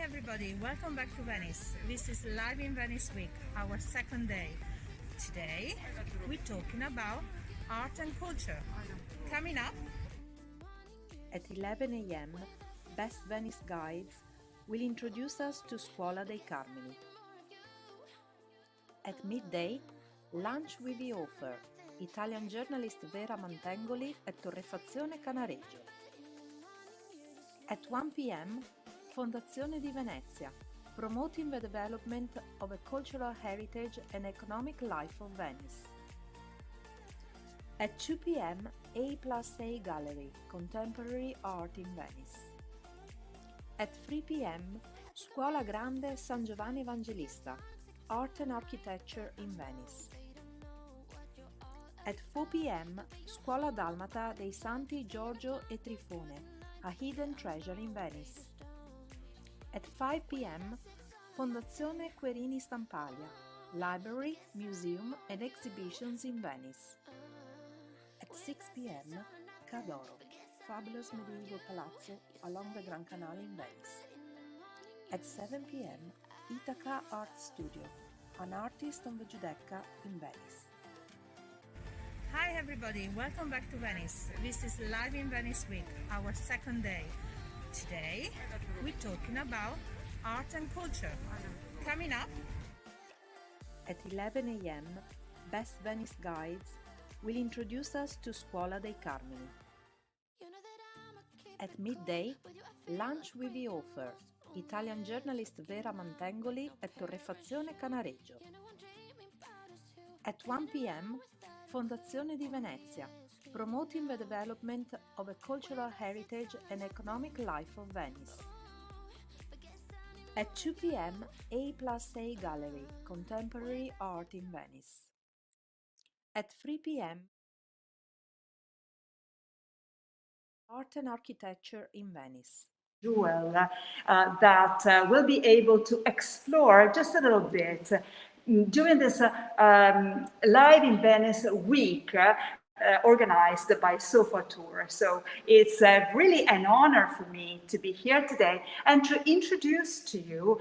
everybody, welcome back to Venice. This is Live in Venice week, our second day. Today we're talking about art and culture. Coming up at 11 a.m., Best Venice Guides will introduce us to Scuola dei Carmini. At midday, lunch with the author, Italian journalist Vera Mantengoli at Torrefazione Canareggio. At 1 p.m., Fondazione di Venezia, promoting the development of a cultural heritage and economic life of Venice. At 2 p.m., A+A Gallery, Contemporary Art in Venice. At 3 p.m., Scuola Grande San Giovanni Evangelista, Art and Architecture in Venice. At 4 p.m., Scuola Dalmata dei Santi Giorgio e Trifone, a hidden treasure in Venice. At 5 p.m., Fondazione Querini Stampalia, Library, Museum and Exhibitions in Venice. At 6 p.m., Cadoro, fabulous medieval palazzo along the Gran Canale in Venice. At 7 p.m., Ithaca Art Studio, an artist on the Giudecca in Venice. Hi everybody, welcome back to Venice. This is Live in Venice week, our second day. Today we're talking about art and culture. Coming up at 11 a.m., Best Venice Guides will introduce us to Scuola dei Carmini. At midday, lunch with the author, Italian journalist Vera Mantengoli at Torrefazione Canareggio. At 1 p.m., Fondazione di Venezia, promoting the development of a cultural heritage and economic life of Venice. At 2 p.m., A+A Gallery, Contemporary Art in Venice. At 3 p.m., Art and Architecture in Venice. Jewel that we'll be able to explore just a little bit during this Live in Venice week organized by SofaTour. So it's really an honor for me to be here today and to introduce to you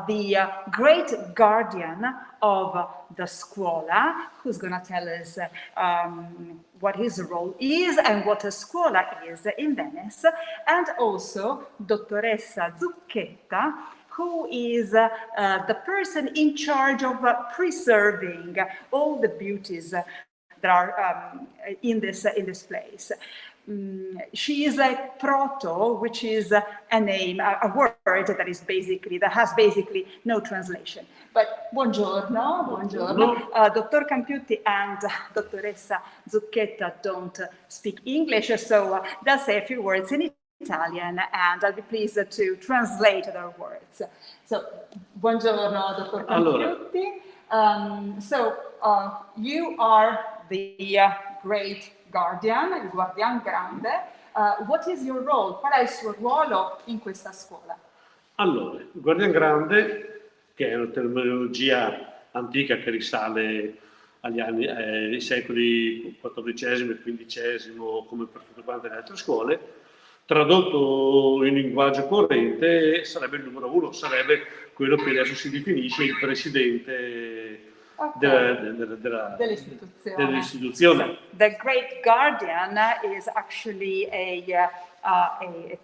the great guardian of the Scuola, who's going to tell us what his role is and what a Scuola is in Venice, and also Dottoressa Zucchetta, who is the person in charge of preserving all the beauties that are in this place. She is a proto, which is a name, a word that has basically no translation. But buongiorno. Dottor Campiuti and Dottoressa Zucchetta don't speak English, so they'll say a few words in Italian, and I'll be pleased to translate their words. So, buongiorno, Dottor Campiuti. You are the great guardian, il guardian grande. What is your role? Qual è il suo ruolo in questa scuola? Allora, il guardian grande, che è una terminologia antica che risale agli anni, ai secoli XIV e XV, come per tutte quante le altre scuole, tradotto in linguaggio corrente sarebbe il numero uno, sarebbe quello che adesso si definisce il presidente dell'istituzione. So, the great guardian is actually a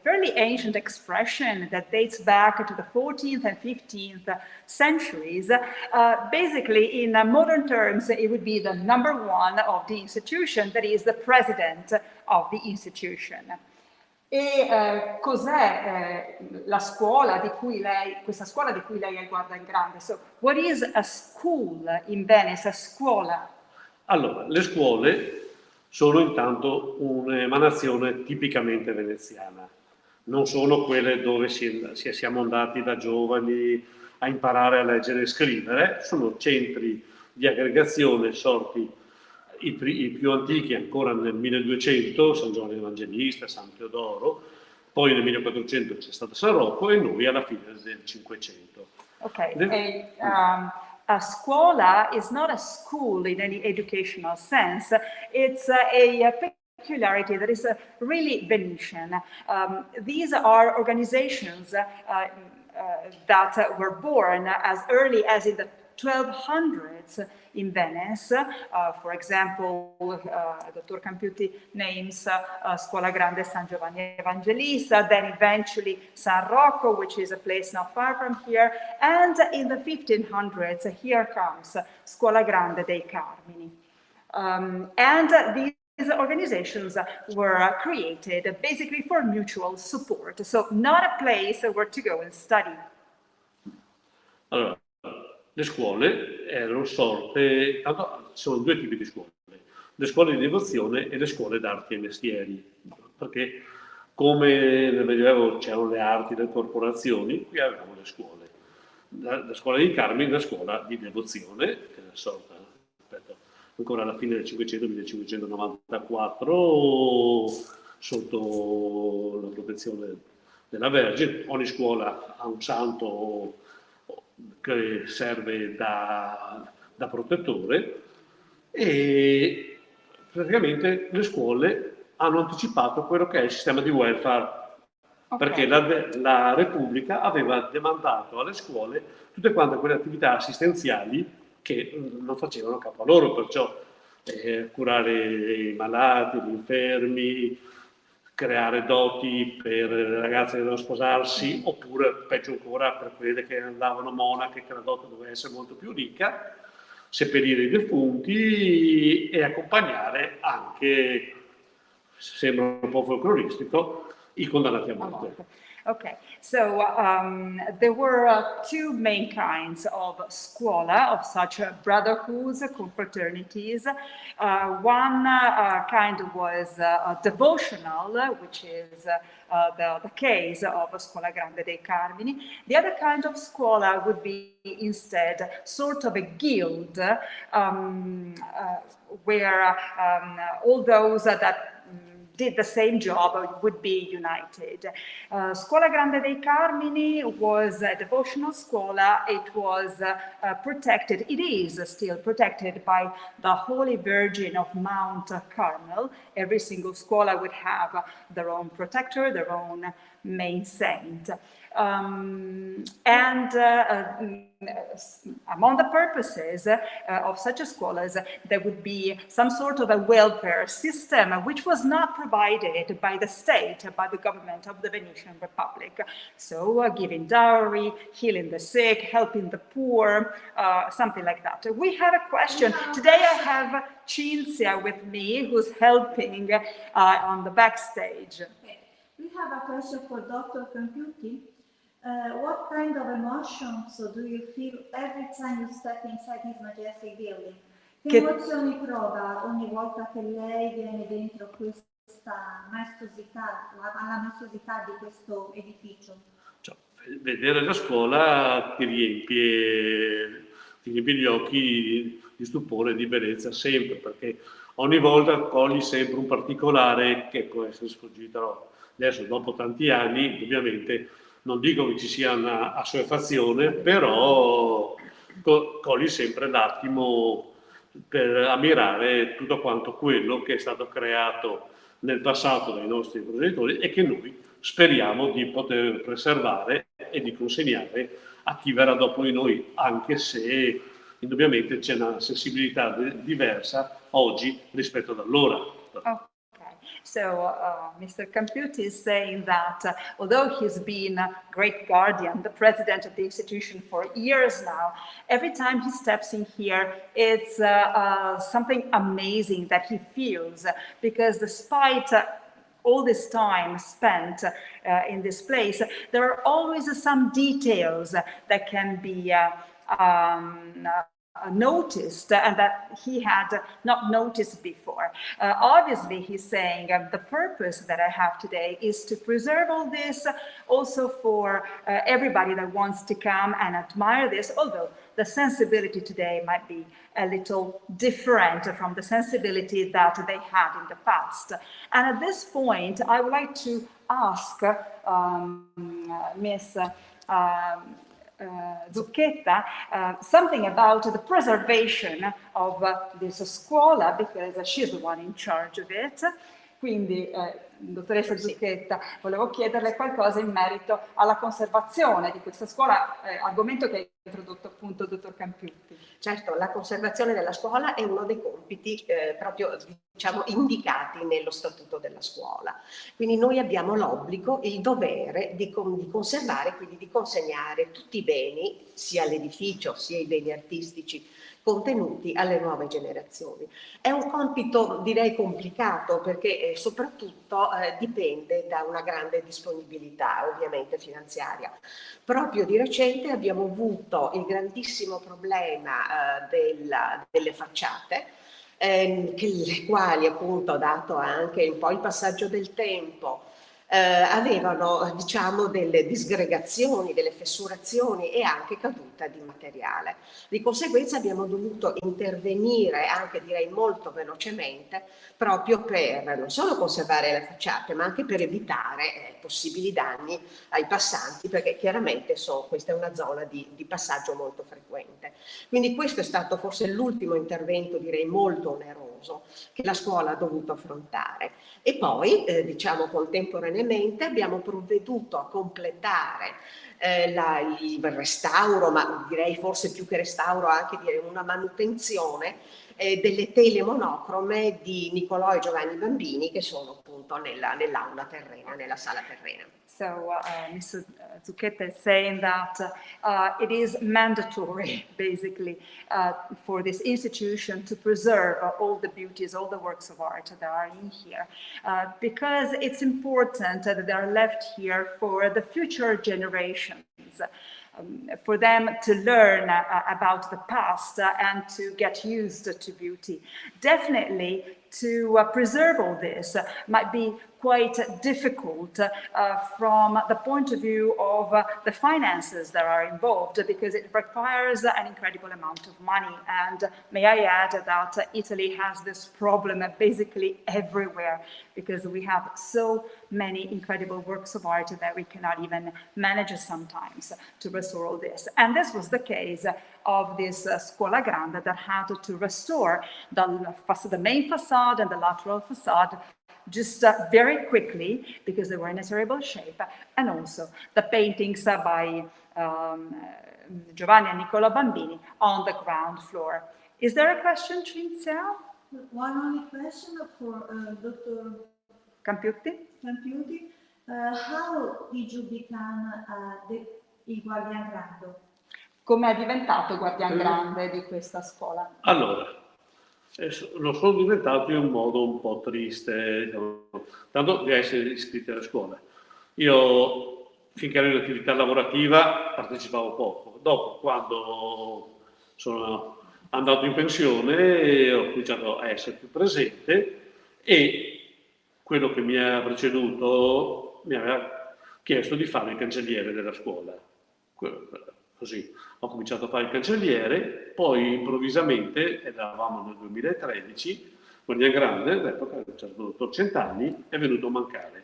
fairly ancient expression that dates back to the 14th and 15th centuries. Basically, in modern terms, it would be the number one of the institution, that is the president of the institution. E cos'è la scuola di cui questa scuola di cui lei è il guardian grande? So, what is a school in Venice, a scuola? Allora, le scuole sono intanto un'emanazione tipicamente veneziana. Non sono quelle dove siamo andati da giovani a imparare a leggere e scrivere, sono centri di aggregazione sorti i più antichi ancora nel 1200, San Giovanni Evangelista, San Teodoro, poi nel 1400 c'è stato San Rocco e noi alla fine del 500. Okay, a scuola is not a school in any educational sense, it's a peculiarity that is really Venetian. These are organizations that were born as early as in the 1200s in Venice. For example, Dr. Campiuti names Scuola Grande San Giovanni Evangelista, then eventually San Rocco, which is a place not far from here. And in the 1500s, here comes Scuola Grande dei Carmini. And these organizations were created basically for mutual support, so not a place where to go and study. Allora, le scuole erano sorte, tanto sono due tipi di scuole, le scuole di devozione e le scuole d'arti e mestieri, perché come nel Medioevo c'erano le arti, le corporazioni, qui avevamo le scuole. La scuola di Carmine è una scuola di devozione, che è sorta, ancora alla fine del 500, 1594, sotto la protezione della Vergine. Ogni scuola ha un santo che serve da protettore e praticamente le scuole hanno anticipato quello che è il sistema di welfare, perché la Repubblica aveva demandato alle scuole tutte quante quelle attività assistenziali che non facevano capo a loro, perciò curare i malati, gli infermi, creare doti per le ragazze che devono sposarsi, oppure peggio ancora per quelle che andavano monache, che la dote doveva essere molto più ricca, seppellire i defunti e accompagnare anche, sembra un po' folcloristico, i condannati a morte. Okay, so there were two main kinds of scuola, of such brotherhoods, confraternities. One kind was devotional, which is the case of Scuola Grande dei Carmini. The other kind of scuola would be instead sort of a guild where all those that did the same job would be united. Scuola Grande dei Carmini was a devotional scuola. It was protected, it is still protected by the Holy Virgin of Mount Carmel. Every single scuola would have their own protector, their own main saint. Among the purposes of such a schools, there would be some sort of a welfare system, which was not provided by the state, by the government of the Venetian Republic. So giving dowry, healing the sick, helping the poor, something like that. We have a question. Today I have Cinzia with me, who's helping on the backstage. We have a question for Dr. Campiuti. What kind of emotions do you feel every time you step inside this majestic building? Che emozioni prova ogni volta che lei viene dentro questa maestosità, alla maestosità di questo edificio? Cioè, vedere la scuola ti riempie gli occhi di stupore e di bellezza sempre, perché ogni volta cogli sempre un particolare che può essere sfuggito. Adesso, dopo tanti anni, ovviamente, non dico che ci sia una assuefazione, però cogli sempre l'attimo per ammirare tutto quanto quello che è stato creato nel passato dai nostri progenitori e che noi speriamo di poter preservare e di consegnare a chi verrà dopo di noi, anche se indubbiamente c'è una sensibilità diversa oggi rispetto ad allora. So Mr. Campiuti is saying that although he's been a great guardian, the president of the institution for years now, every time he steps in here, it's something amazing that he feels, because despite all this time spent in this place, there are always some details that can be noticed and that he had not noticed before. Obviously, he's saying the purpose that I have today is to preserve all this also for everybody that wants to come and admire this, although the sensibility today might be a little different from the sensibility that they had in the past. And at this point, I would like to ask Miss Zucchetta something about the preservation of this scuola, because she's the one in charge of it. Quindi, dottoressa Zucchetta, volevo chiederle qualcosa in merito alla conservazione di questa scuola, argomento che ha introdotto appunto il dottor Campiutti. Certo, la conservazione della scuola è uno dei compiti proprio diciamo indicati nello statuto della scuola. Quindi noi abbiamo l'obbligo, il dovere di conservare, quindi di consegnare tutti i beni, sia l'edificio sia i beni artistici contenuti alle nuove generazioni. È un compito direi complicato perché soprattutto dipende da una grande disponibilità ovviamente finanziaria. Proprio di recente abbiamo avuto il grandissimo problema delle facciate, le quali appunto, dato anche un po' il passaggio del tempo, avevano diciamo delle disgregazioni, delle fessurazioni e anche caduta di materiale. Di conseguenza abbiamo dovuto intervenire anche direi molto velocemente proprio per non solo conservare le facciate ma anche per evitare possibili danni ai passanti, perché chiaramente questa è una zona di passaggio molto frequente. Quindi questo è stato forse l'ultimo intervento direi molto oneroso che la scuola ha dovuto affrontare. E poi, diciamo contemporaneamente, abbiamo provveduto a completare il restauro, ma direi forse più che restauro anche direi una manutenzione delle tele monocrome di Niccolò e Giovanni Bambini che sono appunto nell'aula terrena, nella sala terrena. So Mr. Zucchetta is saying that it is mandatory, basically, for this institution to preserve all the beauties, all the works of art that are in here, because it's important that they are left here for the future generations. For them to learn about the past and to get used to beauty. Definitely to preserve all this might be quite difficult from the point of view of the finances that are involved, because it requires an incredible amount of money. And may I add that Italy has this problem basically everywhere, because we have so many incredible works of art that we cannot even manage sometimes to restore all this. And this was the case of this Scuola Grande that had to restore the main facade and the lateral facade just very quickly, because they were in a terrible shape, and also the paintings by Giovanni and Niccolò Bambini on the ground floor. Is there a question, Cinzia? One only question for Dr. Campiutti? How did you become il Guardian Grande? Come è diventato Guardian Grande di questa scuola? Allora, lo sono diventato in un modo un po' triste, diciamo, tanto di essere iscritti alla scuola. Io, finché ero in attività lavorativa, partecipavo poco. Dopo, quando sono andato in pensione, ho cominciato a essere più presente e quello che mi ha preceduto mi aveva chiesto di fare il cancelliere della scuola. Così ho cominciato a fare il cancelliere, poi improvvisamente, eravamo nel 2013, Guardian Grande, all'epoca c'era il dottor Centanni, è venuto a mancare.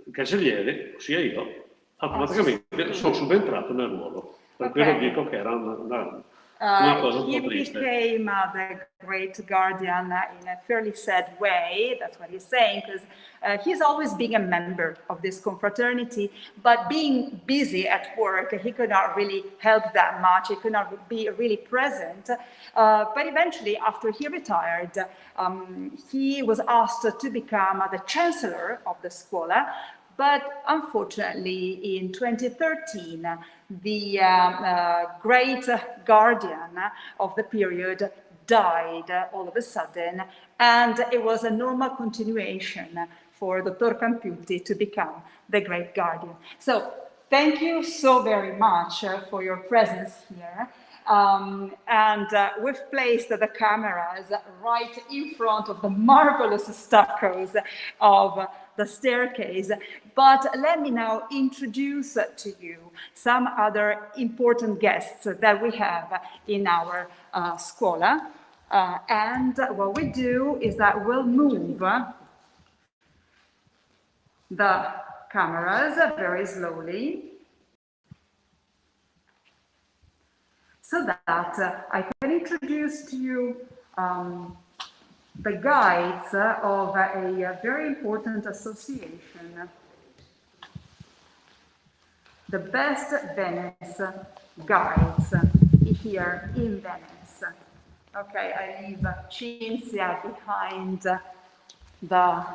Il cancelliere, ossia io, automaticamente sono subentrato nel ruolo. Per quello dico che era una cosa un po' triste. He became the great guardian in a fairly sad way, that's what he's saying, because he's always been a member of this confraternity, but being busy at work, he could not really help that much, he could not be really present. But eventually, after he retired, he was asked to become the chancellor of the scuola. But unfortunately, in 2013, the great guardian of the period died all of a sudden, and it was a normal continuation for Dr. Campiutti to become the great guardian. So thank you so very much for your presence here. We've placed the cameras right in front of the marvelous stuccos of the staircase. But let me now introduce to you some other important guests that we have in our scuola. And what we do is that we'll move the cameras very slowly, so that I can introduce to you the guides of a very important association, the Best Venice Guides here in Venice. Okay, I leave Cinzia behind the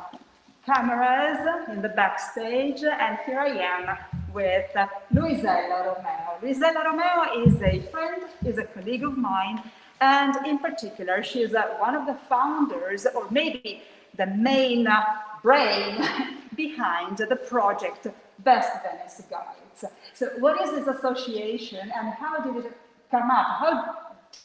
cameras in the backstage, and here I am with Luisella Romeo. Luisella Romeo is a friend, is a colleague of mine, and in particular, she is one of the founders, or maybe the main brain behind the project Best Venice Guides. So what is this association and how did it come up? How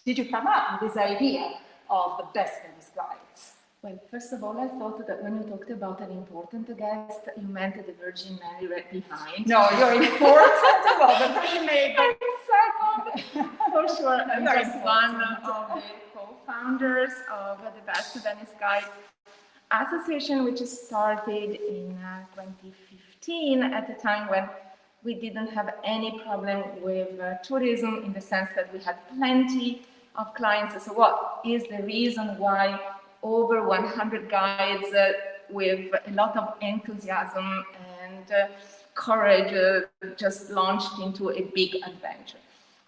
did you come up with this idea of the Best Venice Guides? Well, first of all, I thought that when you talked about an important guest, you meant the Virgin Mary right behind. No, you're important. Well, the Virgin Mary, but second, for sure, I'm just one of the co-founders of the Best Venice Guides Association, which started in 2015, at the time when we didn't have any problem with tourism, in the sense that we had plenty of clients. So what is the reason why over 100 guides with a lot of enthusiasm and courage just launched into a big adventure?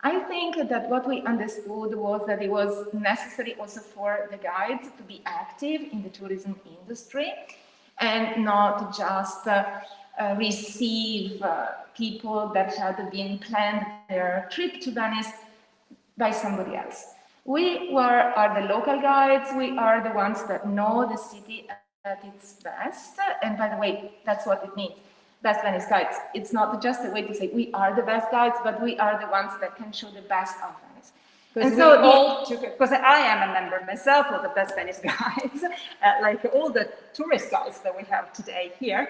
I think that what we understood was that it was necessary also for the guides to be active in the tourism industry and not just receive people that had been planned their trip to Venice by somebody else. We are the local guides, we are the ones that know the city at its best, and by the way, that's what it means. Best Venice Guides. It's not just a way to say we are the best guides, but we are the ones that can show the best of Venice. And so, because I am a member myself of the Best Venice Guides, like all the tourist guides that we have today here.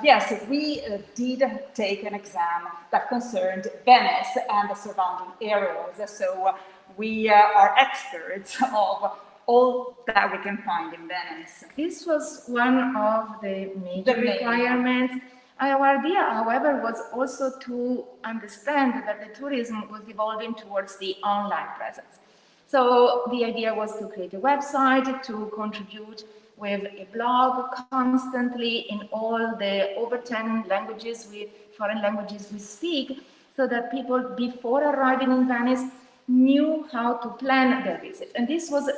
Yes, we did take an exam that concerned Venice and the surrounding areas. So we are experts of all that we can find in Venice. This was one of the major requirements. Our idea, however, was also to understand that the tourism was evolving towards the online presence. So the idea was to create a website, to contribute with a blog constantly in all the over 10 languages, foreign languages we speak, so that people before arriving in Venice knew how to plan their visit. And this was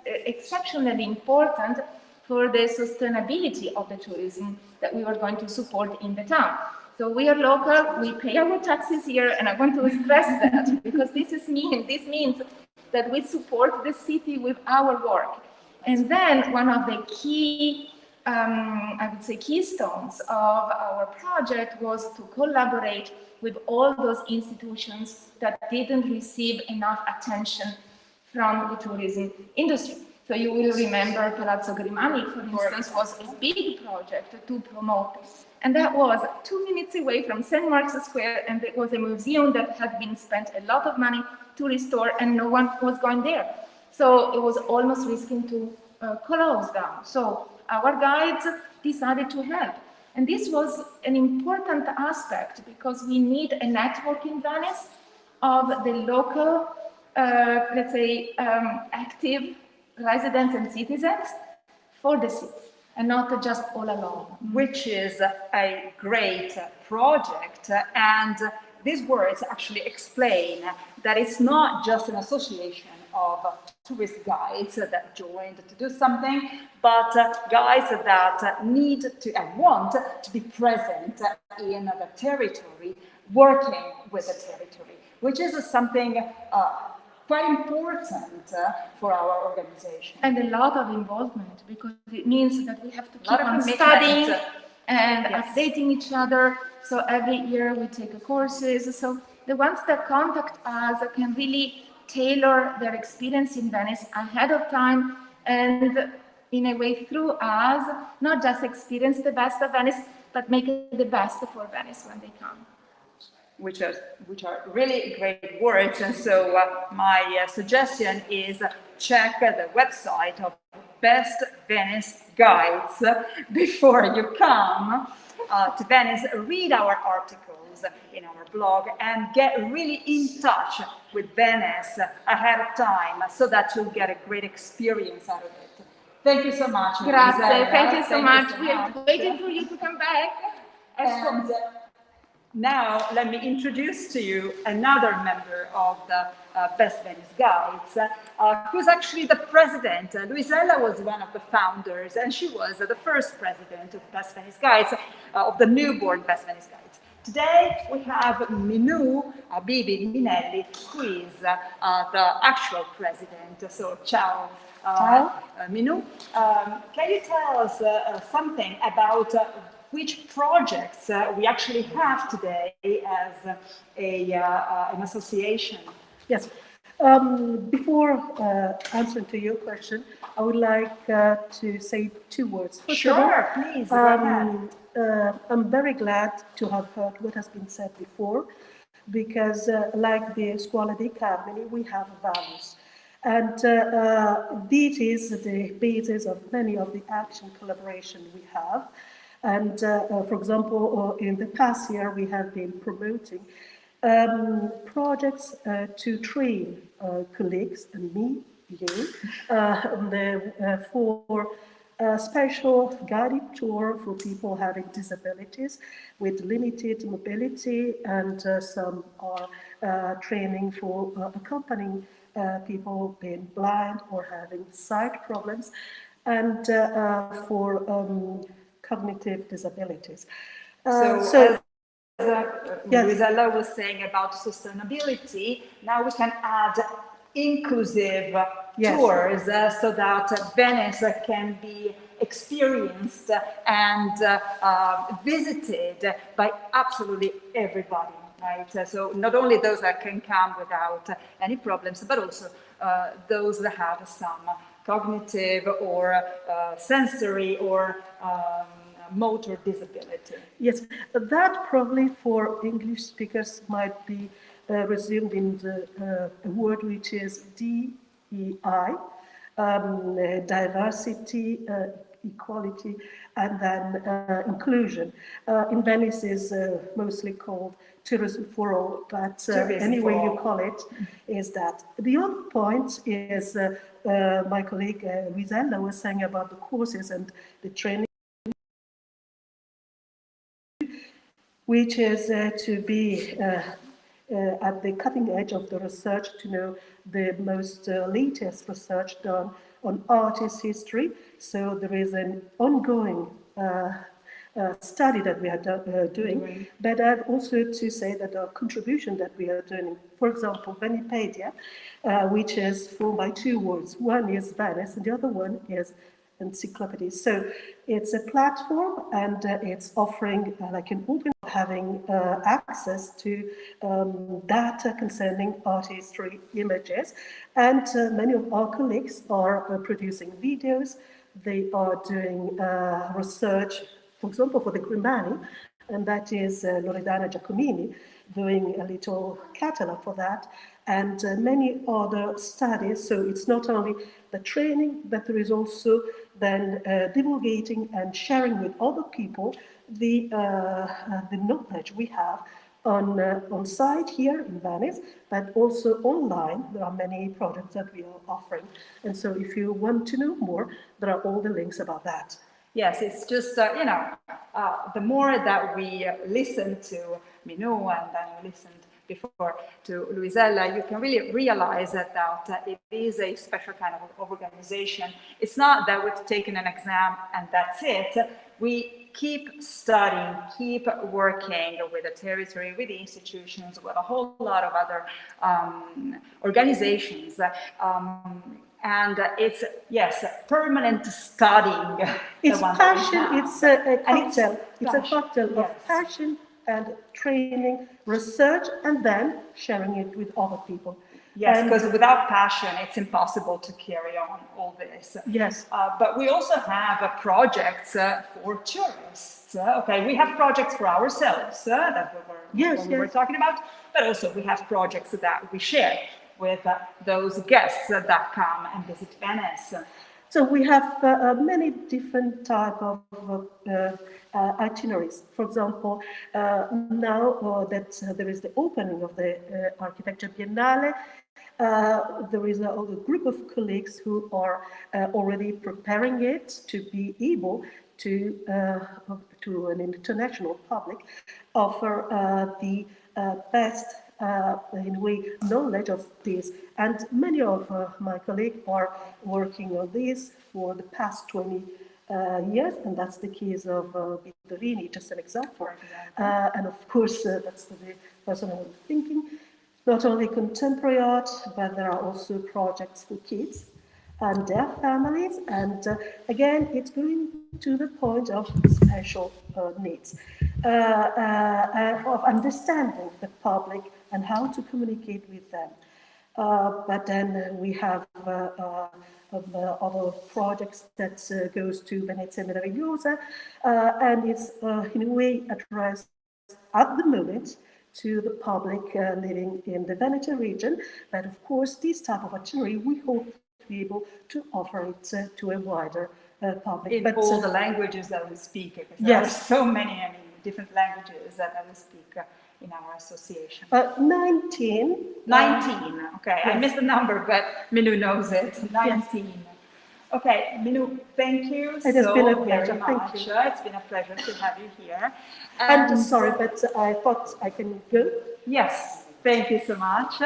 exceptionally important for the sustainability of the tourism that we were going to support in the town. So we are local, we pay our taxes here, and I want to stress that, because this means that we support the city with our work. And then one of the key, I would say, keystones of our project was to collaborate with all those institutions that didn't receive enough attention from the tourism industry. So you will remember Palazzo Grimani, for instance, was a big project to promote. And that was 2 minutes away from St. Mark's Square, and it was a museum that had been spent a lot of money to restore, and no one was going there. So it was almost risking to close down. So our guides decided to help. And this was an important aspect, because we need a network in Venice of the local, let's say, active residents and citizens for the city, and not just all alone. Which is a great project, and these words actually explain that it's not just an association of tourist guides that joined to do something, but guides that need to and want to be present in the territory, working with the territory, which is something quite important for our organization. And a lot of involvement, because it means that we have to keep on studying and updating each other. So every year we take courses. So the ones that contact us can really tailor their experience in Venice ahead of time, and in a way through us, not just experience the best of Venice, but make it the best for Venice when they come. Which are really great words. And so my suggestion is check the website of Best Venice Guides before you come to Venice. Read our articles videos in our blog and get really in touch with Venice ahead of time so that you'll get a great experience out of it. Thank you so much. Grazie, Gisella. thank you so much. so We're waiting for you to come back. And now let me introduce to you another member of the Best Venice Guides, who's actually the president. Luisella was one of the founders, and she was the first president of Best Venice Guides, of the newborn Best Venice Guides. Today we have Minou Bibi Minelli, who is the actual president. So ciao, Minou. Can you tell us something about which projects we actually have today as an association? Yes. Before answering to your question, I would like to say 2 words. First of all, Please, go ahead. I'm very glad to have heard what has been said before, because like the Scuola dei Carmini, we have values. And this is the basis of many of the action collaboration we have. And for example, in the past year, we have been promoting projects to train colleagues and me, you, for a special guided tour for people having disabilities with limited mobility, and some are training for accompanying people being blind or having sight problems, and for cognitive disabilities. So Luisella was saying about sustainability, now we can add inclusive tours so that Venice can be experienced and visited by absolutely everybody, right? So not only those that can come without any problems, but also those that have some cognitive or sensory or motor disability. Yes, that probably for English speakers might be resumed in the word which is DEI, diversity, equality, and then inclusion. In Venice is mostly called tourism for all, but any way you call it is that. The other point is my colleague Luisella was saying about the courses and the training, which is to be at the cutting edge of the research, to know the most latest research done on artist history. So there is an ongoing study that we are doing, but I have also to say that our contribution that we are doing, for example, Venipedia, which is formed by 2 words. One is Venice and the other one is encyclopedia. So it's a platform, and it's offering like an open, having access to data concerning art history images, and many of our colleagues are producing videos. They are doing research, for example, for the Grimani, and that is Loredana Giacomini doing a little catalog for that, and many other studies. So it's not only the training, but there is also then divulgating and sharing with other people the knowledge we have on site here in Venice, but also online. There are many projects that we are offering. And so if you want to know more, there are all the links about that. Yes, it's just, the more that we listen to Minou and then we listened before to Luisella, you can really realize that it is a special kind of organization. It's not that we've taken an exam and that's it. We keep studying, keep working with the territory, with the institutions, with a whole lot of other organizations. And it's, yes, permanent studying. It's passion, it's a cocktail. It's a cocktail of passion and training, research, and then sharing it with other people. Yes, because without passion, it's impossible to carry on all this. Yes. But we also have projects for tourists. Okay, we have projects for ourselves that we were talking about, but also we have projects that we share with those guests that come and visit Venice. So we have many different type of itineraries. For example, now that there is the opening of the Architecture Biennale, there is a group of colleagues who are already preparing it to be able to an international public offer the best in a way knowledge of this, and many of my colleagues are working on this for the past 20 years, and that's the case of Vittorini, just an example. And of course, that's the person I'm thinking. Not only contemporary art, but there are also projects for kids and their families, and again, it's going to the point of special needs, of understanding the public and how to communicate with them. But then we have other projects that goes to Venezia Meravigliosa, and it's in a way addressed at the moment to the public living in the Veneto region. But of course, this type of itinerary, we hope to be able to offer it to a wider public. In all the languages that we speak, because there yes. are so many, different languages that we speak in our association. 19. 19, okay, yes. I missed the number, but Minu knows it, 19. Yes. Okay, Minu, thank you it has been a pleasure. very much. Thank you. It's been a pleasure to have you here. And sorry, but I thought I can go. Yes, thank you so much.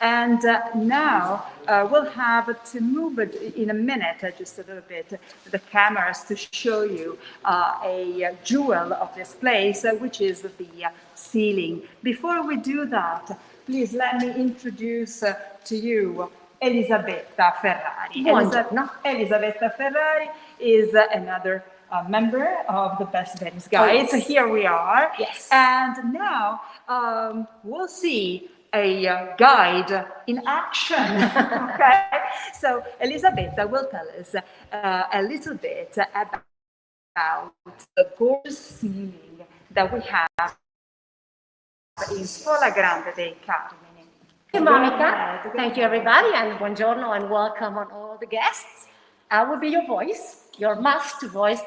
And now we'll have to move it in a minute, just a little bit, the cameras to show you a jewel of this place, which is the ceiling. Before we do that, please let me introduce to you Elisabetta Ferrari. Elisabetta Ferrari is another member of the Best Venice Guides. yes. Here we are. Yes. And now we'll see a guide in action. Okay. So Elisabetta will tell us a little bit about the gorgeous ceiling that we have in Scuola Grande dei Carmini. Thank you, Monica. Thank you, everybody, and buongiorno and welcome on all the guests. I will be your voice, your must voice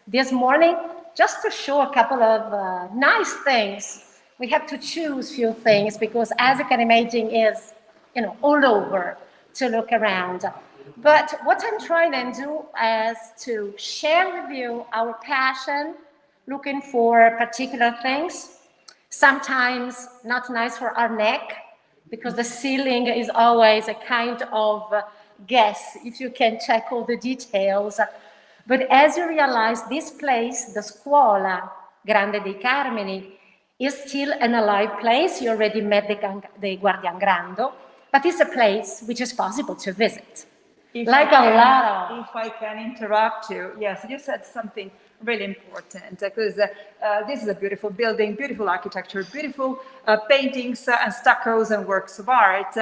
this morning, just to show a couple of nice things. We have to choose few things because, as you can imagine, is all over to look around. But what I'm trying to do is to share with you our passion, looking for particular things. Sometimes not nice for our neck, because the ceiling is always a kind of guess if you can check all the details. But as you realize, this place, the Scuola Grande dei Carmini, is still an alive place. You already met the Guardian Grando, but it's a place which is possible to visit. If I can interrupt you, yes, you said something really important, because this is a beautiful building, beautiful architecture, beautiful paintings and stuccos and works of art.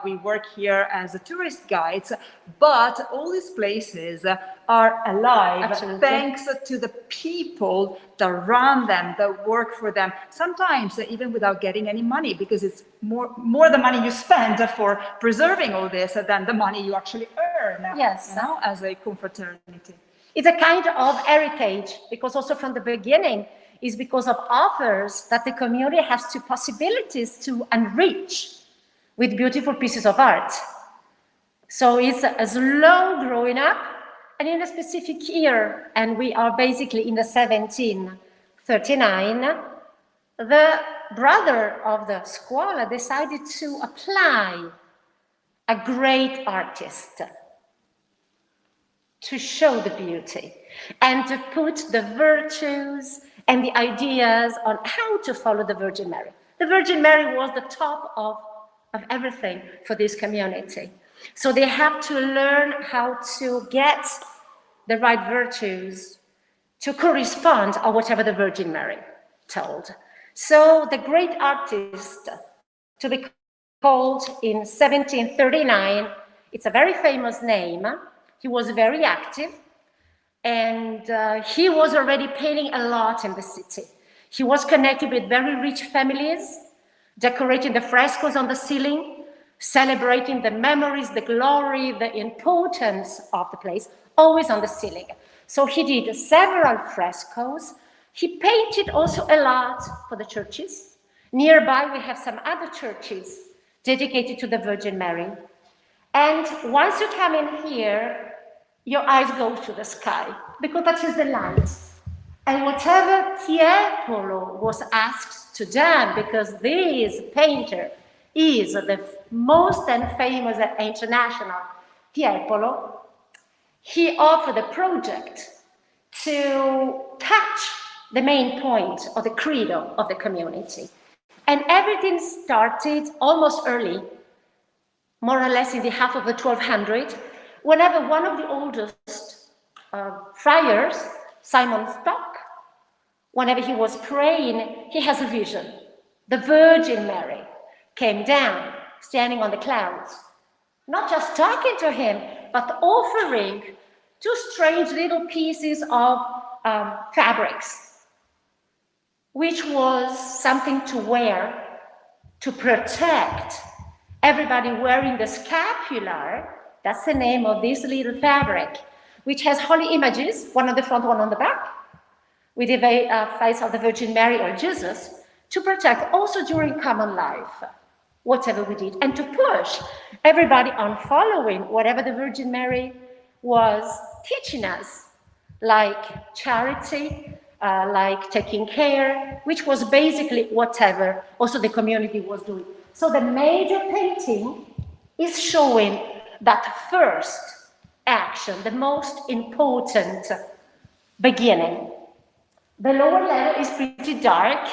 We work here as tourist guides, but all these places are alive. Absolutely. Thanks to the people that run them, that work for them, sometimes even without getting any money, because it's more the money you spend for preserving all this than the money you actually earn. Yes. As a confraternity. It's a kind of heritage, because also from the beginning is because of authors that the community has two possibilities to enrich with beautiful pieces of art. So it's a slow growing up, and in a specific year, and we are basically in the 1739, the brother of the Scuola decided to apply a great artist to show the beauty and to put the virtues and the ideas on how to follow the Virgin Mary. The Virgin Mary was the top of everything for this community. So they have to learn how to get the right virtues to correspond or whatever the Virgin Mary told. So the great artist to be called in 1739, it's a very famous name. He was very active, and he was already painting a lot in the city. He was connected with very rich families, decorating the frescoes on the ceiling, celebrating the memories, the glory, the importance of the place, always on the ceiling. So he did several frescoes. He painted also a lot for the churches. Nearby, we have some other churches dedicated to the Virgin Mary. And once you come in here, your eyes go to the sky, because that is the light. And whatever Tiepolo was asked to do, because this painter is the most and famous and international Tiepolo, he offered a project to touch the main point of the credo of the community. And everything started almost early, more or less in the half of the 1200, whenever one of the oldest friars, Simon Stock, whenever he was praying, he has a vision. The Virgin Mary came down, standing on the clouds, not just talking to him, but offering two strange little pieces of fabrics, which was something to wear to protect everybody wearing the scapular. That's the name of this little fabric, which has holy images, one on the front, one on the back, with the face of the Virgin Mary or Jesus, to protect also during common life, whatever we did, and to push everybody on following whatever the Virgin Mary was teaching us, like charity, like taking care, which was basically whatever also the community was doing. So the major painting is showing that first action, the most important beginning. The lower level is pretty dark.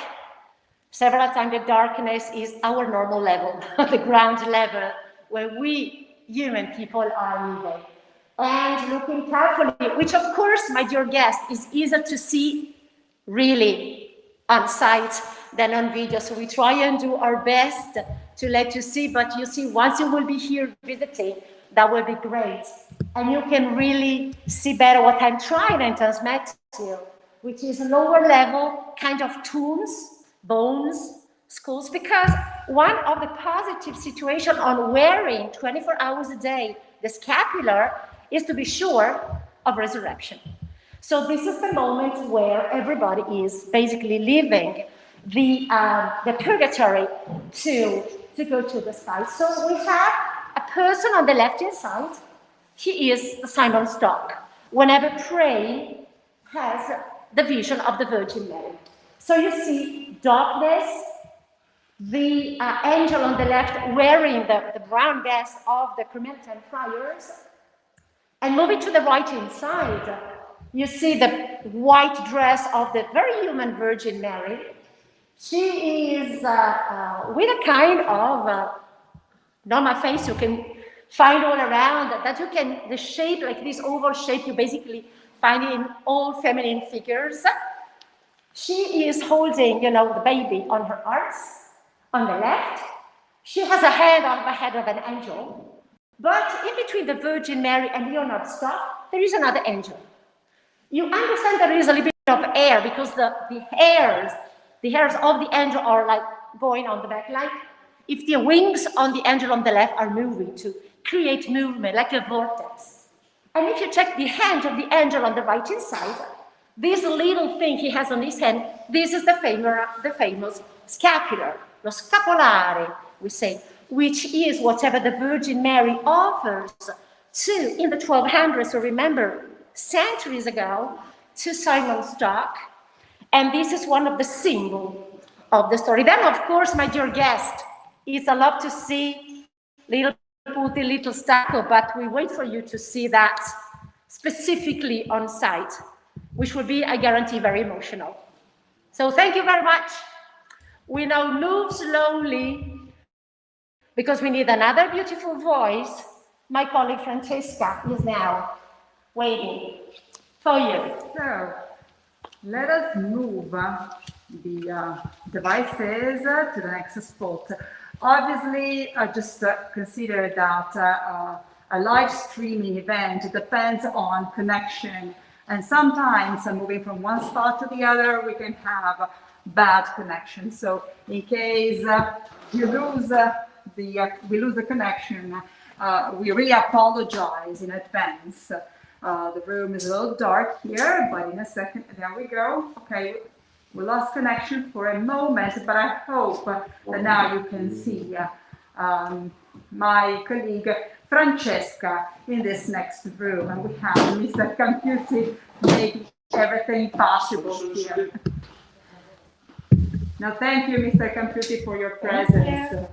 Several times the darkness is our normal level, the ground level, where we human people are living. And looking carefully, which of course, my dear guest, is easier to see really on site than on video. So we try and do our best to let you see, but you see, once you will be here visiting, that will be great. And you can really see better what I'm trying and transmit to you, which is lower level kind of tombs, bones, skulls, because one of the positive situations on wearing 24 hours a day the scapular is to be sure of resurrection. So this is the moment where everybody is basically leaving the purgatory to go to the sky. So we have a person on the left-hand side. He is Simon Stock. Whenever praying, has the vision of the Virgin Mary. So you see darkness, the angel on the left wearing the brown vest of the Carmelitan friars, and moving to the right-hand side, you see the white dress of the very human Virgin Mary. She is with a kind of normal face you can find all around, that you can, the shape, like this oval shape, you basically find in all feminine figures. She is holding, the baby on her arms, on the left. She has a hand on the head of an angel. But in between the Virgin Mary and Leonard Stock, there is another angel. You understand there is a little bit of air, because the hairs of the angel are like going on the back, like if the wings on the angel on the left are moving to create movement, like a vortex. And if you check the hand of the angel on the right-hand side, this little thing he has on his hand, this is the famous scapular, lo scapolare, we say, which is whatever the Virgin Mary offers to, in the 1200s, so remember, centuries ago, to Simon Stock. And this is one of the symbols of the story. Then, of course, my dear guest, it's a lot to see little Putti, little Stacco, but we wait for you to see that specifically on site, which will be, I guarantee, very emotional. So thank you very much. We now move slowly, because we need another beautiful voice. My colleague Francesca is now waiting for you. So let us move the devices to the next spot. Obviously, just consider that a live streaming event depends on connection, and sometimes moving from one spot to the other, we can have bad connection. So in case you lose we lose the connection, we really apologize in advance. The room is a little dark here, but in a second, there we go. Okay, we lost connection for a moment, but I hope that now you can see my colleague Francesca in this next room, and we have Mr. Computi making everything possible here. Now, thank you, Mr. Computi, for your presence.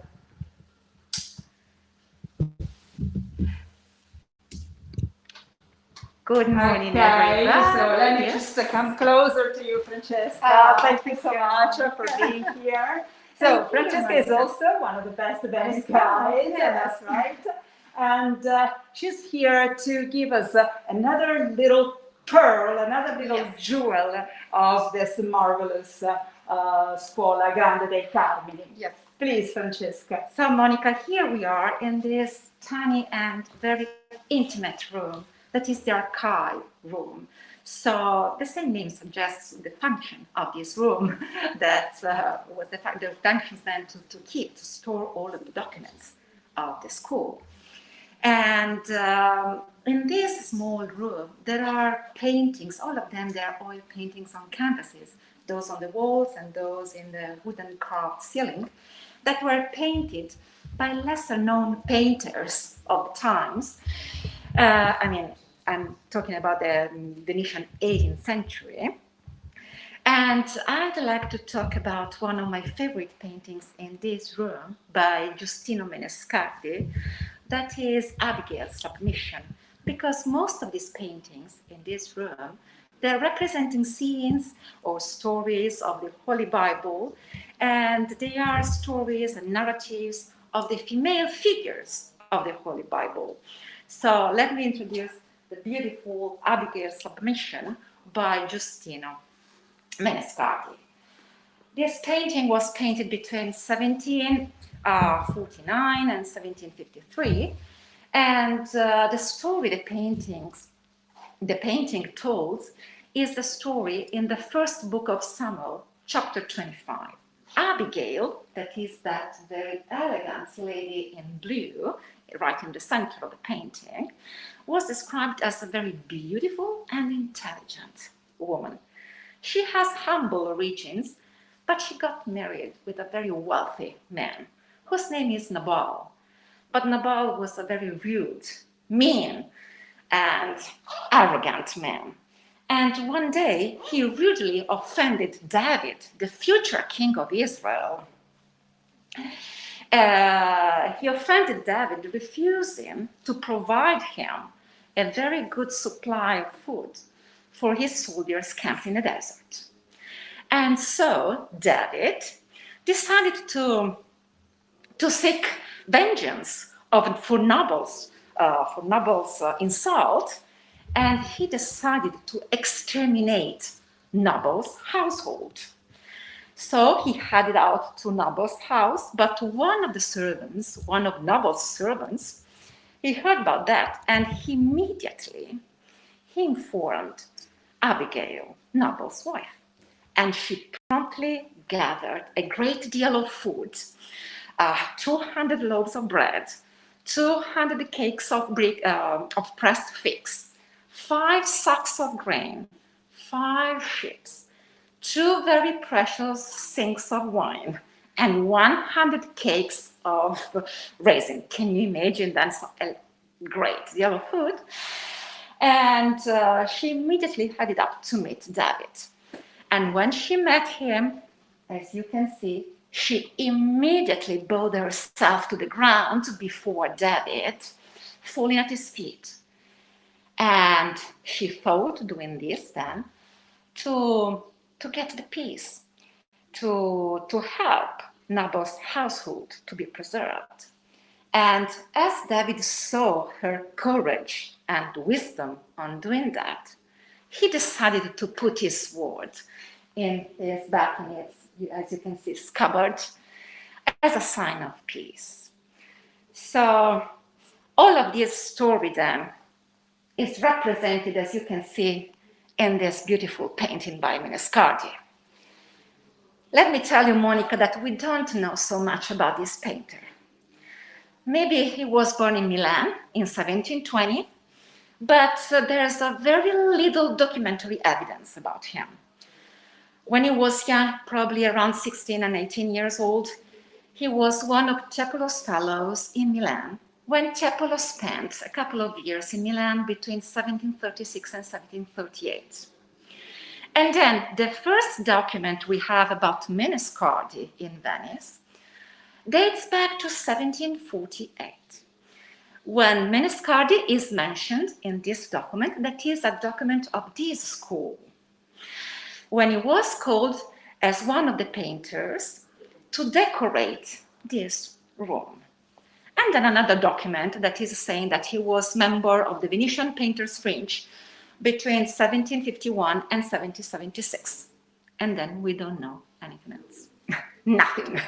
Good morning, okay, everybody. So let me just come closer to you, Francesca. Thank you so much for being here. So Francesca is also one of the best Venice guides, that's right. And she's here to give us another little pearl, another little jewel of this marvelous Scuola Grande dei Carmini. Yes. Please, Francesca. So, Monica, here we are in this tiny and very intimate room that is the archive room. So the same name suggests the function of this room that was the functions then to keep, to store all of the documents of the school. And in this small room, there are paintings, all of them, they are oil paintings on canvases, those on the walls and those in the wooden carved ceiling, that were painted by lesser known painters of the times. I'm talking about the Venetian 18th century. And I'd like to talk about one of my favorite paintings in this room by Giustino Menescardi, that is Abigail's Submission, because most of these paintings in this room, they're representing scenes or stories of the Holy Bible, and they are stories and narratives of the female figures of the Holy Bible. So let me introduce the beautiful Abigail's Submission by Giustino Menescardi. This painting was painted between 1749 and 1753, and the story the painting tells is the story in the first book of Samuel, chapter 25. Abigail, that is that very elegant lady in blue, right in the center of the painting, was described as a very beautiful and intelligent woman. She has humble origins, but she got married with a very wealthy man, whose name is Nabal. But Nabal was a very rude, mean, and arrogant man. And one day, he rudely offended David, the future king of Israel. He offended David, refusing to provide him a very good supply of food for his soldiers camped in the desert. And so David decided to seek vengeance for Nabal's insult, and he decided to exterminate Nabal's household. So he headed out to Nabal's house, but one of Nabal's servants, he heard about that, and immediately he informed Abigail, Nabal's wife, and she promptly gathered a great deal of food, 200 loaves of bread, 200 cakes of pressed figs, 5 sacks of grain, 5 ships, 2 very precious sinks of wine, and 100 cakes of raisin. Can you imagine? That's a great deal of food. And she immediately headed up to meet David. And when she met him, as you can see, she immediately bowed herself to the ground before David, falling at his feet. And she thought, doing this then, to get the peace, to help Nabal's household to be preserved. And as David saw her courage and wisdom on doing that, he decided to put his sword in his back, in its, as you can see, scabbard, as a sign of peace. So all of this story then is represented, as you can see, in this beautiful painting by Menescardi. Let me tell you, Monica, that we don't know so much about this painter. Maybe he was born in Milan in 1720, but there's a very little documentary evidence about him. When he was young, probably around 16 and 18 years old, he was one of Tiepolo's fellows in Milan, when Tiepolo spent a couple of years in Milan between 1736 and 1738. And then the first document we have about Meniscardi in Venice dates back to 1748, when Meniscardi is mentioned in this document, that is a document of this school, when he was called as one of the painters to decorate this room. And then another document that is saying that he was member of the Venetian Painters' Fringe between 1751 and 1776. And then we don't know anything else. Nothing.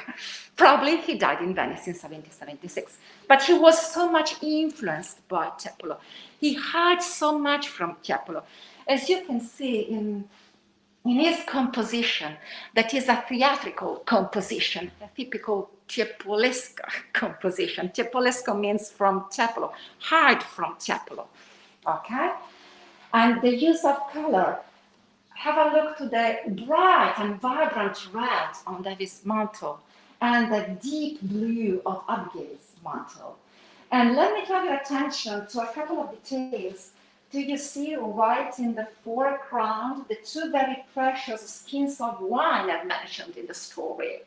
Probably he died in Venice in 1776. But he was so much influenced by Tiepolo. He heard so much from Tiepolo. As you can see in his composition, that is a theatrical composition, a typical Tiepolesco composition. Tiepolesco means from Tiepolo, heard from Tiepolo, okay? And the use of color, have a look to the bright and vibrant red on David's mantle and the deep blue of Abigail's mantle. And let me draw your attention to a couple of details. Do you see right in the foreground the two very precious skins of wine I've mentioned in the story?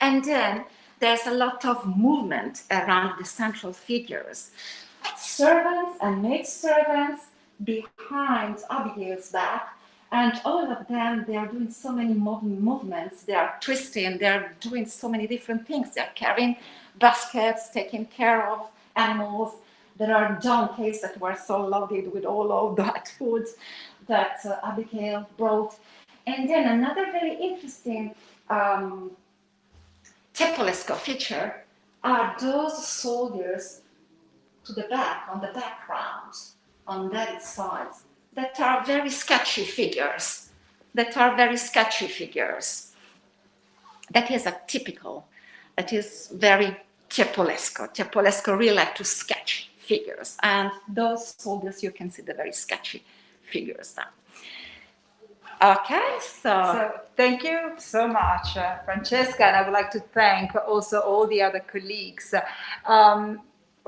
And then there's a lot of movement around the central figures. Servants and maidservants behind Abigail's back, and all of them, they are doing so many movements, they are twisting, they are doing so many different things. They are carrying baskets, taking care of animals. There are donkeys that were so loaded with all of that food that Abigail brought. And then another very interesting Tiepolesco feature are those soldiers to the back, on the background, on that side, that are very sketchy figures, That is a typical, that is very Tiepolesco. Tiepolesco really like to sketch figures, and those soldiers, you can see the very sketchy figures now. Okay, So thank you so much, Francesca, and I would like to thank also all the other colleagues.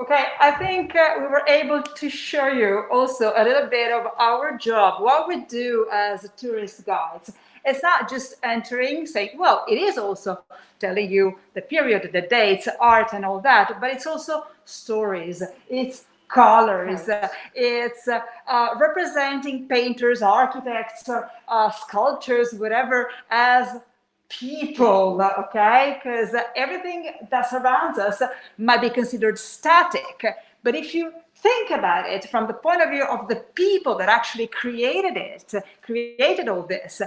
Okay, I think we were able to show you also a little bit of our job, what we do as tourist guides. It's not just entering, saying, well, it is also telling you the period, the dates, art and all that, but it's also stories, it's colors, it's representing painters, architects, sculptors, whatever, as people, okay? Because everything that surrounds us might be considered static, but if you think about it from the point of view of the people that actually created all this,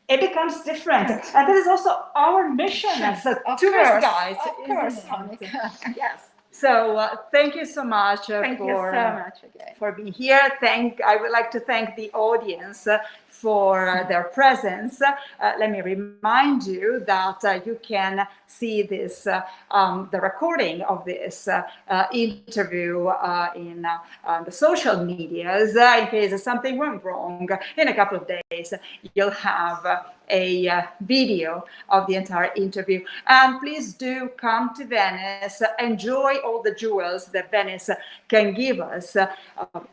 it becomes different. And this is also our mission as tourist guides. Of course, Monica. Yes. So thank you so much Thank you so much again for being here. I would like to thank the audience for their presence. Let me remind you that you can see this, the recording of this interview in the social medias. In case something went wrong, in a couple of days, you'll have a video of the entire interview. And please do come to Venice, enjoy all the jewels that Venice can give us,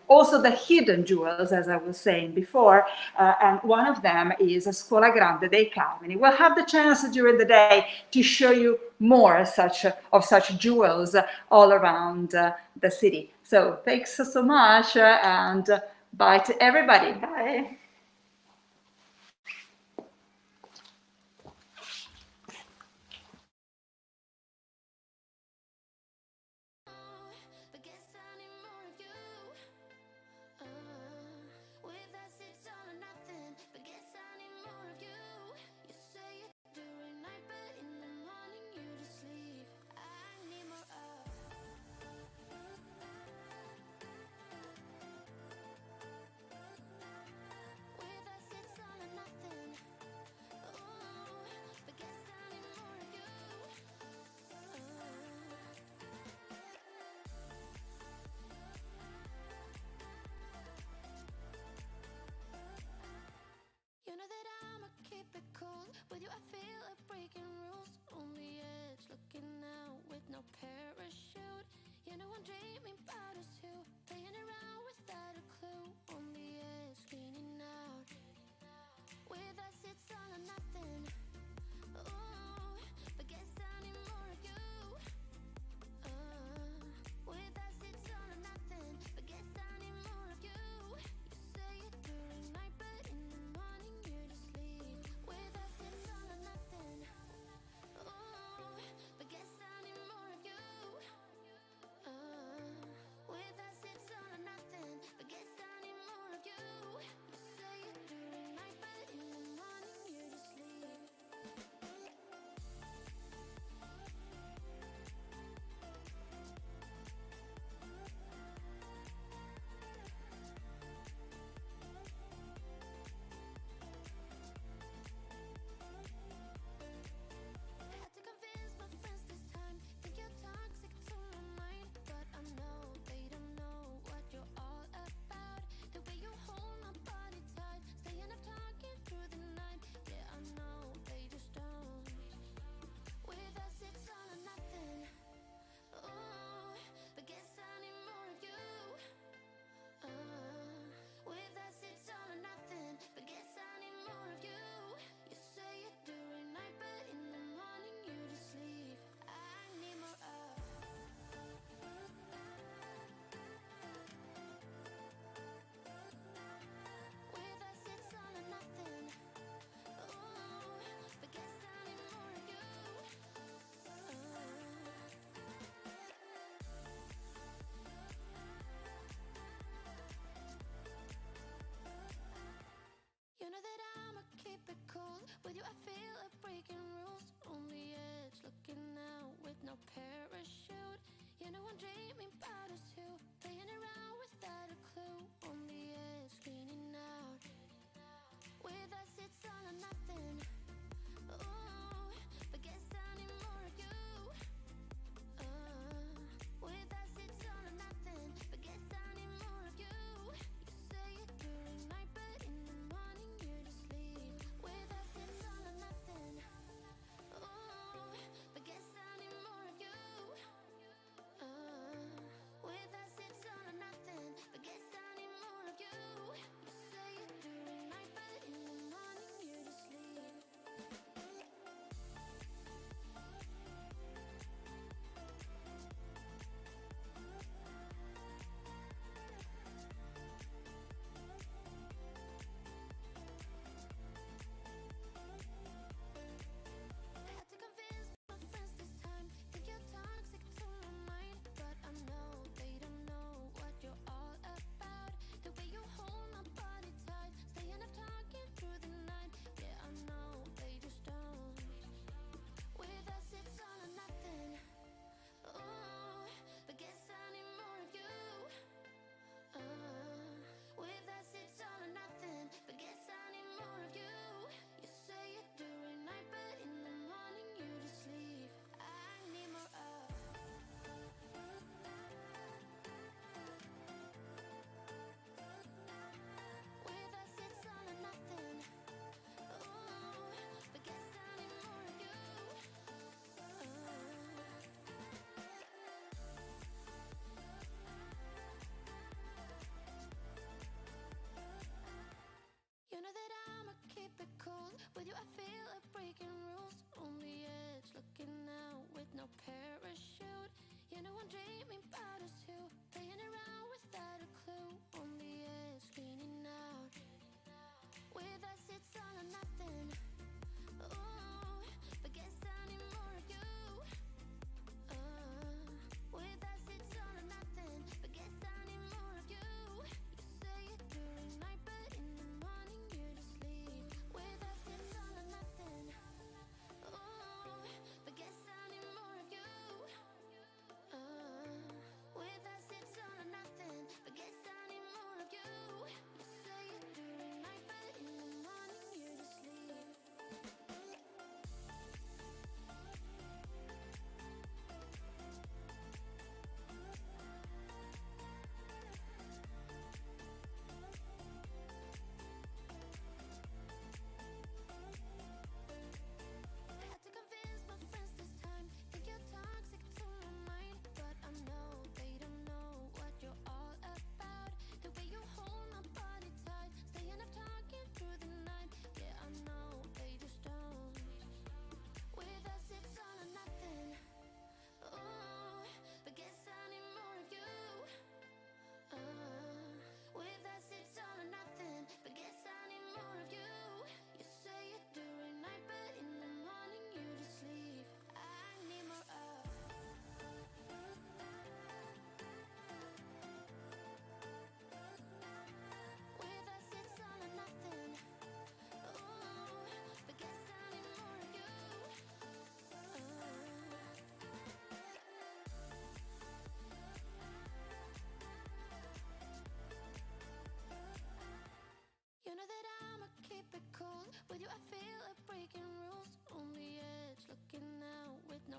also the hidden jewels, as I was saying before, and one of them is Scuola Grande dei Carmini. We'll have the chance during the day to show you more of such jewels all around the city. So thanks so much, and bye to everybody. Bye.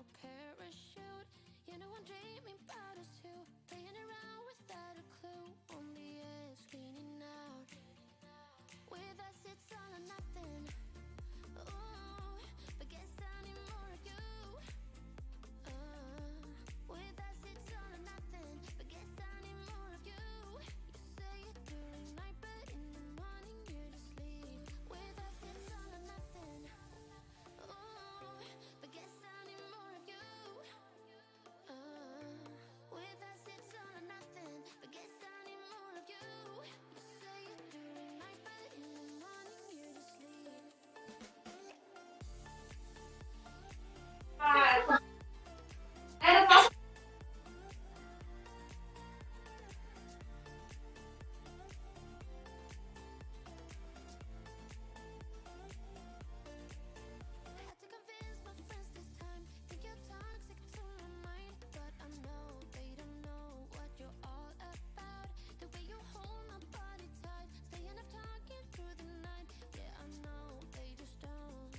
no parachute. You know I'm dreaming about us two, playing around without a clue. On the edge, cleaning out. With us it's all or nothing. Ooh, but guess I need more of you. With us it's all or nothing. But guess I need more of you. You say it during night, but in the morning you just leave. With us it's all or nothing. Ooh, but guess I need more of you. With us it's all or nothing. But guess I need more of you. You say it during night, but in the morning you just leave. I had to convince my friends this time. Think you're toxic to my mind, but I know they don't know what you're all about. The way you hold my body tight, staying up talking through the night. Yeah, I know they just don't.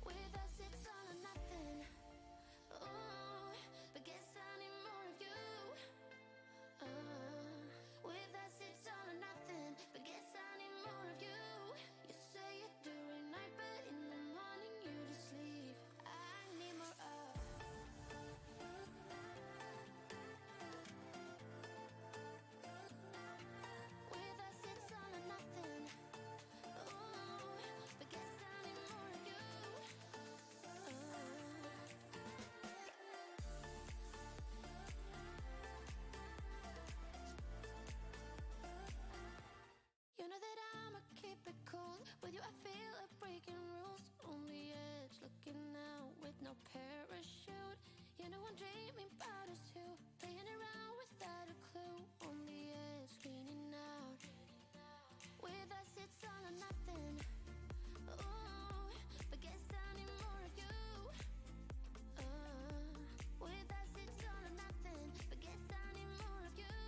With us it's all or nothing. Ooh, but guess I need more of you. With us it's all or nothing. But guess I need more of you. You say it during night, but in the morning you just leave. I need more of. With us it's all or nothing. Ooh, but guess I need more of you. You know that I'ma keep it cool. With you I feel like breaking rules. On the edge, looking out with no parachute. You know I'm dreaming about us two, playing around without a clue. On the edge, cleaning out. With us it's all or nothing. Ooh, but guess I need more of you. With us it's all or nothing. But guess I need more of you.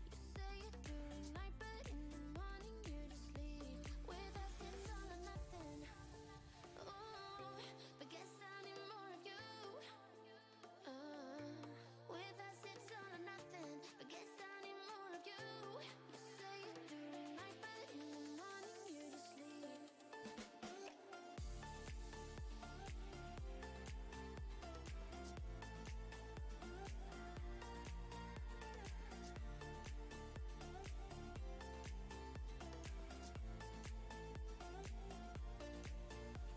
You say it during night, but in the morning you just leave. With us it's all or nothing. Ooh, but guess I need more of you. With us it's all or nothing. But guess I need more of you. You say it during night, but in the morning you just leave.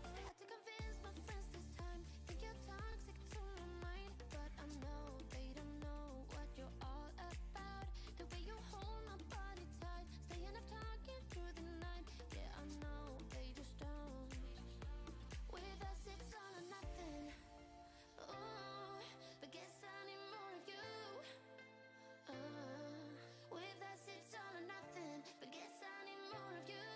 I had to convince my friends this time. Think you're toxic to my mind, but I know they don't know what you're all about. The way you hold my body tight, staying up talking through the night. Yeah, I know they just don't. With us it's all or nothing. Ooh, but guess I need more of you. With us it's all or nothing. But guess I need more of you.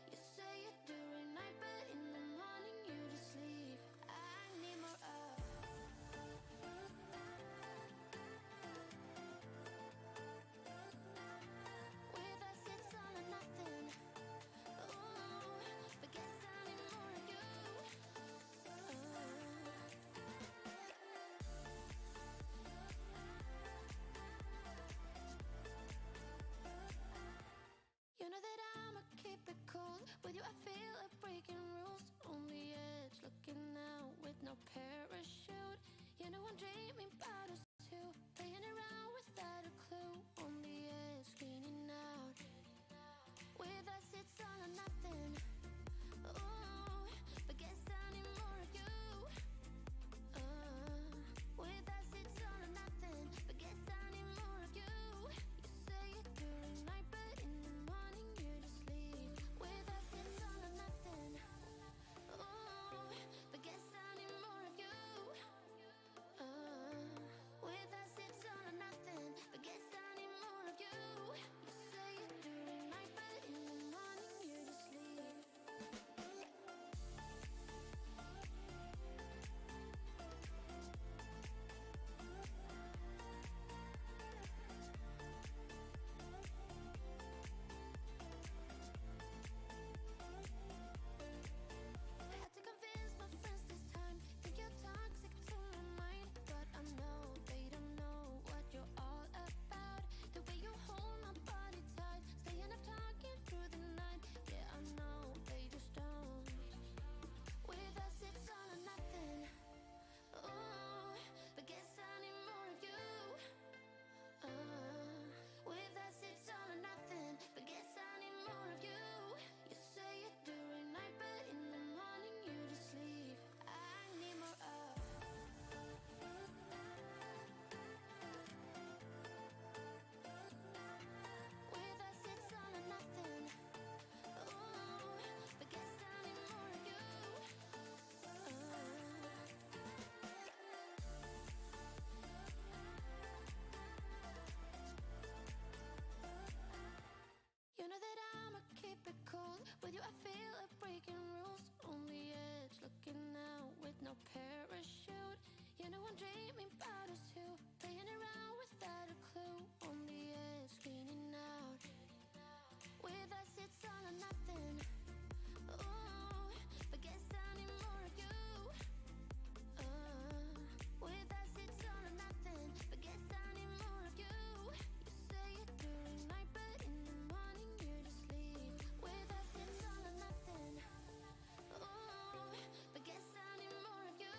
You say it during night, but in the morning you just leave. I need more of. With us it's all or nothing. Ooh, but guess I need more of you. You know that I'ma keep it cool. With you I feel like breaking rules. On the edge, looking out with no parachute. You know I'm dreaming about us two, playing around without a clue. On the edge, cleaning out. With us it's all or nothing. Ooh, but guess I need more of you. With us it's all or nothing. But guess I need more of you. You say it during night, but in the morning you just leave. With us it's all or nothing. Ooh, but guess I need more of you. no parachute. You know I'm dreaming about us two, playing around without a clue, on the edge, cleaning out. With us it's all or nothing. Ooh, but guess I need more of you. With us it's all or nothing, but guess I need more of you. You say it during night, but in the morning you just leave. With us it's all or nothing. Ooh, but guess I need more of you.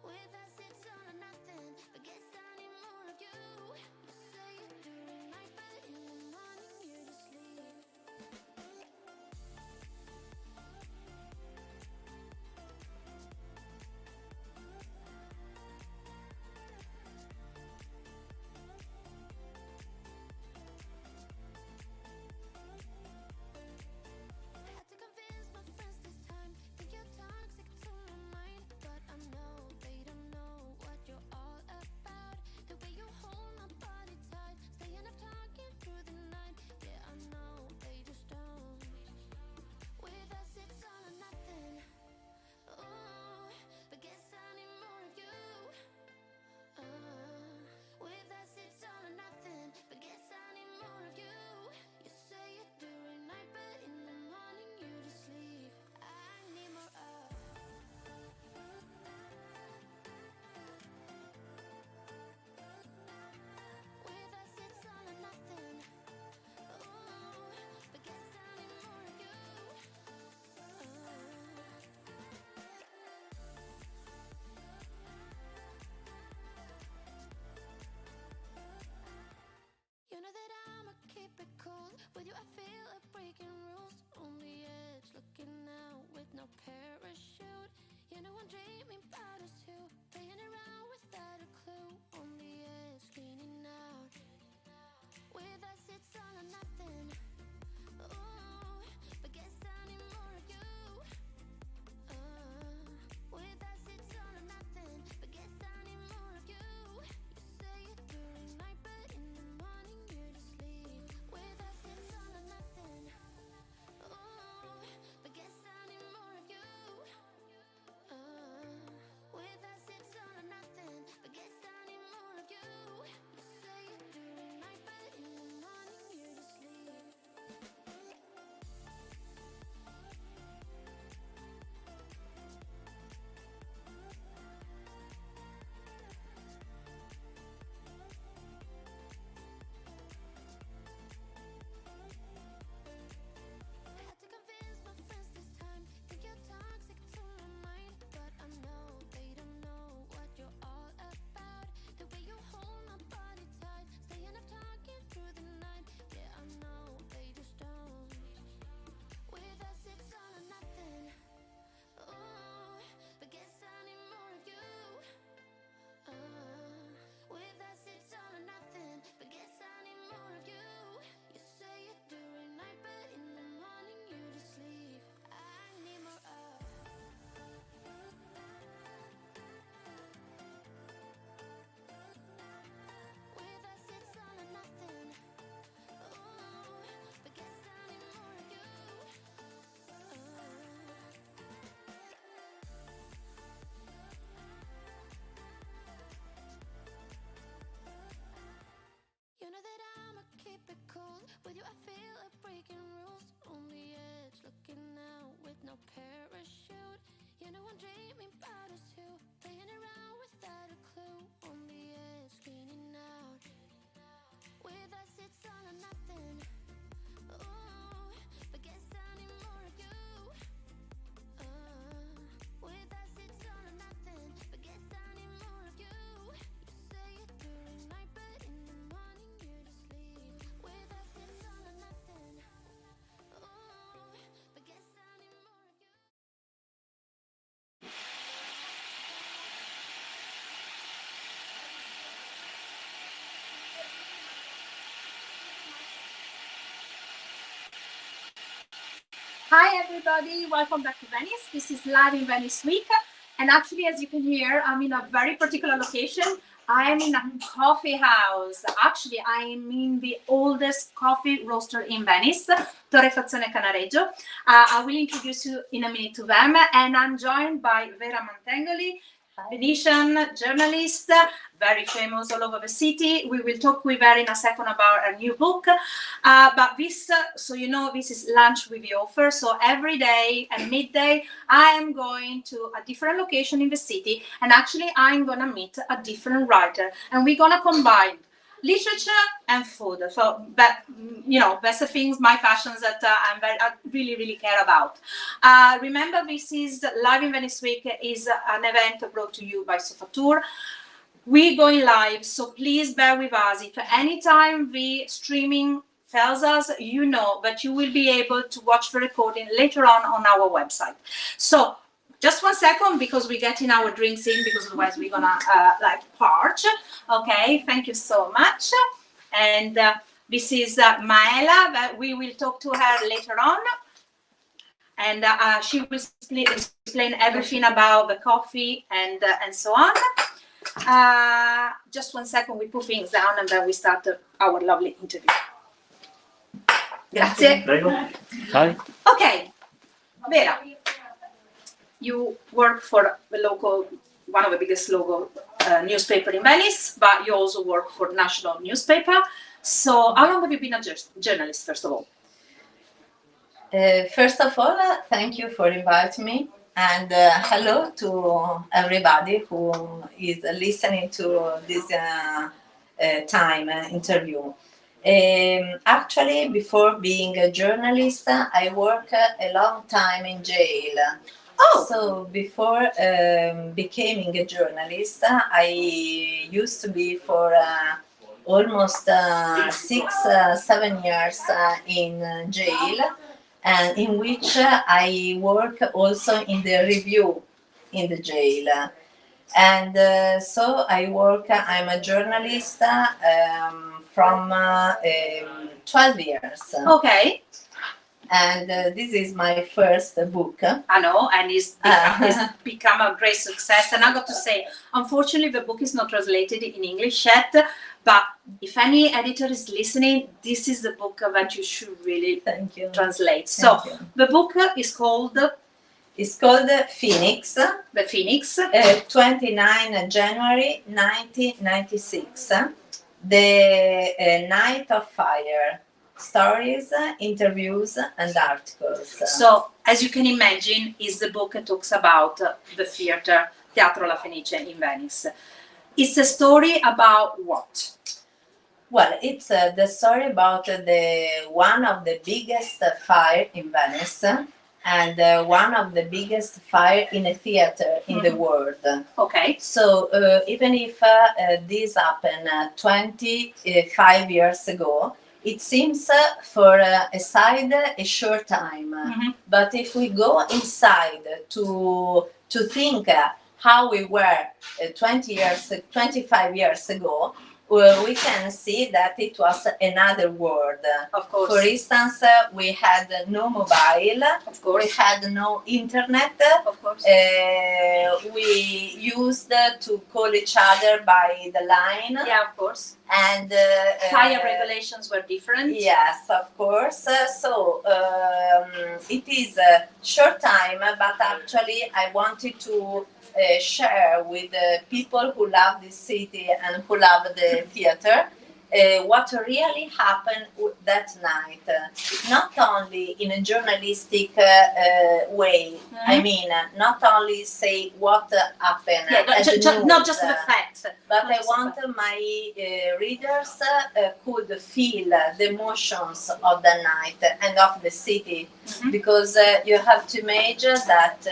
With us it's all or nothing, but guess I need more of you. You say it during night, but in the morning you just leave. Had to convince my friends this time. Think you're toxic to my mind, but I know they don't know what you're all about. The way you hold my body tight, staying up talking through the night. Yeah, I know they just don't. With us it's all or nothing. Ooh, but guess I need more of you. With us it's all or nothing, but guess I need more of you. You say it during night, but in the morning you just leave. I need more of. With us it's all or nothing. Ooh, but guess I need more of you. You know that I'ma keep it cool. With you I feel like breaking rules. On the edge, looking out with no parachute. You know I'm dreaming about us two, playing around without a clue. On the edge, cleaning out. With us it's all or nothing. Ooh, but guess I need more of you. With us it's all or nothing, but guess I need more of you. You say it during night, but in the morning you just leave. With us it's all or nothing. Ooh, but guess I need more of you. With us it's all or nothing, but guess I need more of you. You say it during night, but in the morning you just leave. Had to convince my friends this time. Think you're toxic to my mind, but I know they don't know what you're all about. The way you hold my body tight, staying up talking through the night. Yeah, I know they just don't. With us it's all or nothing. Ooh, but guess I need more of you. With us it's all or nothing, but guess I need more of you. You say it during night, but in the morning you just leave. I need more of. With us it's all or nothing. Ooh, but guess I need more of you. You know that I'ma keep it cool. With you I feel like breaking rules. On the edge, looking out with no parachute. You know I'm dreaming about us two, playing around without a clue. On the edge, cleaning out. With us it's all or nothing. Ooh, but guess I need more of you. With us it's all or nothing, but guess I need more of you. You say it during night, but in the morning you just leave. With us it's all or nothing. Ooh, but guess I need more of you. Hi everybody, welcome back to Venice. This is Live in Venice Week, and actually, as you can hear, I'm in a very particular location. I am in a coffee house. Actually, I am in the oldest coffee roaster in Venice, Torrefazione Canareggio. I will introduce you in a minute to them, and I'm joined by Vera Mantengoli, Venetian journalist, very famous all over the city. We will talk with her in a second about her new book. But this, so you know, this is lunch with the author. So every day at midday, I am going to a different location in the city, and actually I'm gonna meet a different writer, and we're gonna combine literature and food. So that, you know, that's the things, my passions that I really, really care about. Remember, this is Live in Venice Week is an event brought to you by SofaTour. We're going live, so please bear with us. If anytime the streaming fails us, you know that you will be able to watch the recording later on our website. So just 1 second, because we're getting our drinks in, because otherwise we're gonna like parch. Okay, thank you so much. And this is Maela, that we will talk to her later on. And she will explain everything about the coffee and so on. Just 1 second, we put things down and then we start our lovely interview. Grazie. Hi. Okay, Vera, you work for the local, one of the biggest local newspaper in Venice, but you also work for national newspaper. So how long have you been a journalist, first of all? First of all, thank you for inviting me, and hello to everybody who is listening to this time interview. Actually, before being a journalist, I worked a long time in jail. Oh. So before becoming a journalist, I used to be for almost 6-7 years in jail, and in which I work also in the review in the jail. And so I'm a journalist from 12 years. Okay. And this is my first book. I know, and it's become a great success. And I got to say, unfortunately, the book is not translated in English yet. But if any editor is listening, this is the book that you should really translate. So the book is called? It's called Phoenix. The Phoenix. 29 January 1996. The Night of Fire. Stories, interviews, and articles. So, as you can imagine, is the book that talks about the theater, Teatro La Fenice in Venice. It's a story about what? Well, it's the story about one of the biggest fire in Venice, and one of the biggest fire in a theater in the world. Okay. So, even if this happened 25 years ago, it seems for a side a short time, but if we go inside to think how we were 25 years ago, we can see that it was another world. Of course. For instance, we had no mobile. Of course. We had no internet. Of course. We used to call each other by the line. Yeah, of course. And fire regulations were different. Yes, of course. So it is a short time, but actually I wanted to share with people who love this city and who love the theater what really happened that night. Not only in a journalistic way. I mean, not only say what happened. Yeah, not just the facts. But I want my readers could feel the emotions of the night and of the city, because you have to imagine that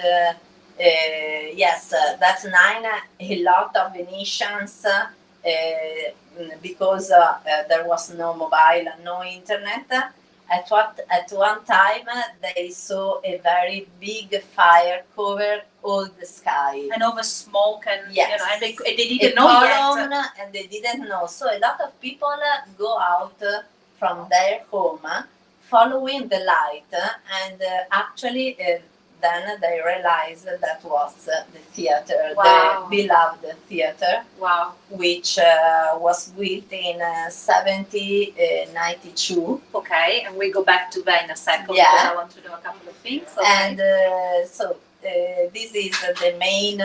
yes, that night a lot of Venetians, because there was no mobile and no internet, at one time they saw a very big fire cover all the sky. And over smoke, and yes, you know, and they didn't know yet. And they didn't know. So a lot of people go out from their home following the light, and actually then they realized that was the theater, Wow. the beloved theater, Wow. which was built in 1792. Okay, and we go back to that in a second Yeah. because I want to know a couple of things. Okay. And so this is the main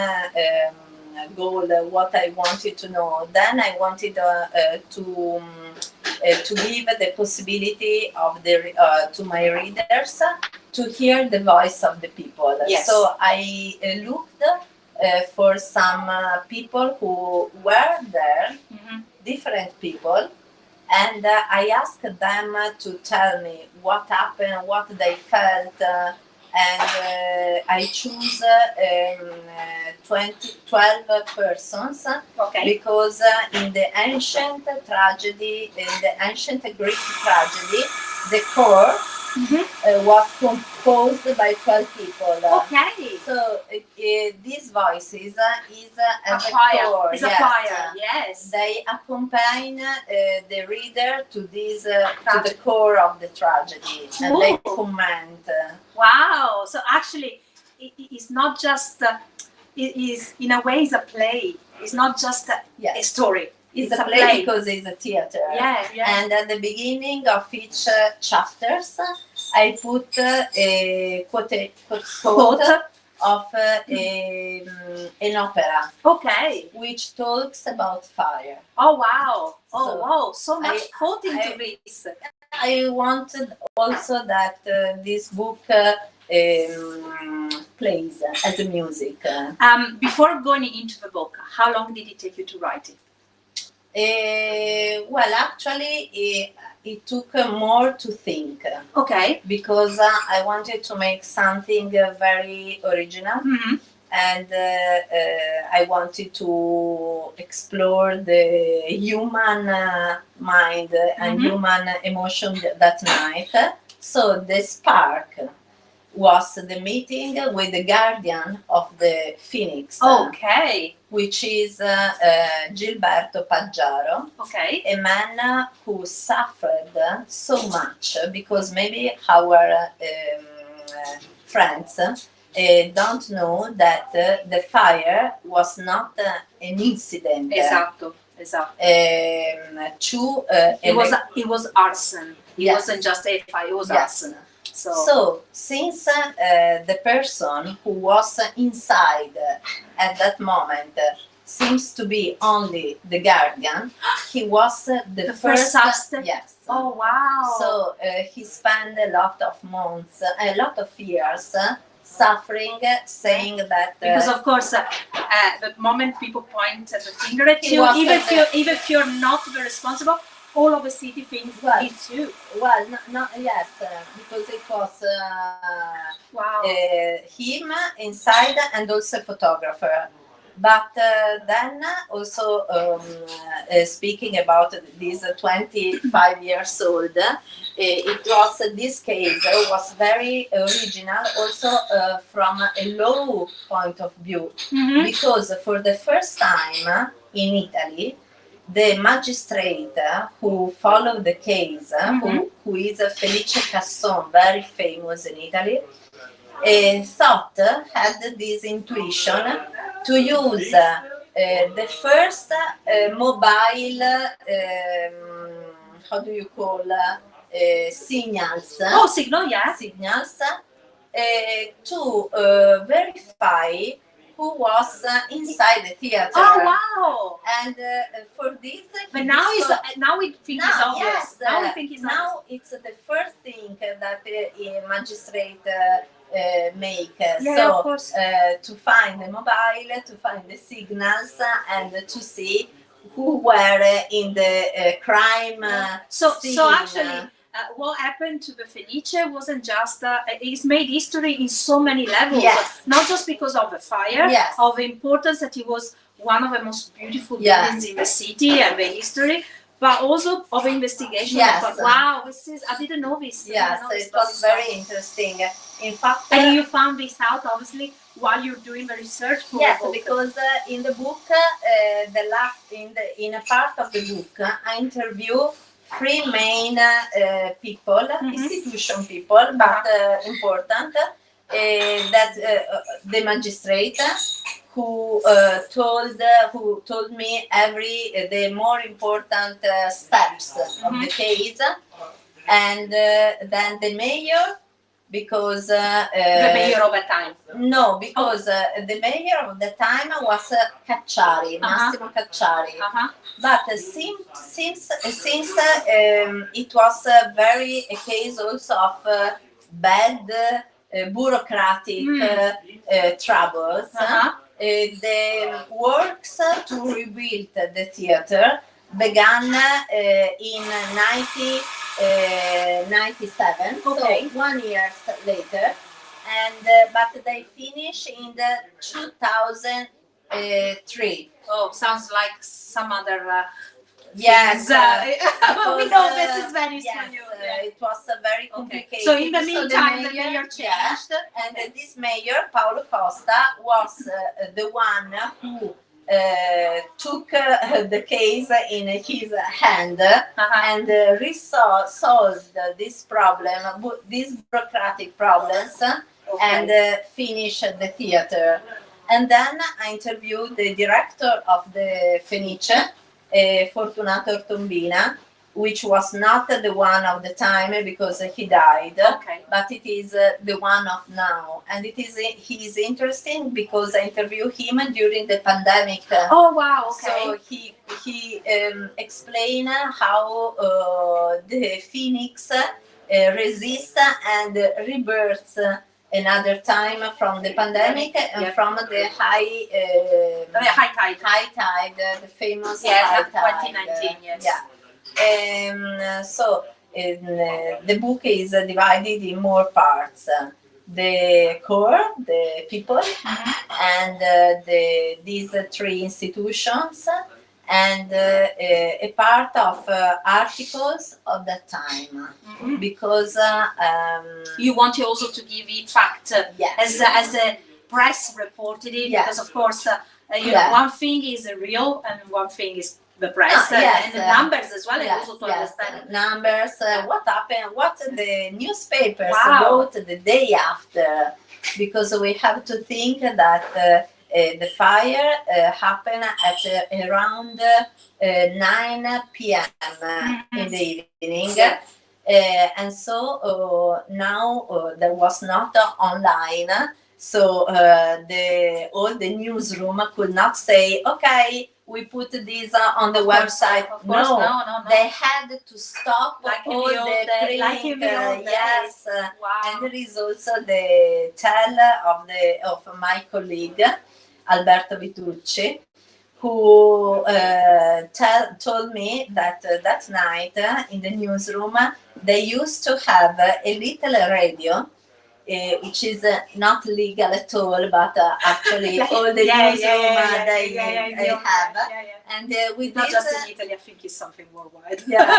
goal, what I wanted to know. Then I wanted to give the possibility of the to my readers to hear the voice of the people. Yes. So I looked for some people who were there, different people, and I asked them to tell me what happened, what they felt, and I choose 12 persons, Okay. because in the ancient tragedy, in the ancient Greek tragedy, the core was composed by 12 people. Okay. So these voices is as a choir. core. It's a yes. choir. Yes. They accompany the reader to this to the core of the tragedy, and they comment. Wow. So actually, it's not just. It is in a way it's a play. It's not just a story. It's a play because it's a theater. Yeah, yeah. And at the beginning of each chapters, I put a quote of an opera. Okay. Which talks about fire. Oh wow! Oh So wow! So much thought into this. I wanted also that this book plays as a music. Before going into the book, how long did it take you to write it? Well, actually, it took more to think. Okay. Because I wanted to make something very original. And I wanted to explore the human mind and human emotion that night. So the spark was the meeting with the guardian of the Phoenix. Okay. Which is Gilberto Paggiaro. Okay. A man who suffered so much because maybe our friends don't know that the fire was not an incident. Esatto, esatto. It was arson. It wasn't just a fire. It was arson. So since the person who was inside at that moment seems to be only the guardian, he was the first suspect. Yes. Oh wow! So he spent a lot of months, a lot of years suffering, saying that because of course, the moment people point the finger at you, even if you're not the responsible, all of the city thinks it's you. Well, yes, because it was him inside and also a photographer. But then also speaking about this 25 years old, it was this case was very original also from a law point of view, because for the first time in Italy, the magistrate who followed the case, who is Felice Casson, very famous in Italy, had this intuition to use the first mobile, how do you call, signals. Oh, signal, yeah. Signals to verify who was inside the theater. Oh wow! And for this, but now we think it's obvious. Yes, now it's the first thing that a magistrate make. Yeah, of course. To find the mobile, to find the signals, and to see who were in the crime scene. So actually. What happened to the Felice wasn't just, it's made history in so many levels, not just because of the fire, of the importance that it was one of the most beautiful buildings in the city and the history, but also of investigation. Wow, I didn't know this. Yes, it was very interesting. In fact, and you found this out obviously while you're doing the research for the book. Because in the book, in a part of the book, I interview 3 main people, institution people, but important, that the magistrate who told me the more important steps of the case, and then the mayor, because The mayor of a time. no, because the mayor of the time was Cacciari, Massimo Cacciari. But since it was a case also of bad bureaucratic troubles, the works to rebuild the theater began in 1997, okay. So 1 year later, and but they finished in the 2003. Oh, sounds like some other. Yes, we know this is Venice. Yes, it was very complicated. Okay. So in the meantime, the mayor changed, and this mayor, Paolo Costa, was the one who took the case in his hand and solved this problem, these bureaucratic problems, and finished the theater. And then I interviewed the director of the Fenice, Fortunato Ortombina, which was not the one of the time because he died, but it is the one of now. And he is interesting because I interviewed him during the pandemic. Oh wow! Okay. So he explained how the Phoenix resists and rebirths another time from the pandemic and from the high tide, the famous high tide. 2019, yes. Yeah. So the book is divided in more parts. The core, the people, and these three institutions, and a part of articles of that time, because you want also to give it fact as a press reported it, because of course you know, one thing is real and one thing is the press, and the numbers as well, and also to understand numbers, what happened, what the newspapers wrote the day after, because we have to think that the fire happened at around 9 p.m. in the evening. And so now there was not online, so all the newsroom could not say, okay, we put this on the website. No, they had to stop like all the print. Like in the old yes, and there is also the tell of my colleague Alberto Vitucci, who told me that that night in the newsroom they used to have a little radio, which is not legal at all, but actually all the newsroom they have. And with not this, just in Italy, I think it's something worldwide. Yeah, I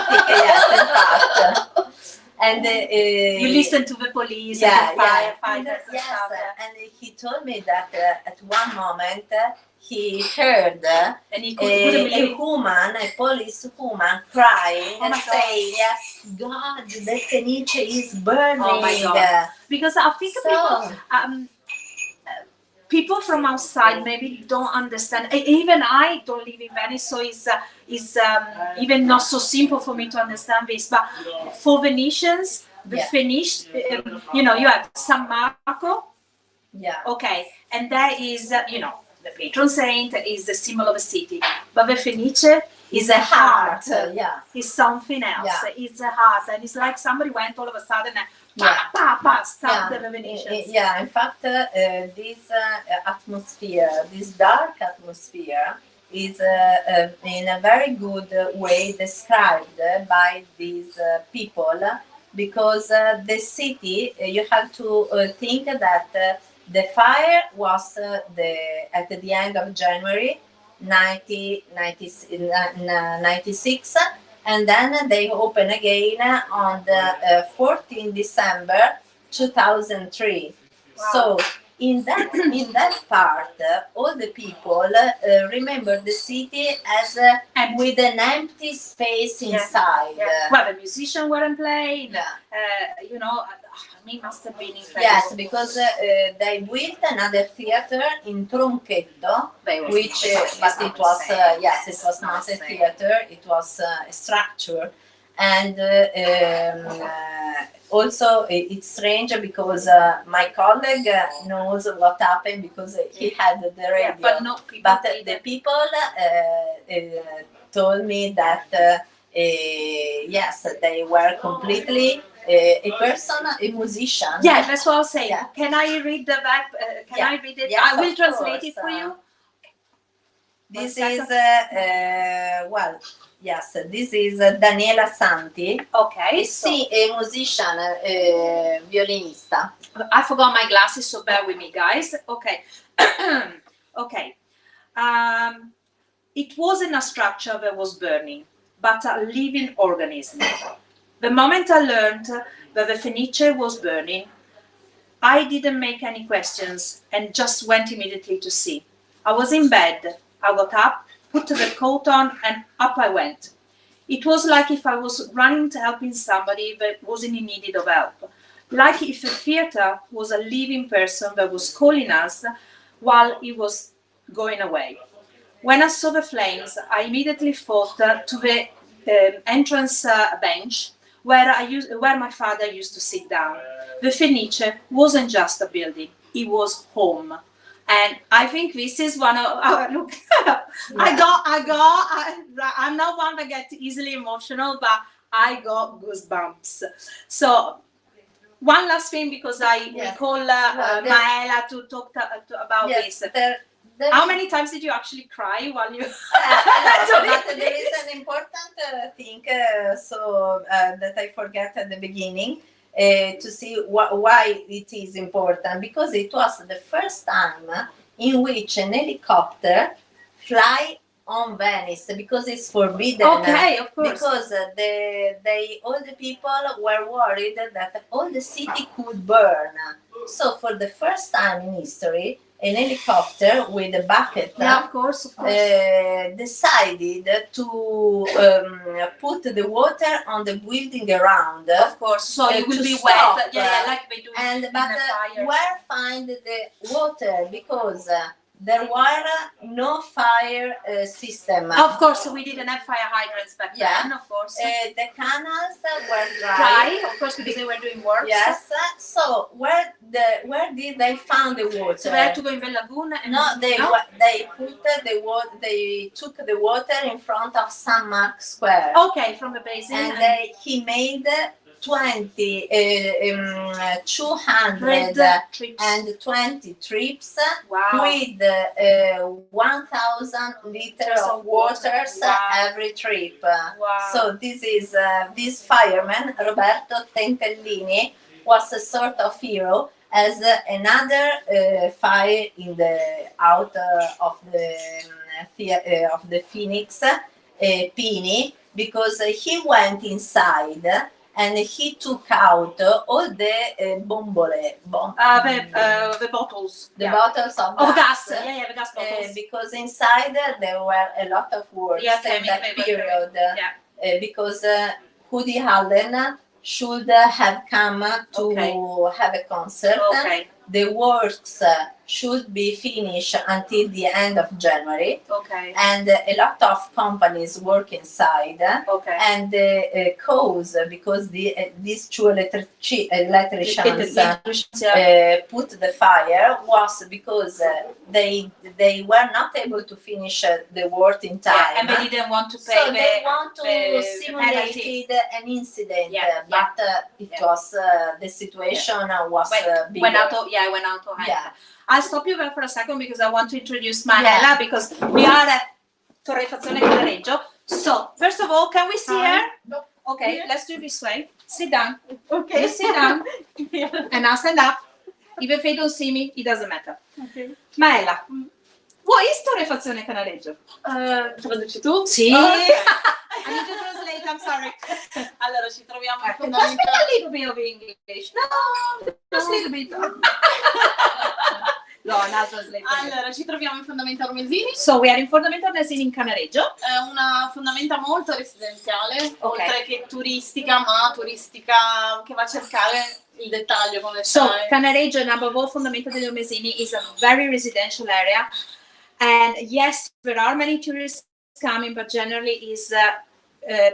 think yes, in fact. And you listen to the police, and the firefighters, and stuff. And he told me that at one moment he heard and he a police woman crying and saying, "God, the Fenice is burning." Oh my God! Because I think people from outside maybe don't understand. Even I don't live in Venice, so it's even not so simple for me to understand this. But for Venetians, the Fenice, you know, you have San Marco, okay, and that is the patron saint, is the symbol of a city. But the Fenice is a heart. It's something else. It's a heart, and it's like somebody went all of a sudden and stop the Venetians. In fact, this atmosphere, this dark atmosphere, is in a very good way described by these people, because the city, you have to think that the fire was at the end of January 1996, and then they open again on the 14 December 2003. Wow. So in that part, all the people remember the city as with an empty space inside. Well, the musicians weren't playing. You know, I mean, must have been incredible. Yes, because they built another theater in Tronchetto, which, but it was yes, it was not a theater; it was a structure. And also it's strange because my colleague knows what happened because he had the radio, but the people told me that yes, they were completely a person, a musician. Yeah, that's what I was saying. Can I read the back? Can I read it? Yes, I will of translate course. it for you. This is well, yes, this is Daniela Santi. Okay, a musician, violinista. I forgot my glasses, so bear with me, guys. Okay, okay. It wasn't a structure that was burning, but a living organism. The moment I learned that the Fenice was burning, I didn't make any questions and just went immediately to see. I was in bed. I got up, put the coat on, and up I went. It was like if I was running to helping somebody that wasn't in need of help. Like if a theater was a living person that was calling us while it was going away. When I saw the flames, I immediately thought to the entrance bench where my father used to sit down. The Fenice wasn't just a building, it was home. And I think this is one of look. I'm not one that gets easily emotional, but I got goosebumps. So one last thing, because I recall Maela to talk about this. How many times did you actually cry while you? But there is an important thing, that I forgot at the beginning. To see why it is important, because it was the first time in which an helicopter fly on Venice, because it's forbidden. Okay, of course. Because all the people were worried that all the city could burn. So for the first time in history, an helicopter with a bucket of course. Decided to put the water on the building around. Of course, so it will be wet. Like we do. But where find the water? Because there were no fire system. Of course, we didn't have fire hydrants back then. Of course, the canals were dry. Of course, because they were doing work. Yes. So where did they find the water? So they had to go in the lagoon. And they put the water. They took the water in front of San Mark Square. Okay, from the basin. And he made 220 trips with 1,000 liters of water every trip. So this is this fireman Roberto Tentellini was a sort of hero, as another fire in the out of the Phoenix, Pini, because he went inside and he took out all the bombole, the bottles, bottles of gas. The gas bottles. Because inside there were a lot of works in that period. Because Woody Allen should have come to have a concert. The works should be finished until the end of January. And a lot of companies work inside. And the cause, because these two electricians put the fire, was because they were not able to finish the work in time. And they didn't want to pay. So they want to simulate an incident, but it was the situation was big. Went out of hand. I'll stop you there for a second because I want to introduce Maela, because we are at Torrefazione Canareggio. So first of all, can we see her? No. Okay, let's do it this way. Sit down. Okay. You sit down. And I'll stand up. Even if you don't see me, it doesn't matter. Okay. Maela, what is Torrefazione Canareggio? Traduci tu? Sì. I need to translate, I'm sorry. Allora, ci troviamo in Just speak a little bit of English. No, just a little bit. Go on, I'll translate. Allora, ci troviamo in Fondamenta Ormesini. So we are in Fondamenta Ormesini in Cannareggio. È una fondamenta molto residenziale, oltre che turistica, ma turistica che va a cercare il dettaglio, come So sai. Cannareggio and above all Fondamenta degli Ormesini is a very residential area. And yes, there are many tourists coming, but generally is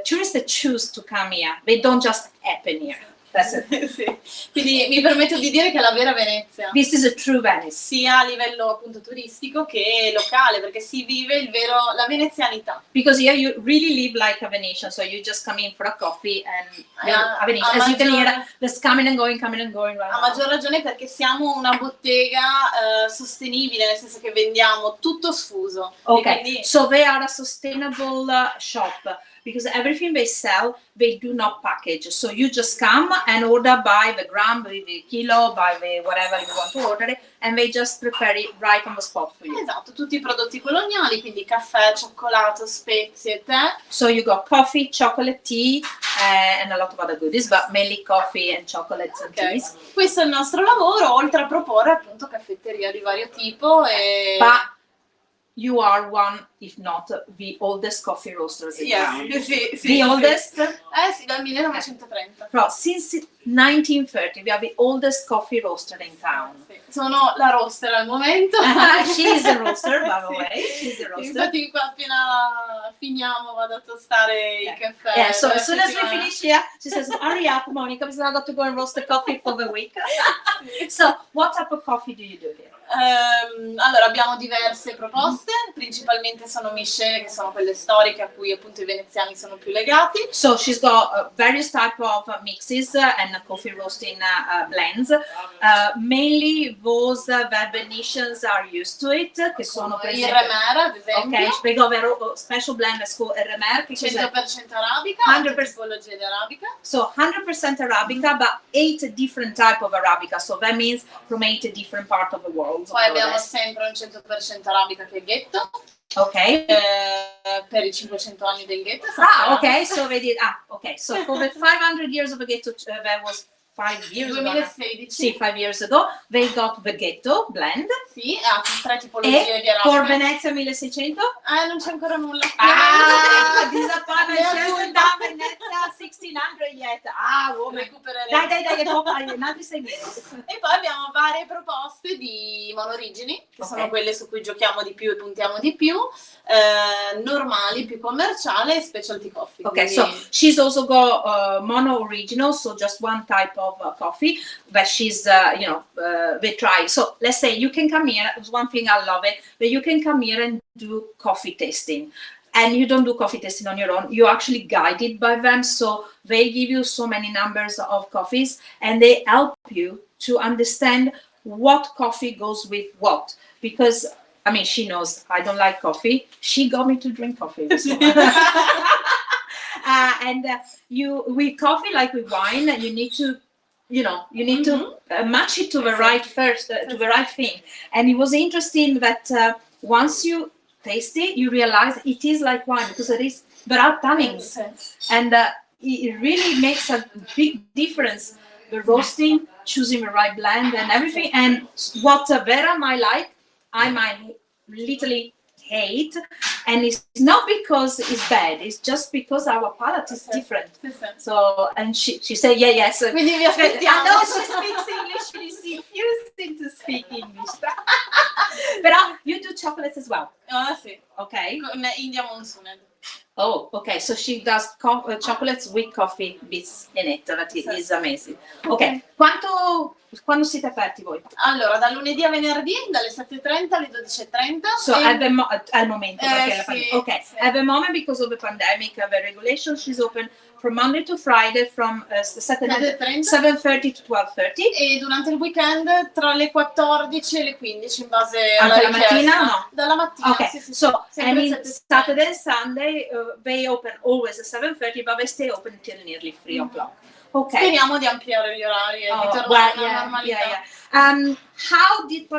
tourists that choose to come here. They don't just happen here. That's it. Sì. Quindi mi permetto di dire che è la vera Venezia. This is a true Venice. Sia a livello appunto turistico che locale, perché si vive la venezianità. Because here you really live like a Venetian, so you just come in for a coffee and a Venetian. As you can hear, there's coming and going right A now. maggior ragione perché siamo una bottega sostenibile, nel senso che vendiamo tutto sfuso. Okay, Quindi, so they are a sustainable shop because everything they sell, they do not package. So you just come and order by the gram, by the kilo, by the whatever you want to order it, and they just prepare it right on the spot for you. esatto, tutti i prodotti coloniali, quindi caffè, cioccolato, spezie, tè. So you got coffee, chocolate, tea, and a lot of other goodies, but mainly coffee and chocolates and teas. Questo è il nostro lavoro, oltre a proporre appunto caffetteria di vario tipo e... But you are one, if not the oldest coffee roasters in town. Sì, The oldest? Sì, dal 1930. Però, since 1930, we are the oldest coffee roaster in town. Sì. Sono la roaster al momento. She is a roaster, by the way. She's a roaster. Infatti qua appena finiamo vado a tostare il caffè. Yeah, so della as soon as we settimana. finish here, she says, hurry up, Monica, because I've got to go and roast the coffee for the week. So, what type of coffee do you do here? Allora abbiamo diverse proposte, principalmente sono miscele che sono quelle storiche a cui appunto i veneziani sono più legati. So she's got various type of mixes and coffee roasting blends. Mainly those that Venetians are used to it, che sono per Il esempio... Remer, ad esempio. Ok, spiego a special blend that's called Remer. 100% arabica, 100% tipologia di arabica. So 100% Arabica, but 8 different type of Arabica. So that means from 8 different part of the world. Poi abbiamo sempre un 100% arabica che è ghetto. Ok. Per i 500 anni del ghetto. Ok, so they did. Okay, so for the 500 years of the ghetto, that was 5 years ago. 2016. Sì, 5 years ago, they got the ghetto blend. Sì, ha 3 tipologie di arabica. For Venezia 1600? Non c'è ancora nulla. Disappointment, she hasn't done Venezia 1600 yet. Woman. Recupereremo. Dai, un altro 6 mesi. E poi abbiamo varie proposte di monorigini, che sono quelle su cui giochiamo di più e puntiamo di più, normali, più commerciale e specialty coffee. Okay, Quindi... so she's also got mono original, so just one type of coffee, but she's, they try. So let's say you can come here, there's one thing I love it, that you can come here and do coffee tasting. And you don't do coffee tasting on your own, you're actually guided by them, so they give you so many numbers of coffees, and they help you to understand what coffee goes with what, because I mean, she knows I don't like coffee. She got me to drink coffee. With coffee, like with wine, you need to, to match it to the right to the right thing. And it was interesting that once you taste it, you realize it is like wine because there are tannins, and it really makes a big difference. The roasting, choosing the right blend, and everything. And what Vera might like, I might literally hate, and it's not because it's bad, it's just because our palate is different. So, and she said, yes. Quindi vi aspettiamo. I know she speaks English, she's refusing to speak English. But you do chocolates as well. Sì. Okay. Con India Monsoon. Oh, okay. So she does chocolates with coffee bits in it. That is amazing. Okay. Quando siete aperti voi? Allora, da lunedì a venerdì, dalle 7:30 alle 12:30. So al momento, sì, okay. Sì. At the moment, because of the pandemic, the regulation, she's open from Monday to Friday from 7:30 to 12:30. E durante il weekend tra le 14 e le 15 in base alla Anche la richiesta. mattina? No. Dalla mattina, Okay, sì. so Sempre and 7:30. Saturday and Sunday they open always at 7:30, but they stay open till nearly 3 o'clock. Okay. Speriamo di ampliare gli orari e di tornare alla normalità. How did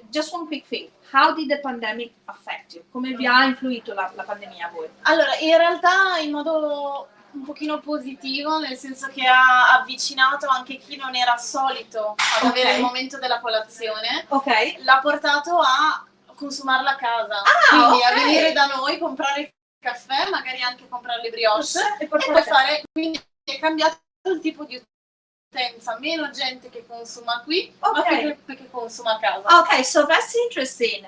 just one quick thing? How did the pandemic affect you? Come vi ha influito la pandemia a voi? Allora, in realtà in modo un pochino positivo, nel senso che ha avvicinato anche chi non era solito ad avere il momento della colazione, l'ha portato a consumarla a casa, quindi a venire da noi, comprare il caffè, magari anche comprare le brioche e poi fare, quindi è cambiato il tipo di utenza, meno gente che consuma qui, ma più che consuma a casa. Okay, so that's interesting.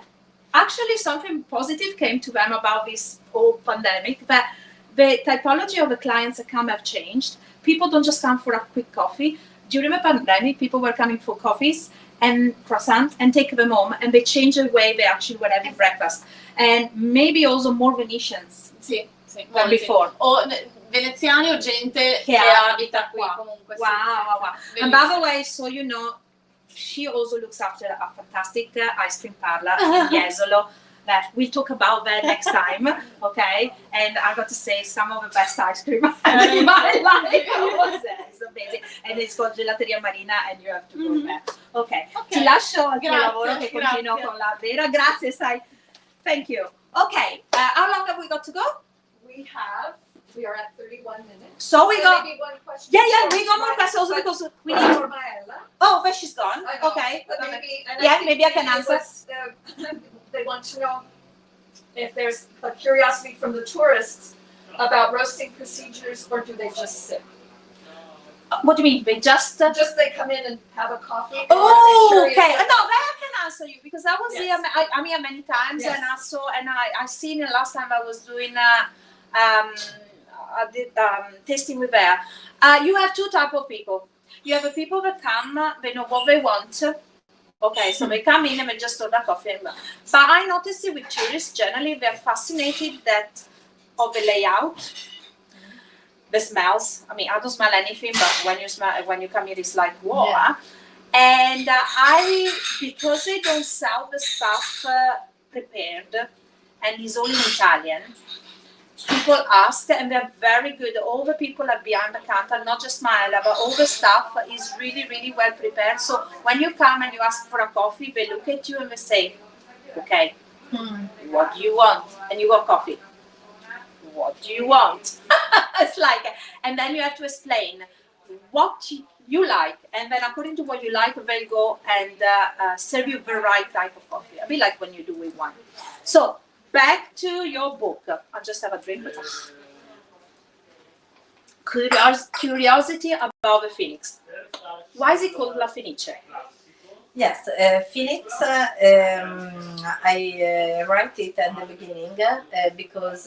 Actually, something positive came to them about this whole pandemic, that the typology of the clients that come have changed. People don't just come for a quick coffee. During the pandemic, people were coming for coffees and croissant and take them home, and they changed the way they actually were having breakfast. And maybe also more Venetians than before. O veneziani o gente che abita qui comunque. Wow. And by the way, so you know, she also looks after a fantastic ice cream parlor in Jesolo. That we'll talk about that next time, okay? And I got to say some of the best ice cream I had in my life. It's amazing. And it's called Gelateria Marina, and you have to go there. Okay. Ti lascio al tuo lavoro che continuo con la vera. Grazie, sai. Thank you. Okay. How long have we got to go? We are at 31 minutes. So we got. Maybe one question. Yeah, we got more questions also because we need. Oh, but she's gone. Okay. Maybe I can answer. They want to know if there's a curiosity from the tourists about roasting procedures, or do they just sit? What do you mean? They just they come in and have a coffee? Oh, okay. No, I can answer you because I was here. I'm here many times, and I saw, and I seen it last time I was doing I did tasting with her. You have two type of people. You have the people that come, they know what they want. Okay, so they come in and they just order coffee. But I noticed it with tourists, generally they're fascinated of the layout, the smells. I mean, I don't smell anything, but when you come here, it's like, whoa. Yeah. And because they don't sell the stuff prepared, and it's all in Italian, people ask, and they're very good. All the people are behind the counter, not just Maela, but all the staff is really, really well prepared. So when you come and you ask for a coffee, they look at you and they say, okay, what do you want? And you go, coffee. What do you want? It's like, and then you have to explain what you like. And then according to what you like, they'll go and serve you the right type of coffee. A bit like when you do with wine. So, back to your book. I'll just have a drink. Curiosity about the Phoenix. Why is it called La Fenice? Yes, Phoenix, I write it at the beginning because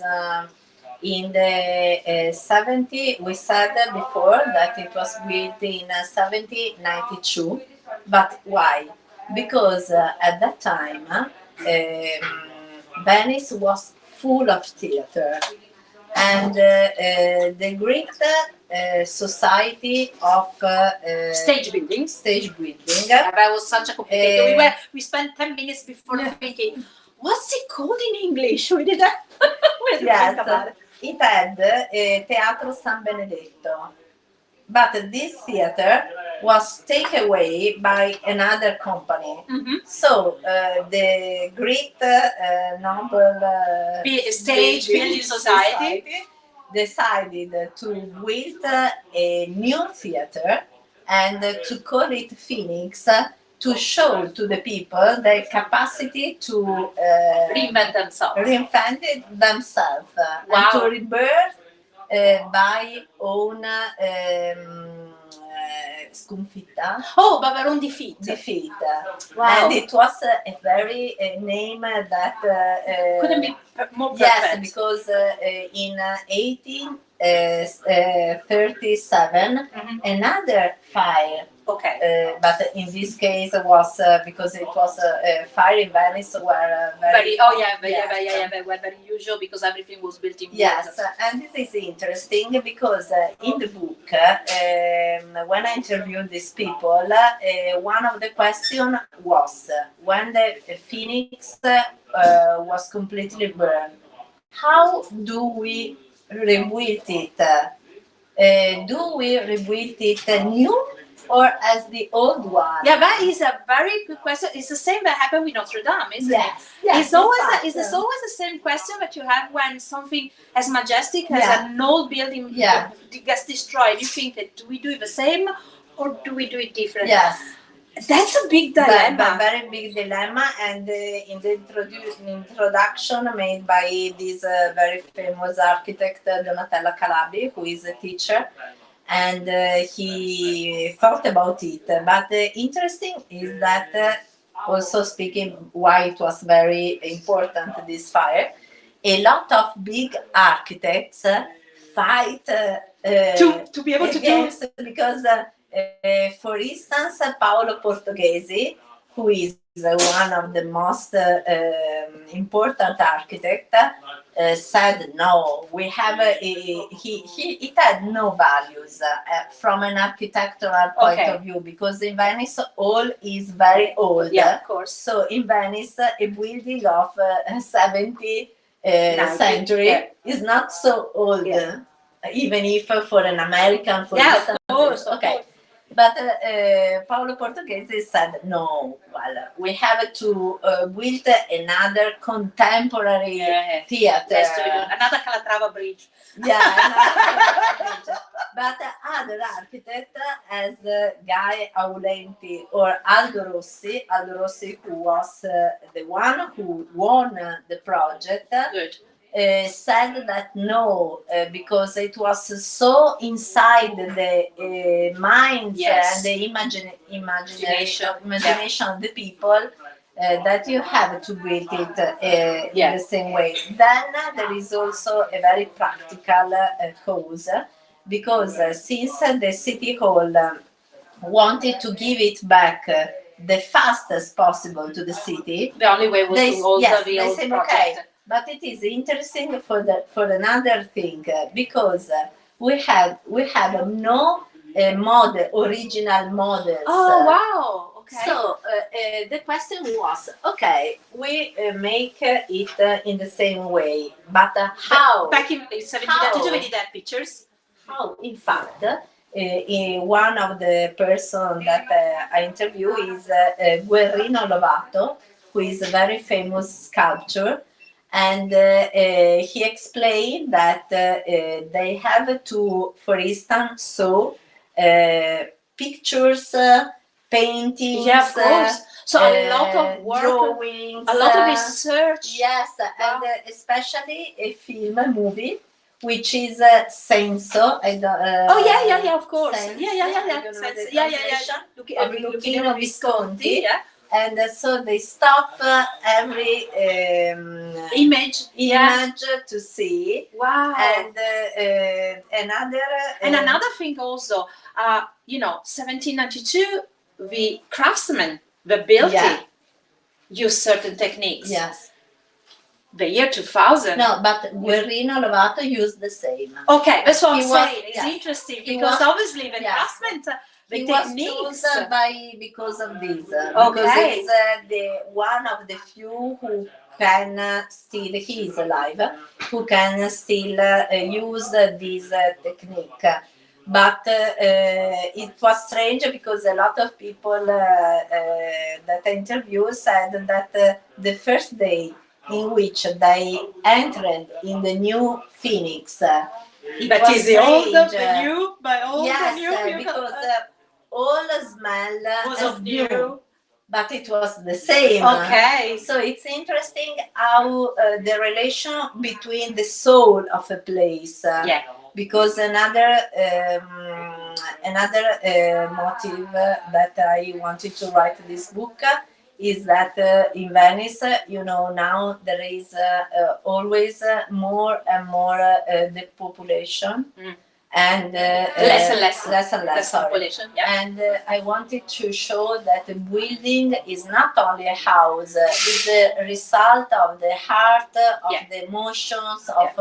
in the 70, we said before that it was built in 1792. But why? Because at that time, Venice was full of theater, and the Greek society of stage building. That was such a complicated. We spent 10 minutes before thinking, what's it called in English? We did that. Yes, it had Teatro San Benedetto, but this theater was taken away by another company. So the Greek noble stage building society decided to build a new theater and to call it Phoenix, to show to the people their capacity to reinvent themselves, and to rebirth by own sconfitta. Oh, by their own defeat. Wow. And it was a very name that couldn't be more perfect. Yes, because in 1837 another fire. Okay. But in this case it was because it was a fire in Venice were very they were very usual because everything was built in wood. Yes, and this is interesting because in the book, when I interviewed these people, one of the questions was when the Phoenix was completely burned, how do we rebuild it? Do we rebuild it new? or as the old one? Yeah, that is a very good question. It's the same that happened with Notre Dame, isn't it? Yes, It's always the same question that you have when something as majestic as an old building gets destroyed. You think that do we do it the same or do we do it different? Yes. That's a big dilemma. A very big dilemma, and in the introduction made by this very famous architect Donatella Calabri, who is a teacher, and he thought about it. But interesting is that also speaking why it was very important, this fire, a lot of big architects fight to be able to do it, because for instance, Paolo Portoghesi, who is one of the most important architects, said no, we have it had no values from an architectural point of view, because in Venice all is very old. Yeah, of course. So in Venice a building of 70th century is not so old, even if for an American, for instance. Of course, okay. But Paolo Portoghesi said, no, well, we have to build another contemporary theater. Another Calatrava bridge. Yeah, another Calatrava bridge. But other architect as Guy Aulenti or Aldo Rossi, who was the one who won the project, said that no, because it was so inside the minds and the imagination of the people that you have to build it in the same way. Then there is also a very practical cause, because since the City Hall wanted to give it back the fastest possible to the city, the only way was to hold the old said, project. But it is interesting for another thing, because we had no original models. Oh wow! Okay. So the question was, okay, we make it in the same way, but how? Back in 1792, we did have pictures. How? In fact, one of the person that I interview is Guerrino Lovato, who is a very famous sculptor. And he explained that they have to, for instance, sew pictures, paintings. Yeah, of course. So a lot of work, drawings, a lot of research. Yes, and especially a movie, which is Senso. Of course. Senso, Luchino Visconti. Yeah. And so they stop every image to see. Wow. And another thing also, 1792, the craftsmen, the built it, use certain techniques. Yes. The year 2000. No, but Guerrino Lovato used the same. Okay, that's what I'm saying. It's interesting because obviously the craftsmen. He was chosen because of this. Because he's the one of the few who can still, he is alive, who can still use this technique. But it was strange because a lot of people that I interviewed said that the first day in which they entered in the new Phoenix, that is the old, the new, by all the new, because all smell was of new, but it was the same. Okay, so it's interesting how the relation between the soul of a place. Because another motive that I wanted to write this book is that in Venice, now there is always more and more the population. And less and less population. And I wanted to show that a building is not only a house; it's the result of the heart, of the emotions, of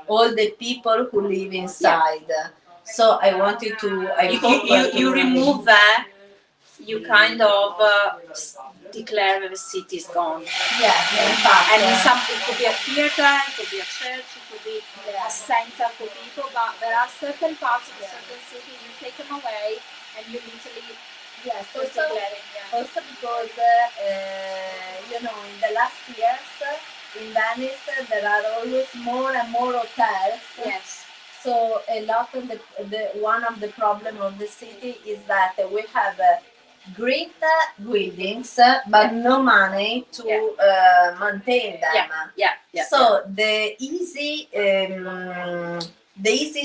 all the people who live inside. So I wanted to. You remove that. You kind of declare that the city is gone. Yeah, in fact. And it could be a theater, it could be a church, it could be a center for people, but there are certain parts of a certain city you take them away and you literally Yes, just also, declaring, yeah. also because, you know, in the last years in Venice, there are always more and more hotels. Yes. So a lot of one of the problem of the city is that we have great buildings, but no money to maintain them. So the easy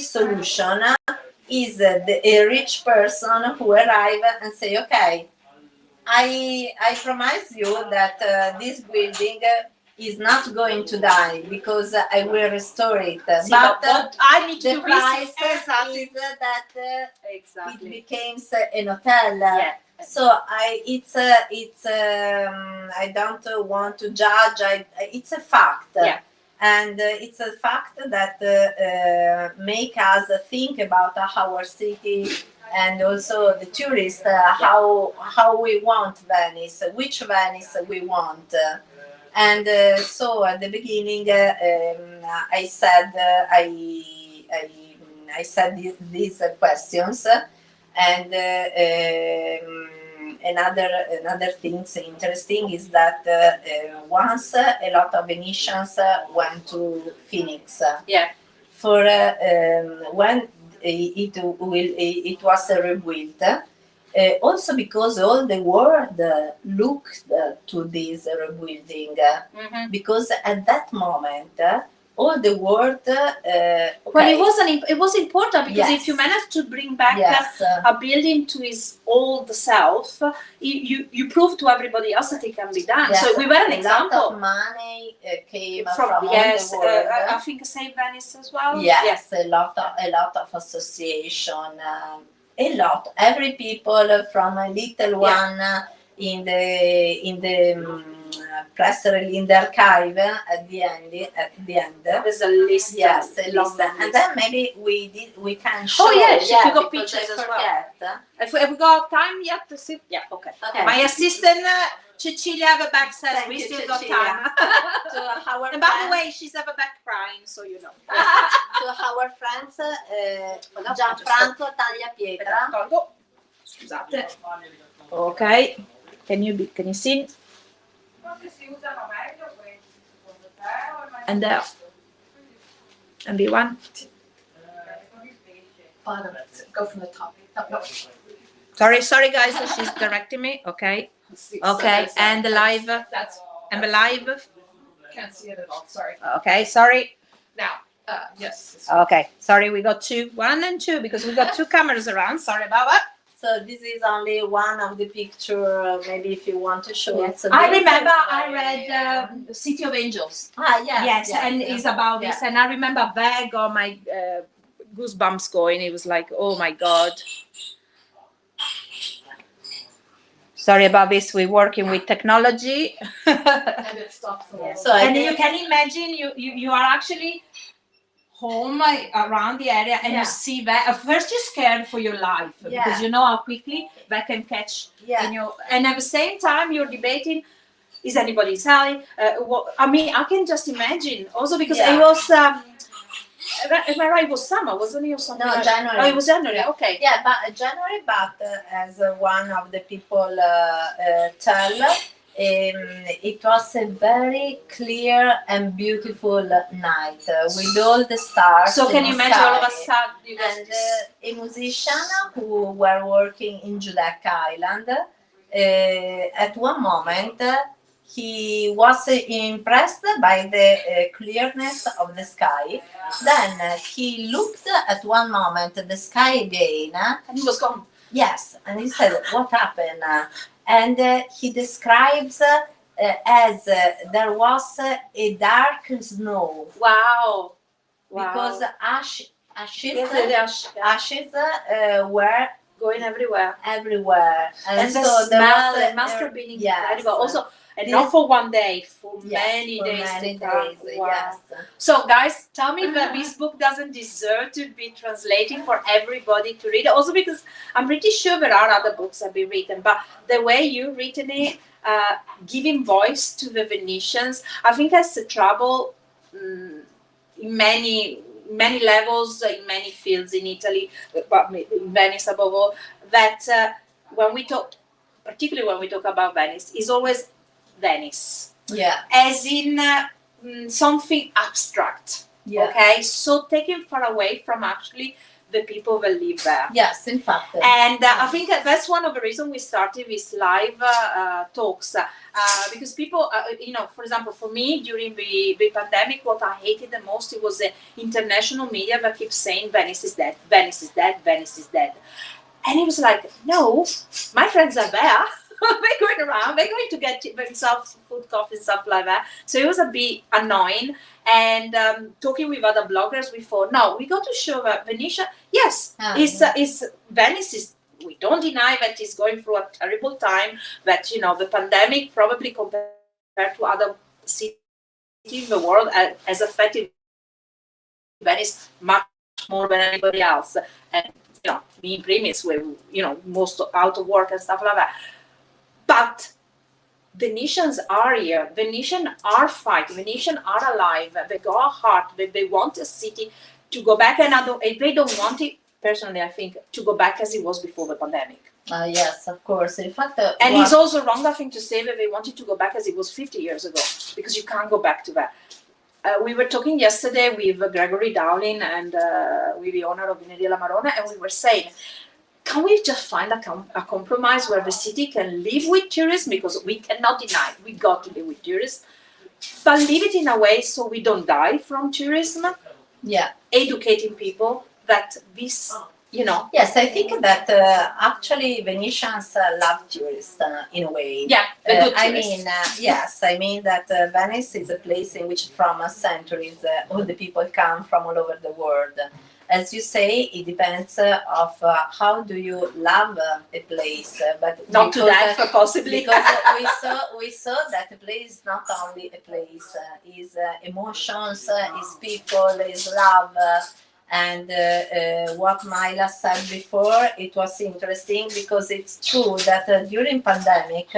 solution is a rich person who arrive and say, okay, I promise you that this building is not going to die because I will restore it. See, but I need the to price exactly. is that Exactly. it becomes an hotel. Yeah. So I don't want to judge. It's a fact. Yeah. And it's a fact that make us think about our city and also the tourists, how we want Venice, which Venice we want. And so at the beginning, I said I said these questions, and another things interesting is that once a lot of Venetians went to Phoenix. For when it was rebuilt. Also because all the world looked to this rebuilding, because at that moment all the world. Well, it was important because if you manage to bring back a building to its old self, you prove to everybody else that it can be done. So we were an example. A lot of money came from all the world. I think Save Venice as well. Yes, a lot of association. A lot. Every people from a little one in the press release, in the archive at the end. There's a list. Yes, a list. And then maybe we can show. Oh yeah, if you got pictures as well. If we got time yet to see. Yeah, okay. My assistant Cecilia have a back says we still got time. And by the way, she's ever back crying, so you know. To our friends, Gianfranco Tagliapietra. Scusate. Okay. Can you see? And there. And B1. Go from the top. No. Sorry guys, she's directing me. Okay. Okay, and the live. And the live. Can't see it at all. Sorry. Okay, sorry. Now, yes. Okay, sorry, we got 1 and 2 because we got 2 cameras around. Sorry about that. So this is only one of the picture. Maybe if you want to show it. I remember I read City of Angels. Yes. And it's about this. And I remember there got my goosebumps going. It was like, oh my God. Sorry about this. We're working with technology. And it stops. So and you can imagine you are actually home around the area and you see that at first you're scared for your life because you know how quickly that can catch and at the same time you're debating, is anybody selling? I mean, I can just imagine also because it was am I right, it was summer, wasn't it, or something? No, January. Oh, it was January. Okay. Yeah, but January, but as one of the people tell, it was a very clear and beautiful night with all the stars. So can you imagine all of a sudden? And a musician who were working in Giudecca Island, at one moment, he was impressed by the clearness of the sky. Then he looked at one moment at the sky again. And he was gone. Yes, and he said, what happened? And he describes as there was a dark snow. Wow. Because ashes were going everywhere. And so the smell, it must have been incredible. Also, and not for one day, for many days. Yes. So guys, tell me that this book doesn't deserve to be translated for everybody to read. Also because I'm pretty sure there are other books that have been written, but the way you've written it, giving voice to the Venetians, I think that's the trouble in many levels, in many fields in Italy, but in Venice above all, that when we talk, particularly when we talk about Venice, is always Venice. Yeah. As in something abstract. Yeah. Okay, so taken far away from actually the people that live there. Yes, in fact. And I think that's one of the reasons we started with live talks, because people, for example, for me during the pandemic, what I hated the most, it was the international media that keeps saying Venice is dead, Venice is dead, Venice is dead. And it was like, no, my friends are there. They're going around, they're going to get themselves food, coffee, stuff like that. So it was a bit annoying. And talking with other bloggers, we thought, no, we got to show that Venetian, yes, Venice is, we don't deny that it's going through a terrible time, that, the pandemic probably compared to other cities in the world has affected Venice much more than anybody else. And, me in premise, where, most out of work and stuff like that. But Venetians are here. Venetians are fighting. Venetians are alive. They go hard. They want a city to go back. And if they don't want it, personally, I think, to go back as it was before the pandemic. Yes, of course. In fact, and it's also wrong, I think, to say that they wanted to go back as it was 50 years ago, because you can't go back to that. We were talking yesterday with Gregory Dowling and with the owner of Vineria La Marona, and we were saying, can we just find a compromise where the city can live with tourists, because we cannot deny we got to live with tourists, but live it in a way so we don't die from tourism. Yeah, educating people that this, Yes, I think that actually Venetians love tourists in a way. Yeah, yes, I mean that Venice is a place in which from centuries all the people come from all over the world. As you say, it depends of how do you love a place, but not to that possibly, because we saw that the place is not only a place, is emotions, is people, is love. And what Myla said before, it was interesting because it's true that during pandemic,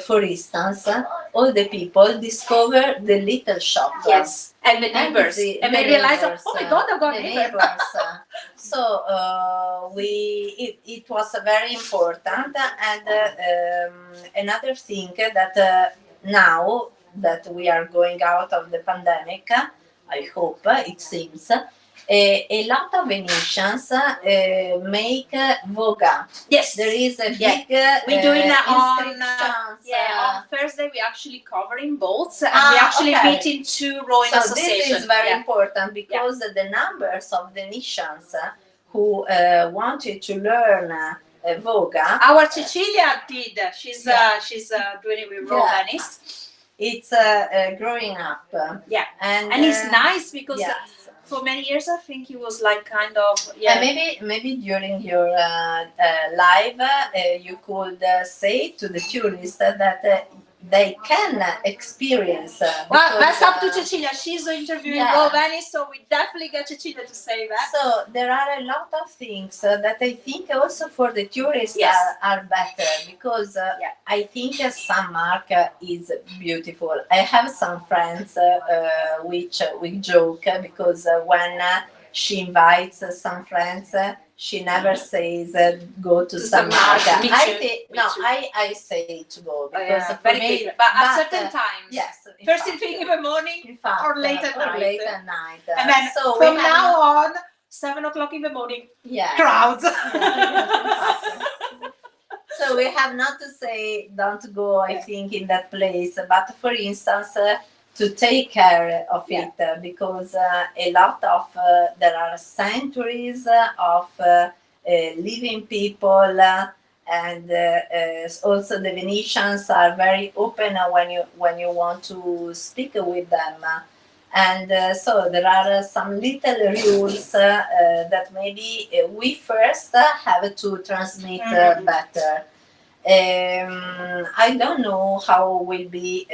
for instance, all the people discover the little shop. Yes, and the neighbors, and they realize, oh my God, I've got neighbors. So it was very important. And another thing that now that we are going out of the pandemic, I hope it seems. A lot of Venetians make voga. Yes, there is a big. We're doing on Thursday. We're actually covering boats, and we actually meet in 2 rowing associations. This is very important because the numbers of Venetians who wanted to learn voga. Our Cecilia did. She's doing it with Row Venice. It's growing up. And it's nice because. For many years, I think it was like kind of maybe during your live, you could say to the tourists that they can experience. Well, that's up to Cecilia. She's interviewing Row Venice, so we definitely get Cecilia to say that. So there are a lot of things that I think also for the tourists are better, because I think San Mark is beautiful. I have some friends which we joke because when she invites some friends, she never says go to San Mark. I say to go because for me, but at certain times. Yes. First thing in the morning or late at night. And then so from now on, 7 o'clock in the morning, crowds. So we have not to say don't go, I think, in that place. But for instance, to take care of it, because a lot of there are centuries of living people, and also the Venetians are very open when you want to speak with them, and so there are some little rules that maybe we first have to transmit better. I don't know how will be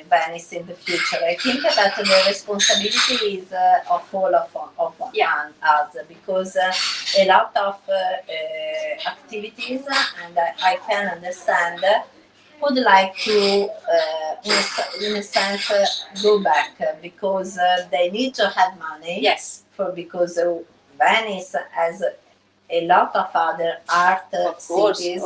Venice in the future. I think that the responsibility is of all of us, because a lot of activities, and I can understand, would like to, in a sense, go back because they need to have money. Yes. Because Venice has a lot of other art cities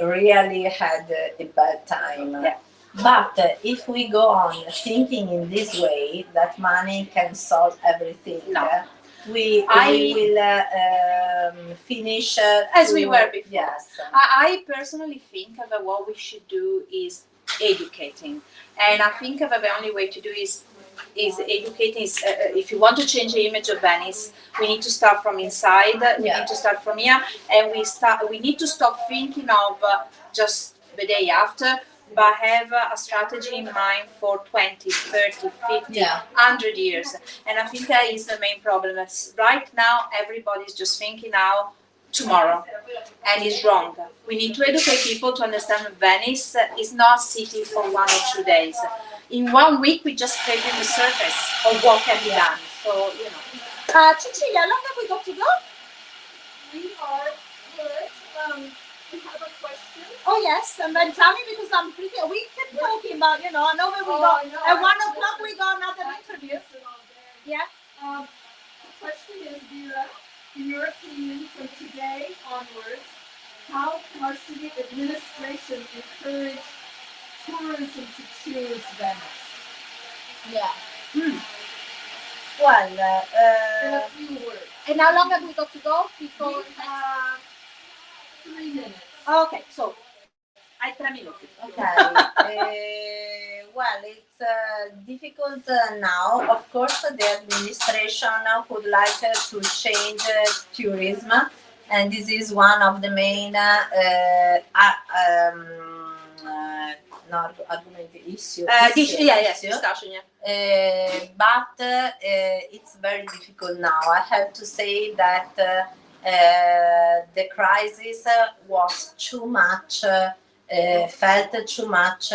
really had a bad time. Yeah. But if we go on thinking in this way, that money can solve everything, we will finish as we were before. Yes. I personally think that what we should do is educating, and I think that the only way to do is educating. If you want to change the image of Venice, we need to start from inside. We need to start from here, and we need to stop thinking of just the day after, but have a strategy in mind for 20, 30, 50, 100 years. And I think that is the main problem. It's right now, everybody's just thinking now, tomorrow, and it's wrong. We need to educate people to understand that Venice is not a city for 1 or 2 days. In 1 week, we just scraping the surface of what can be done. So, you know. Cecilia, how long have we got to go? We are good. We have a question. Oh yes, and then tell me, because I'm pretty. We kept talking about, you know. I know where we go. At 1 o'clock we got another interview. Yeah. The question is, Vera, in your opinion, from today onwards, how can our city administration encourage tourism to choose Venice? Yeah. Well, in a few words. And how long have we got to go before? 3 minutes. Okay, so I 3 minuti. Okay. Well, it's difficult now. Of course, the administration would like to change tourism, and this is one of the main issues. But it's very difficult now. I have to say that the crisis was too much, felt too much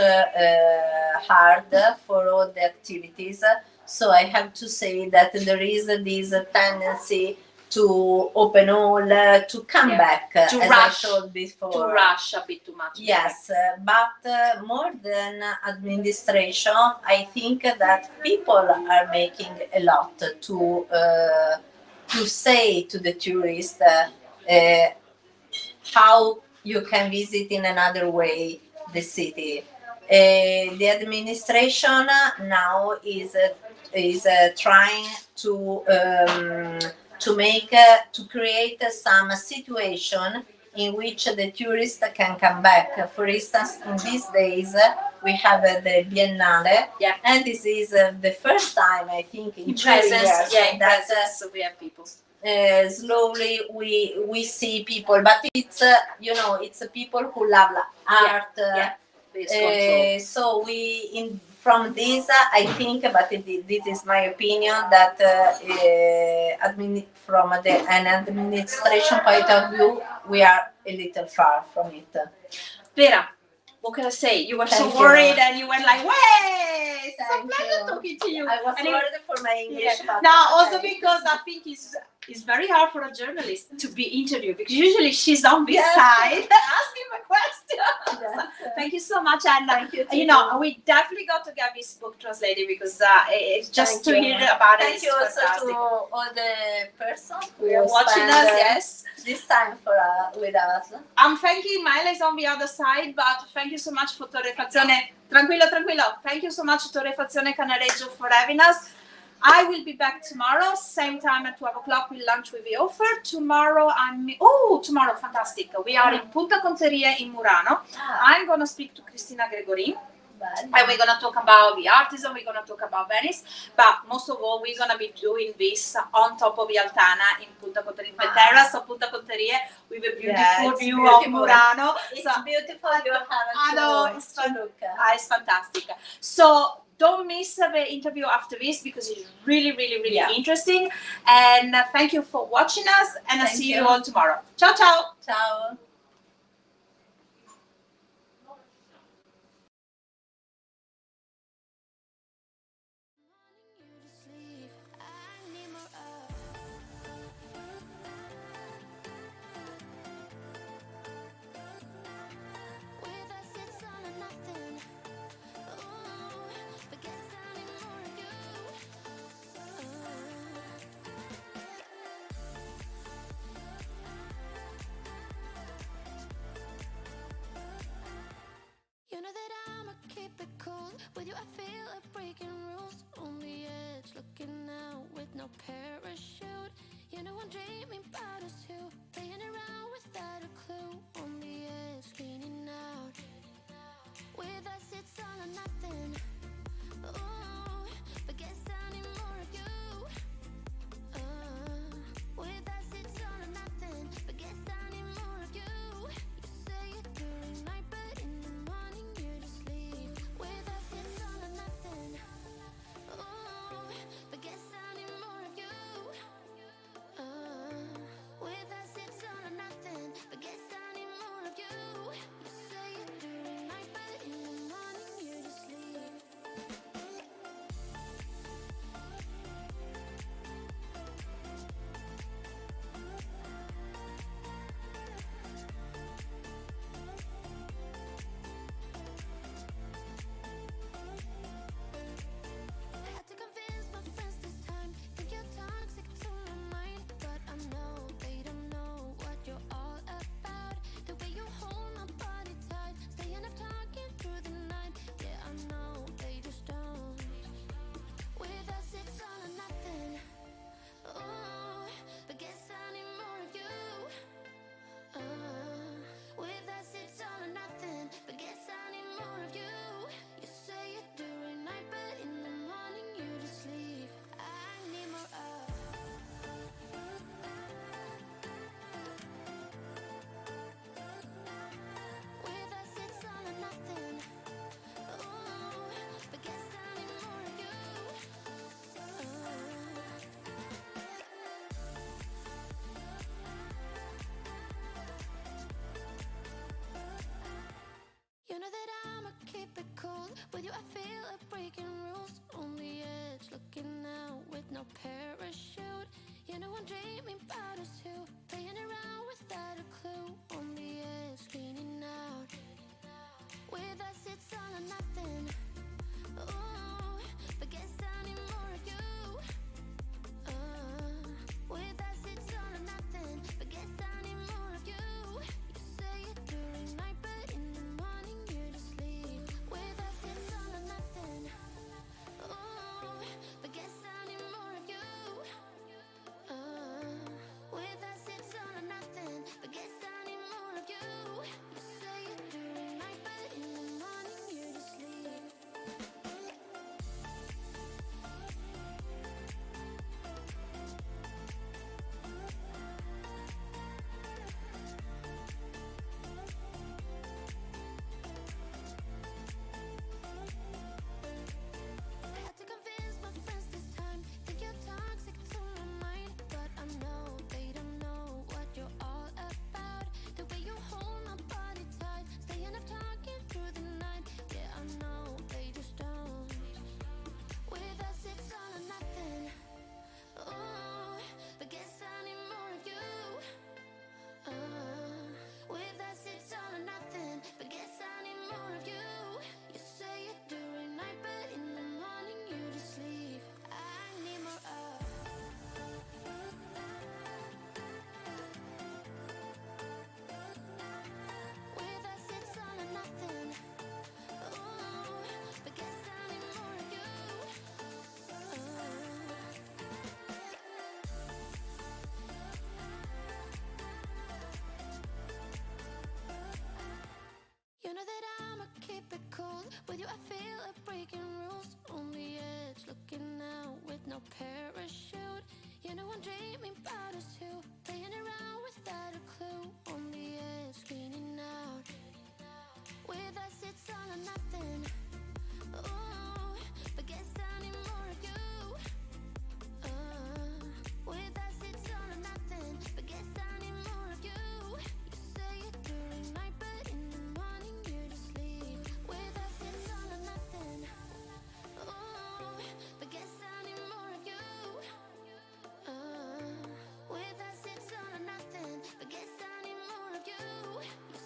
hard for all the activities. So I have to say that there is this tendency to open all, to come back, to as rush, I told before. To rush a bit too much. Yes, but more than administration, I think that people are making a lot to say to the tourist how you can visit in another way the city. The administration now is trying to make to create some situation in which the tourist can come back. For instance, in these days we have the Biennale, and this is the first time, I think, in 2 years that we have people. Slowly we see people, but it's it's people who love art. So from this, I think, but this is my opinion, that from an administration point of view, we are a little far from it. Vera, what can I say? You were so worried, and you went like, "Way!" So pleasure talking to you. I was worried for my English. Now, also because I think it's very hard for a journalist to be interviewed, because usually she's on this side asking the questions. Thank you so much, and you know, we definitely got to get this book translated, because it's just to hear about it. Thank you also to all the persons who are watching us. Yes, this time with us. I'm thanking Maila is on the other side, but thank you so much for Torrefazione. Tranquillo. Thank you so much, Torrefazione Canareggio, for having us. I will be back tomorrow, same time at 12 o'clock. We'll lunch with the offer. Tomorrow, tomorrow, fantastic. We are in Punta Conteria in Murano. I'm going to speak to Cristina Gregorin. And we're going to talk about the Artisan, we're going to talk about Venice, but most of all, we're going to be doing this on top of the Altana in Punta Conteria, the terrace of Punta Conteria, with a beautiful view of Murano. It's beautiful. You have it's fantastic. So don't miss the interview after this, because it's really, really, really interesting. And thank you for watching us, and I'll see you all tomorrow. Ciao, ciao. Ciao. With you I feel like breaking rules, on the edge, looking out with no parachute. You know I'm dreaming about us two, playing around without a clue, on the edge, cleaning out. With us it's all or nothing. Ooh, but guess I need more of you. With us it's all or nothing, but guess I need more of you. You say it during night, but in the morning you just leave. With us it's all or nothing. Ooh, but guess I need more of you. With us it's all or nothing, but guess I need more of you. You say it during night, but in the morning you just leave. I had to convince my friends this time. Think you're toxic to my mind, but I know they don't know what you're all about. The way you hold my body tight, staying up talking through the night. Yeah, I know they just don't. With us it's all or nothing. Ooh, but guess I need more of you. With us it's all or nothing, but guess I need more of you. You say it during night, but in the morning you just leave. I need more of. With us it's all or nothing. Ooh, but guess I need more of you. You know that I'ma keep it cool. With you I feel like breaking rules, on the edge, looking out with no parachute. You know I'm dreaming about us two, playing around without a clue, on the edge, cleaning out. With us it's all or nothing. Ooh, but guess I need more of you. With us it's all or nothing, but guess I need more of you. You say it during night, but in the morning you just leave. With us it's all or nothing. Ooh, but guess I need more of you. With us it's all or nothing, but guess I need more of you. You say it during night, but in the morning you just leave. I had to convince my friends this time. Think you're toxic to my mind, but I know they don't know what you're all about. The way you hold my body tight, staying up talking through the night. Yeah, I know they just don't. With us it's all or nothing. Ooh, but guess I need more of you. With us it's all or nothing, but guess I need more of you. You say it during night, but in the morning you just leave. I need more of. With us it's all or nothing. Ooh, but guess I need more of you. You know that I'ma keep it cool. With you I feel like breaking rules, on the edge, looking out with no parachute. You know I'm dreaming about us two, playing around without a clue, on the edge, cleaning out. With us it's all or nothing. Ooh, but guess I need more of you. With us it's all or nothing, but guess I need more of you. You say it during night, but in the morning you just leave. With us it's all or nothing. Ooh, but guess I need more of you. With us it's all or nothing, but guess I need more of you. You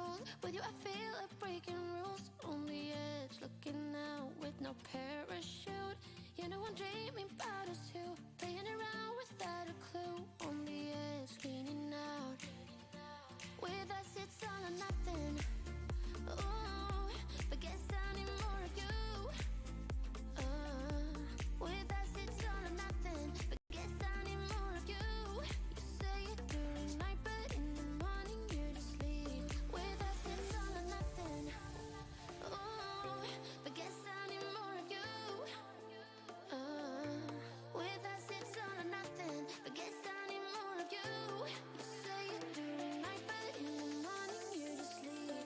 cold. With you I feel like breaking rules. On the edge, looking out with no parachute. You know I'm dreaming about us two, playing around without a clue. On the edge, leaning out. With us it's all or nothing. Ooh, but guess I need more of you. With us it's all or nothing. But guess I need more of you. You say it during night, but in the morning you're just sleep. With us it's all or nothing. Ooh, but guess I need more of you. With us it's all or nothing. But guess I need more of you. You say it during night, but in the morning you're just sleep.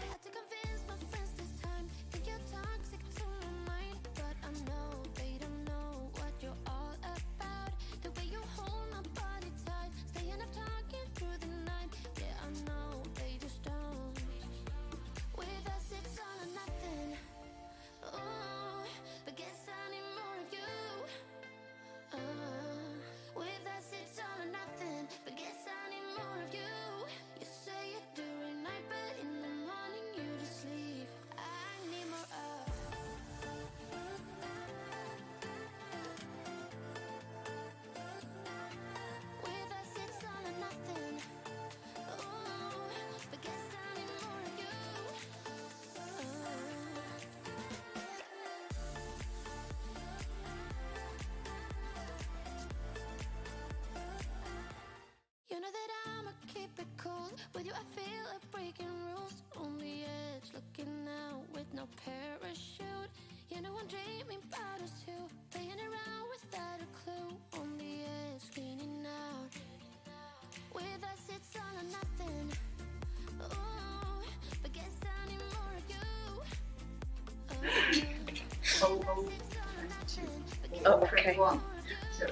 Had to convince my friends this time. Think you're toxic to my mind, but I know they don't know what you're all about. The way you hold my body tight, staying up talking through the night. Yeah, I know they just don't. With us it's all or nothing. Ooh, but guess I need more of you. With us it's all or nothing. But guess I need more of you. You say it during night, but in the morning you just sleep. I need more of. With us it's all or nothing. Ooh, but guess I need more of you. You know that I'ma keep it cool. With you I feel like breaking rules. On the edge, looking out with no parachute. You know I'm dreaming about us two, playing around without a clue. On the edge, leaning out. With us it's all or nothing. Ooh, but guess I need more of you. With us it's all or nothing. But guess I need more of you.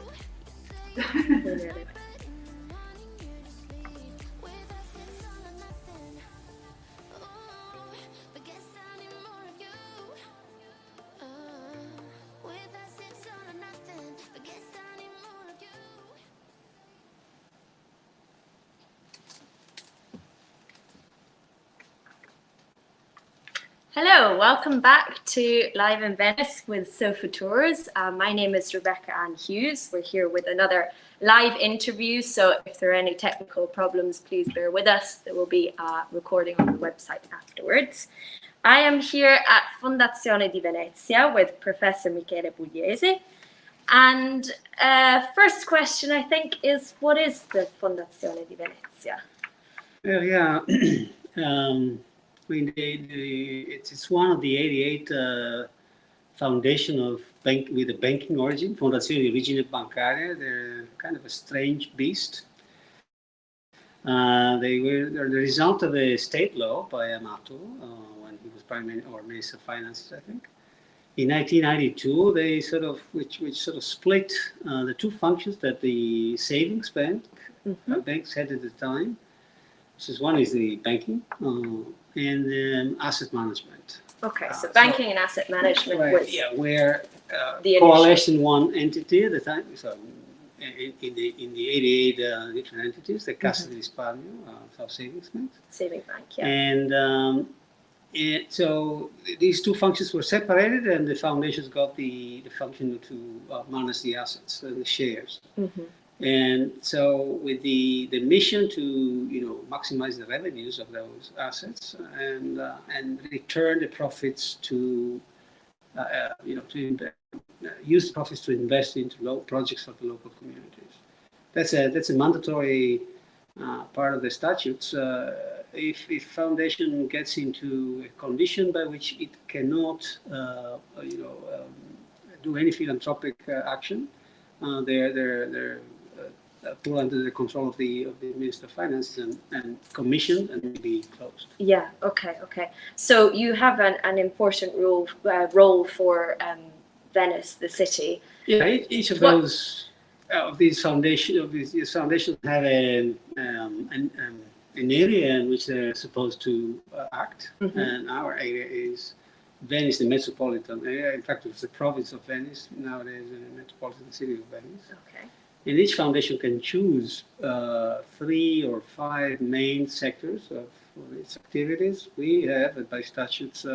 Hello, welcome back to Live in Venice with SofaTours. My name is Rebecca Ann Hughes. We're here with another live interview, so if there are any technical problems, please bear with us. There will be a recording on the website afterwards. I am here at Fondazione di Venezia with Professor Michele Pugliese. And first question, I think, is what is the Fondazione di Venezia? Well, yeah. I mean, it's one of the 88 foundation of with a banking origin, Fondazione di Origine Bancaria. They're kind of a strange beast. They're the result of a state law by Amato when he was Prime Minister or Minister of Finances, I think. In 1992, they which sort of split the two functions that the savings banks had at the time. One is the banking and asset management. Okay, so banking and asset management was where the coalition one entity at the time. So in the 88 different entities, the Cassa di Risparmio, Savings Bank. Saving Bank, yeah. And so these two functions were separated, and the foundations got the function to manage the assets and the shares. And so with the mission to maximize the revenues of those assets and return the profits to use the profits to invest into projects for the local communities. That's a mandatory part of the statutes. If foundation gets into a condition by which it cannot do any philanthropic action, they're put under the control of the Minister of Finance and commissioned and be closed. Yeah. Okay. So you have an important role for Venice, the city. Yeah. Each of those these foundations have a an area in which they're supposed to act, and our area is Venice, the metropolitan area. In fact, it's the province of Venice nowadays, the metropolitan city of Venice. Okay. And each foundation can choose 3 or 5 main sectors of its activities. We have, by statutes,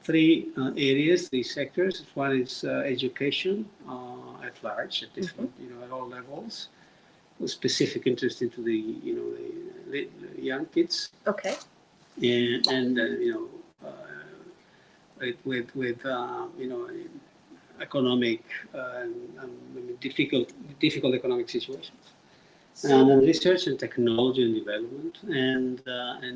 3 areas, 3 sectors. One is education at large, at different, at all levels, with specific interest into the, the young kids. Okay. And with economic difficult economic situations. And then research and technology and development, and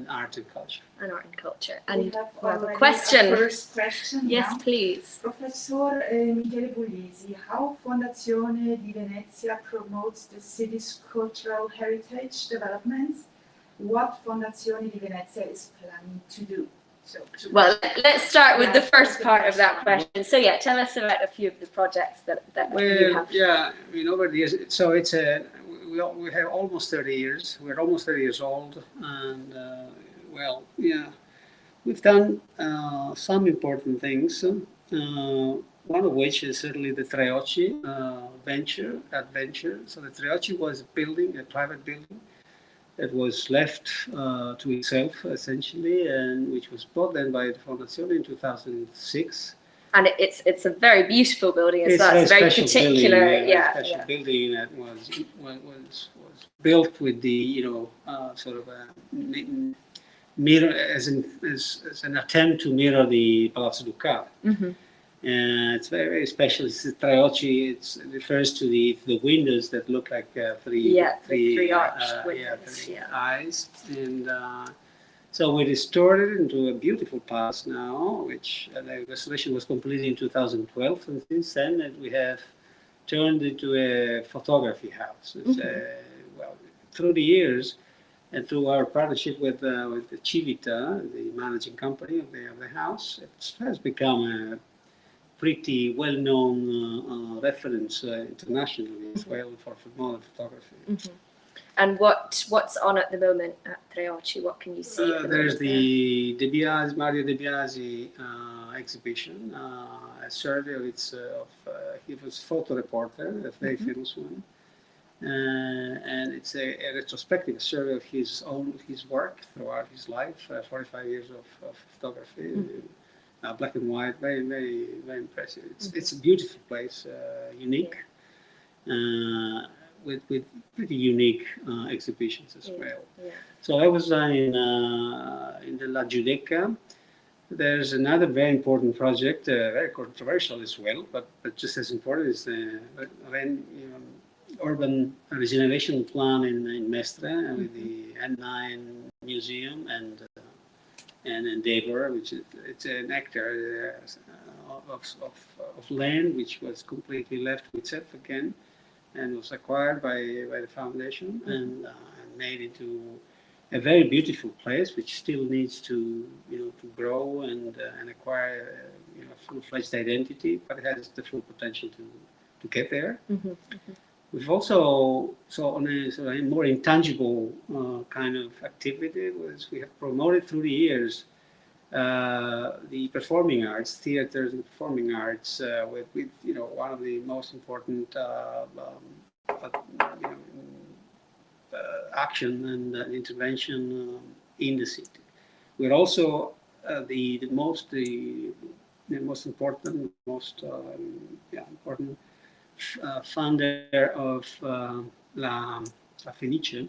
art and culture. And art and culture. We And have we have a already question. a first question Yes, now. please. Professor Michele Puglisi, how Fondazione di Venezia promotes the city's cultural heritage developments? What Fondazione di Venezia is planning to do? Well, let's start with the first part of that question. So yeah, tell us about a few of the projects that you have. Yeah, over the years, so it's we have almost 30 years. We're almost 30 years old, and we've done some important things. One of which is certainly the Treocchi adventure. So the Treocchi was a building, a private building, that was left to itself essentially, and which was bought then by the Fondazione in 2006. And it's a very beautiful building as well. It's a very particular, building, building that was built with the sort of a mirror as an attempt to mirror the Palazzo Ducale. It's very, very special. It's the Treocchi. It refers to the windows that look like three arched windows. Three eyes. And so we restored it into a beautiful palace now, which the restoration was completed in 2012, and since then we have turned into a photography house. It's, through the years, and through our partnership with Civita, the managing company of the house, it has become a pretty well-known reference internationally as well for modern photography. And what's on at the moment at Treocchi? What can you see? There's the Mario De Biasi exhibition, a survey of he was a photo reporter, a very famous one, and it's a retrospective survey of his work throughout his life, 45 years of photography. Black and white, very, very, very impressive. It's a beautiful place, unique, with pretty unique exhibitions as well. So I was in the La Giudecca. There's another very important project, very controversial as well, but just as important, is the urban regeneration plan in Mestre, with the N9 Museum and Endeavor, which it's an hectare of land which was completely left to itself again, and was acquired by the foundation and made into a very beautiful place, which still needs to to grow and acquire full-fledged identity, but it has the full potential to get there. We've also, on a more intangible kind of activity, we have promoted through the years the performing arts, theaters and performing arts, with one of the most important action and intervention in the city. We're also the most important, important founder of La Fenice.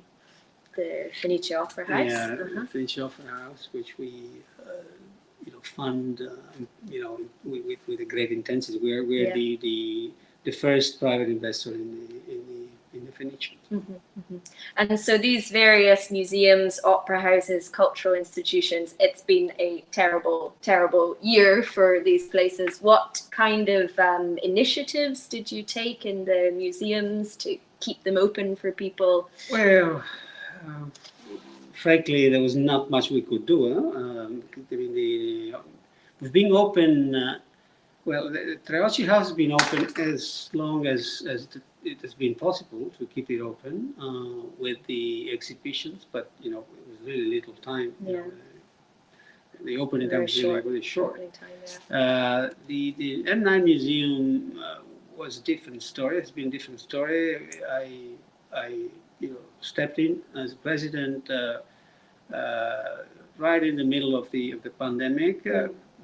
The Fenice Opera House. Yeah, the Fenice Opera House, which we fund with a great intensity. We're the first private investor in the Fenice. And so these various museums, opera houses, cultural institutions, it's been a terrible, terrible year for these places. What kind of initiatives did you take in the museums to keep them open for people? Well, frankly, there was not much we could do. With being open Well, the Treocchi House has been open as long as it has been possible to keep it open with the exhibitions, but you know, it was really little time. You know, the opening time was really short. The M9 Museum was a different story. It's been a different story. I stepped in as president right in the middle of the pandemic,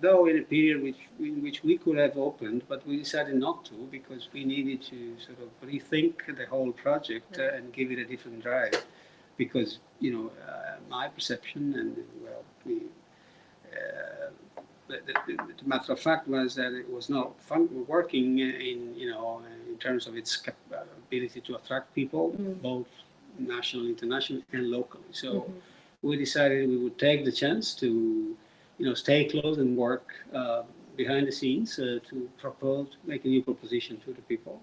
though in a period in which we could have opened, but we decided not to because we needed to sort of rethink the whole project and give it a different drive. Because my perception and well, the matter of fact was that it was not working in terms of its ability to attract people, both national, international, and locally. So we decided we would take the chance to, stay close and work behind the scenes to make a new proposition to the people,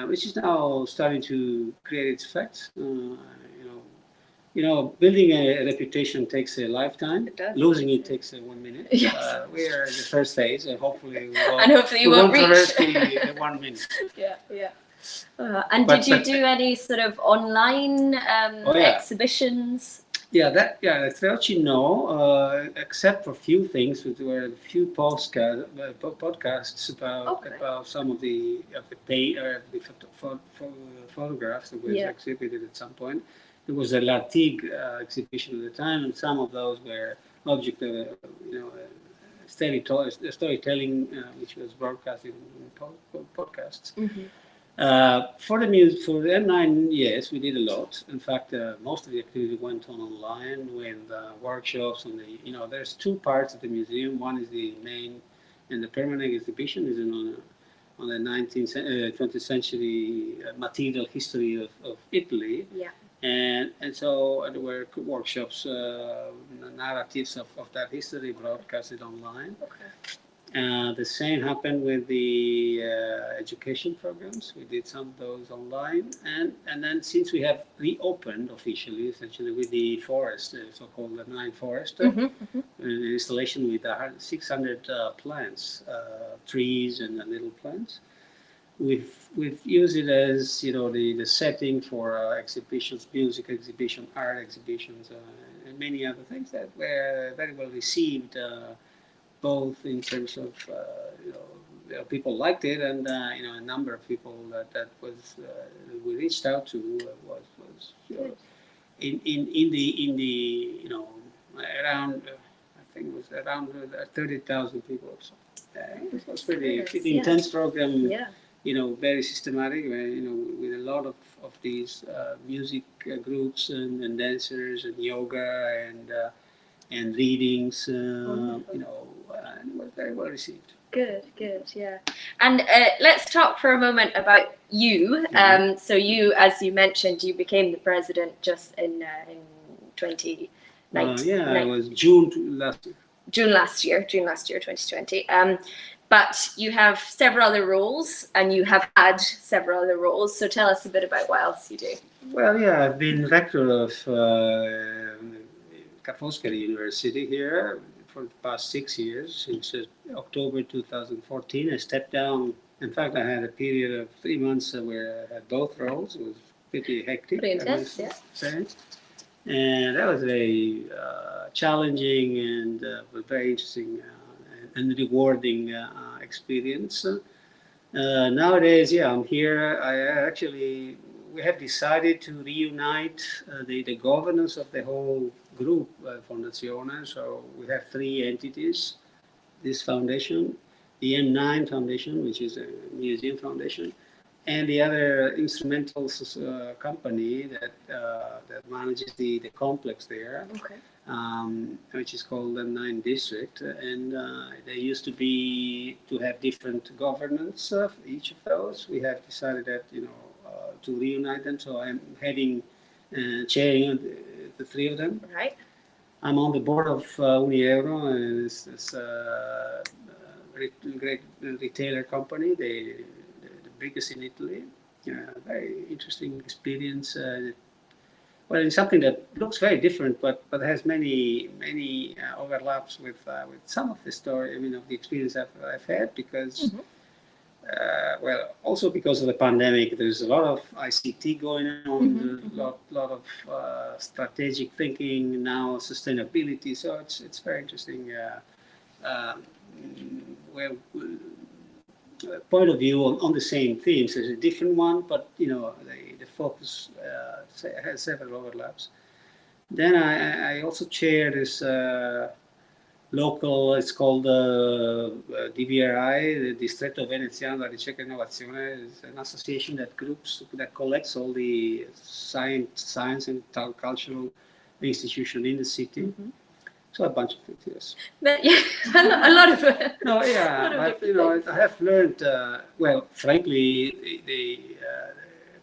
which is now starting to create its effects. Building a reputation takes a lifetime. It does. Losing it takes 1 minute. Yes. We are in the first phase, and hopefully we won't traverse the 1 minute. Yeah. Did you do any sort of online exhibitions? Yeah, Treocchi, no, except for a few things. There were a few podcasts about some of the photographs that was exhibited at some point. There was a Lartigue exhibition at the time, and some of those were object of storytelling, which was broadcasted in podcasts. For the M9, yes, we did a lot. In fact, most of the activity went on online with workshops. There's two parts of the museum. One is the main and the permanent exhibition is on the 20th century material history of Italy. Yeah. And so there were workshops, narratives of that history broadcasted online. Okay. The same happened with the education programs. We did some of those online. And then since we have reopened officially, essentially with the forest, so-called the 9 forest, an installation with 600 plants, trees and little plants. We've used it as the setting for exhibitions, music exhibition, art exhibitions, and many other things that were very well received, both in terms of people liked it, and a number of people that was we reached out to was in the around I think it was around 30,000 people or so. It was pretty intense program. Yeah. Very systematic, with a lot of these music groups and dancers and yoga and readings, and it was very well received. Good, yeah. And let's talk for a moment about you. So you, as you mentioned, you became the president just in 2019. It was June last year. June last year, 2020. But you have several other roles, and you have had several other roles. So tell us a bit about what else you do. Well, yeah, I've been rector of Ca' Foscari University here for the past 6 years, since October 2014. I stepped down. In fact, I had a period of 3 months where I had both roles. It was pretty hectic. Pretty intense, yeah. And that was very challenging and very interesting and rewarding experience. Nowadays, I'm here. We have decided to reunite the governance of the whole group, Fondazione. So we have 3 entities: this foundation, the M9 Foundation, which is a museum foundation, and the other instrumental company that manages the complex there. Okay. Which is called the 9 District, and they used to have different governance of each of those. We have decided that to reunite them, so I'm chairing the 3 of them. Right. I'm on the board of Unieuro, and it's a great retailer company, the biggest in Italy. Very interesting experience. well, in something that looks very different, but has many overlaps with some of the story. I mean, of the experience I've had, because well, also because of the pandemic, there's a lot of ICT going on, a lot of strategic thinking now, sustainability. So it's very interesting. Well, point of view on the same themes. There's a different one, but you know the focus has several overlaps. Then I also chair this local, it's called DVRI, the Distretto Veneziano della Ricerca e Innovazione. It's an association that collects all the science and cultural institutions in the city. So a bunch of things, yes. But yeah, a lot of it. No, yeah, but you know, I have learned. Well, frankly, the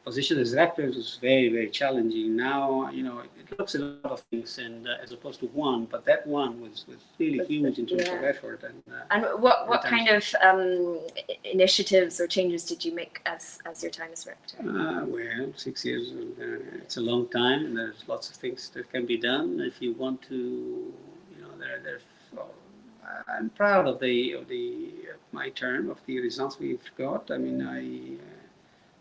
position as director was very challenging. Now, you know, it looks at a lot of things, and as opposed to one, but that one was really huge in terms of effort. And what kind of initiatives or changes did you make as your time as director? Well, 6 years. It's a long time, and there's lots of things that can be done if you want to. I'm proud of my term, of the results we've got. I mean,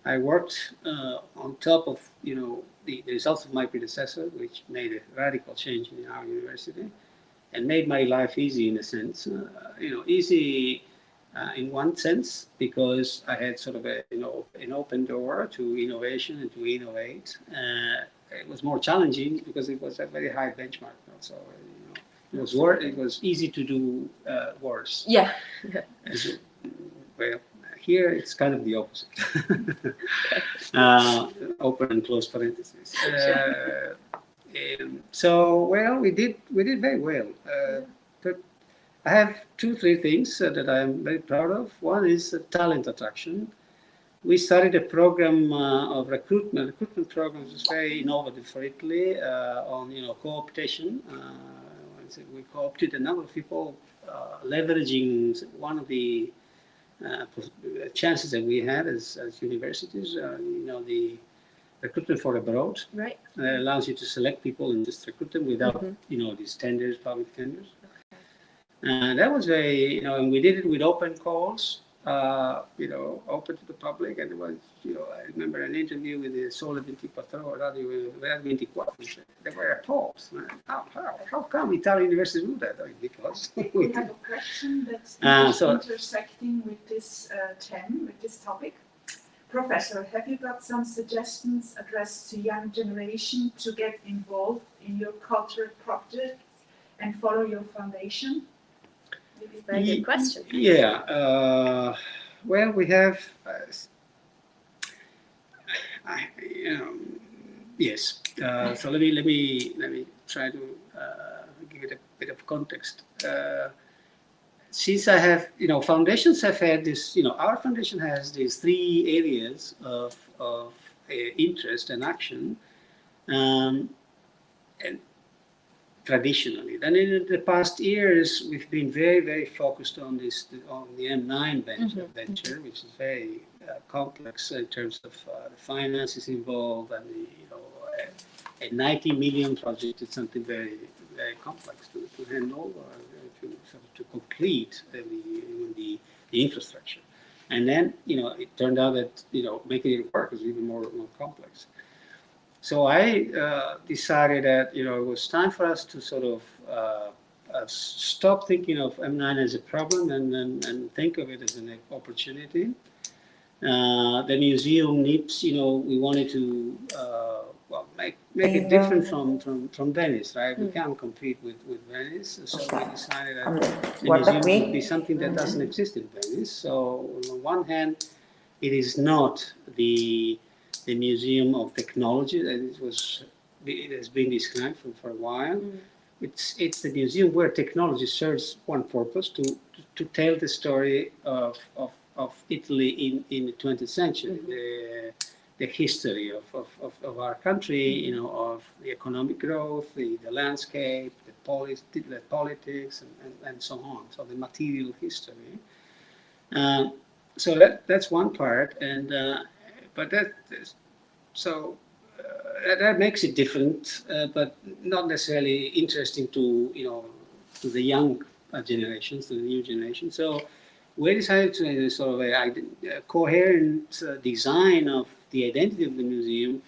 I worked on top of the results of my predecessor, which made a radical change in our university, and made my life easy in a sense. Easy in one sense because I had sort of an open door to innovation and to innovate. It was more challenging because it was a very high benchmark. So. It was easy to do worse. Yeah. Well, here it's kind of the opposite. Open and close parentheses. So well, we did very well. But I have 2-3 things that I'm very proud of. One is talent attraction. We started a program of recruitment. Recruitment program is very innovative for Italy on co-optation. We co-opted a number of people, leveraging one of the chances that we had as universities. The recruitment for abroad. Right. Allows you to select people and just recruit them without these tenders, public tenders. That was very, and we did it with open calls. Open to the public, and it was, I remember an interview with the Sole 24 Radio 24. They were appalled. How come Italian universities do that? Because we have a question that's intersecting with this theme, with this topic. Professor, have you got some suggestions addressed to young generation to get involved in your cultural projects and follow your foundation? Very good question. Yeah. Well, we have. Yes. So let me try to give it a bit of context. Since I have, foundations have had this. Our foundation has these 3 areas of interest and action, and traditionally. Then in the past years, we've been very focused on the M9 venture, which is very complex in terms of the finances involved, and a 90 million project is something very complex to handle, to complete the infrastructure. And then it turned out that making it work is even more complex. So I decided that it was time for us to sort of stop thinking of M9 as a problem and think of it as an opportunity. The museum needs, we wanted to make it different from Venice, right? We can't compete with Venice, so we decided that the museum would be something that doesn't exist in Venice. So on one hand, it is not the Museum of Technology that it has been described for a while. It's the museum where technology serves one purpose, to tell the story of Italy in the 20th century, the history of our country, of the economic growth, the landscape, the politics, and so on. So the material history. So that's one part, and but that so that makes it different, but not necessarily interesting to to the young generations, to the new generation. So we decided to sort of a coherent design of the identity of the museum,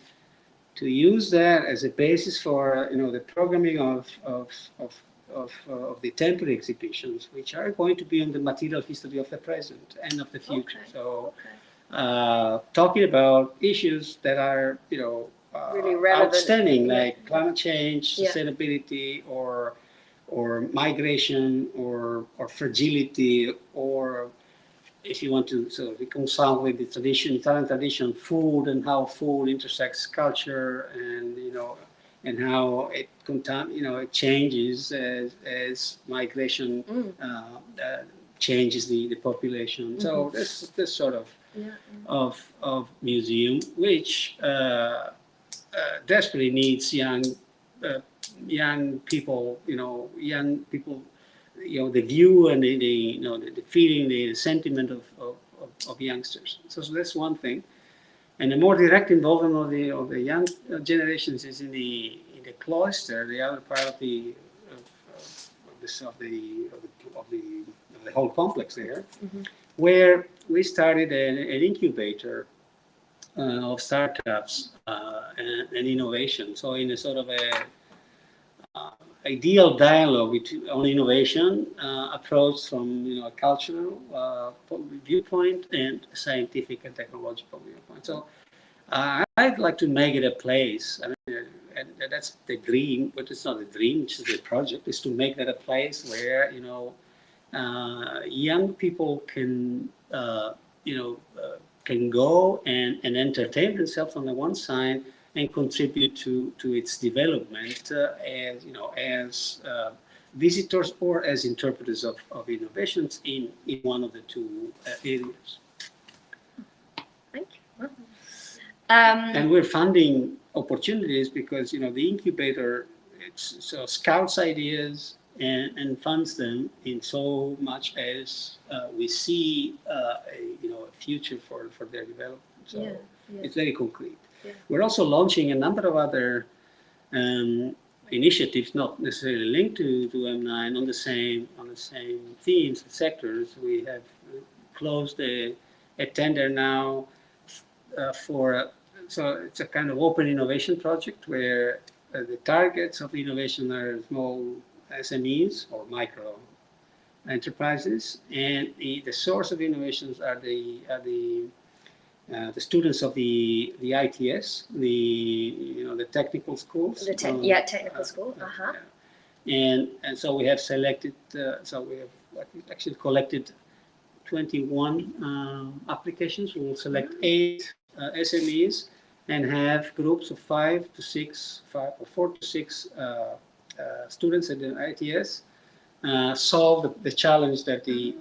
to use that as a basis for the programming of the temporary exhibitions, which are going to be on the material history of the present and of the future. Okay. So talking about issues that are Really relevant. outstanding, Yeah. like climate change, Yeah. sustainability, or migration, or fragility, or if you want to sort of reconcile with the tradition, Italian tradition, food, and how food intersects culture, and how it it changes as migration changes the population. So this sort of museum, which desperately needs young people, the view and the feeling, the sentiment of youngsters. So that's one thing. And the more direct involvement of the young generations is in the cloister, the other part of the whole complex there, where we started an incubator of startups and innovation. So in a sort of a ideal dialogue on innovation, approach from a cultural viewpoint and scientific and technological viewpoint. So I'd like to make it a place. I mean, and that's the dream, but it's not a dream. It's the project is to make that a place where young people can can go and entertain themselves on the one side, and contribute to its development as visitors or as interpreters of innovations in one of the two areas. Thank you. And we're funding opportunities because the incubator scouts ideas and funds them in so much as we see a future for their development. So it's very concrete. Yeah. We're also launching a number of other initiatives, not necessarily linked to M9, on the same themes and sectors. We have closed a tender now so it's a kind of open innovation project where the targets of innovation are small SMEs or micro enterprises, and the source of innovations are the students of the ITS, the technical schools. Technical school. And so we have selected. So we have actually collected 21 applications. We will select 8 SMEs and have groups of 4 to 6 students at the ITS solve the challenge that the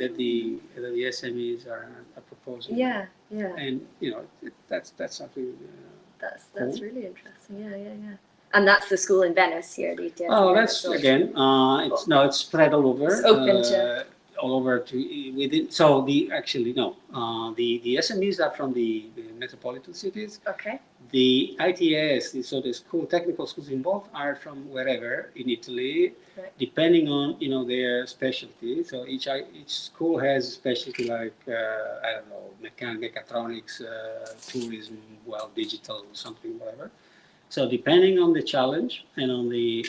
SMEs are proposing. Yeah. And that's something. That's really interesting. Yeah. And that's the school in Venice here. The ETS that's again. It's spread all over. It's open to all over to within. So the SMEs are from the metropolitan cities. Okay. The ITS, the technical schools involved, are from wherever in Italy, depending on their specialty. So each school has a specialty, like I don't know, mechatronics, tourism, digital, something, whatever. So depending on the challenge and on the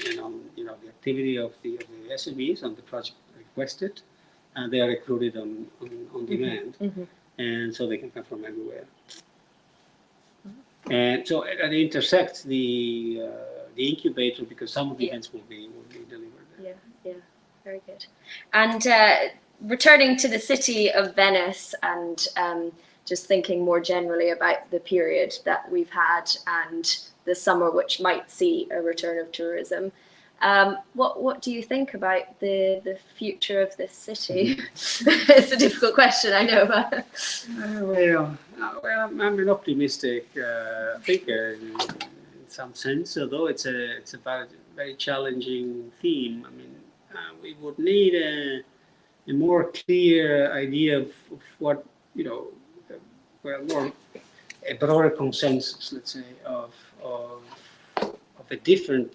the activity of the SMEs on the project requested, they are recruited on demand, and so they can come from everywhere. And so it intersects the incubator, because some of the events will be delivered there. Yeah, very good. And returning to the city of Venice, and just thinking more generally about the period that we've had and the summer, which might see a return of tourism. What do you think about the future of this city? It's a difficult question, I know, but I'm an optimistic thinker in some sense, although it's a very challenging theme. I mean, we would need a more clear idea of what a broader consensus, let's say, of a different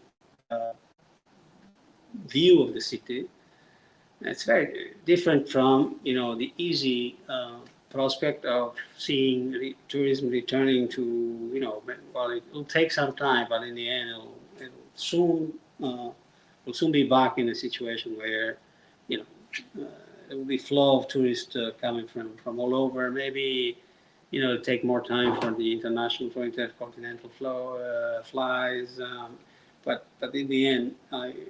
view of the city. It's very different from, you know, the easy prospect of seeing tourism returning to, you know, well, it will take some time, but in the end, it'll soon we'll soon be back in a situation where, you know, there will be flow of tourists coming from all over. Maybe, you know, it'll take more time for the intercontinental flow flies. But in the end,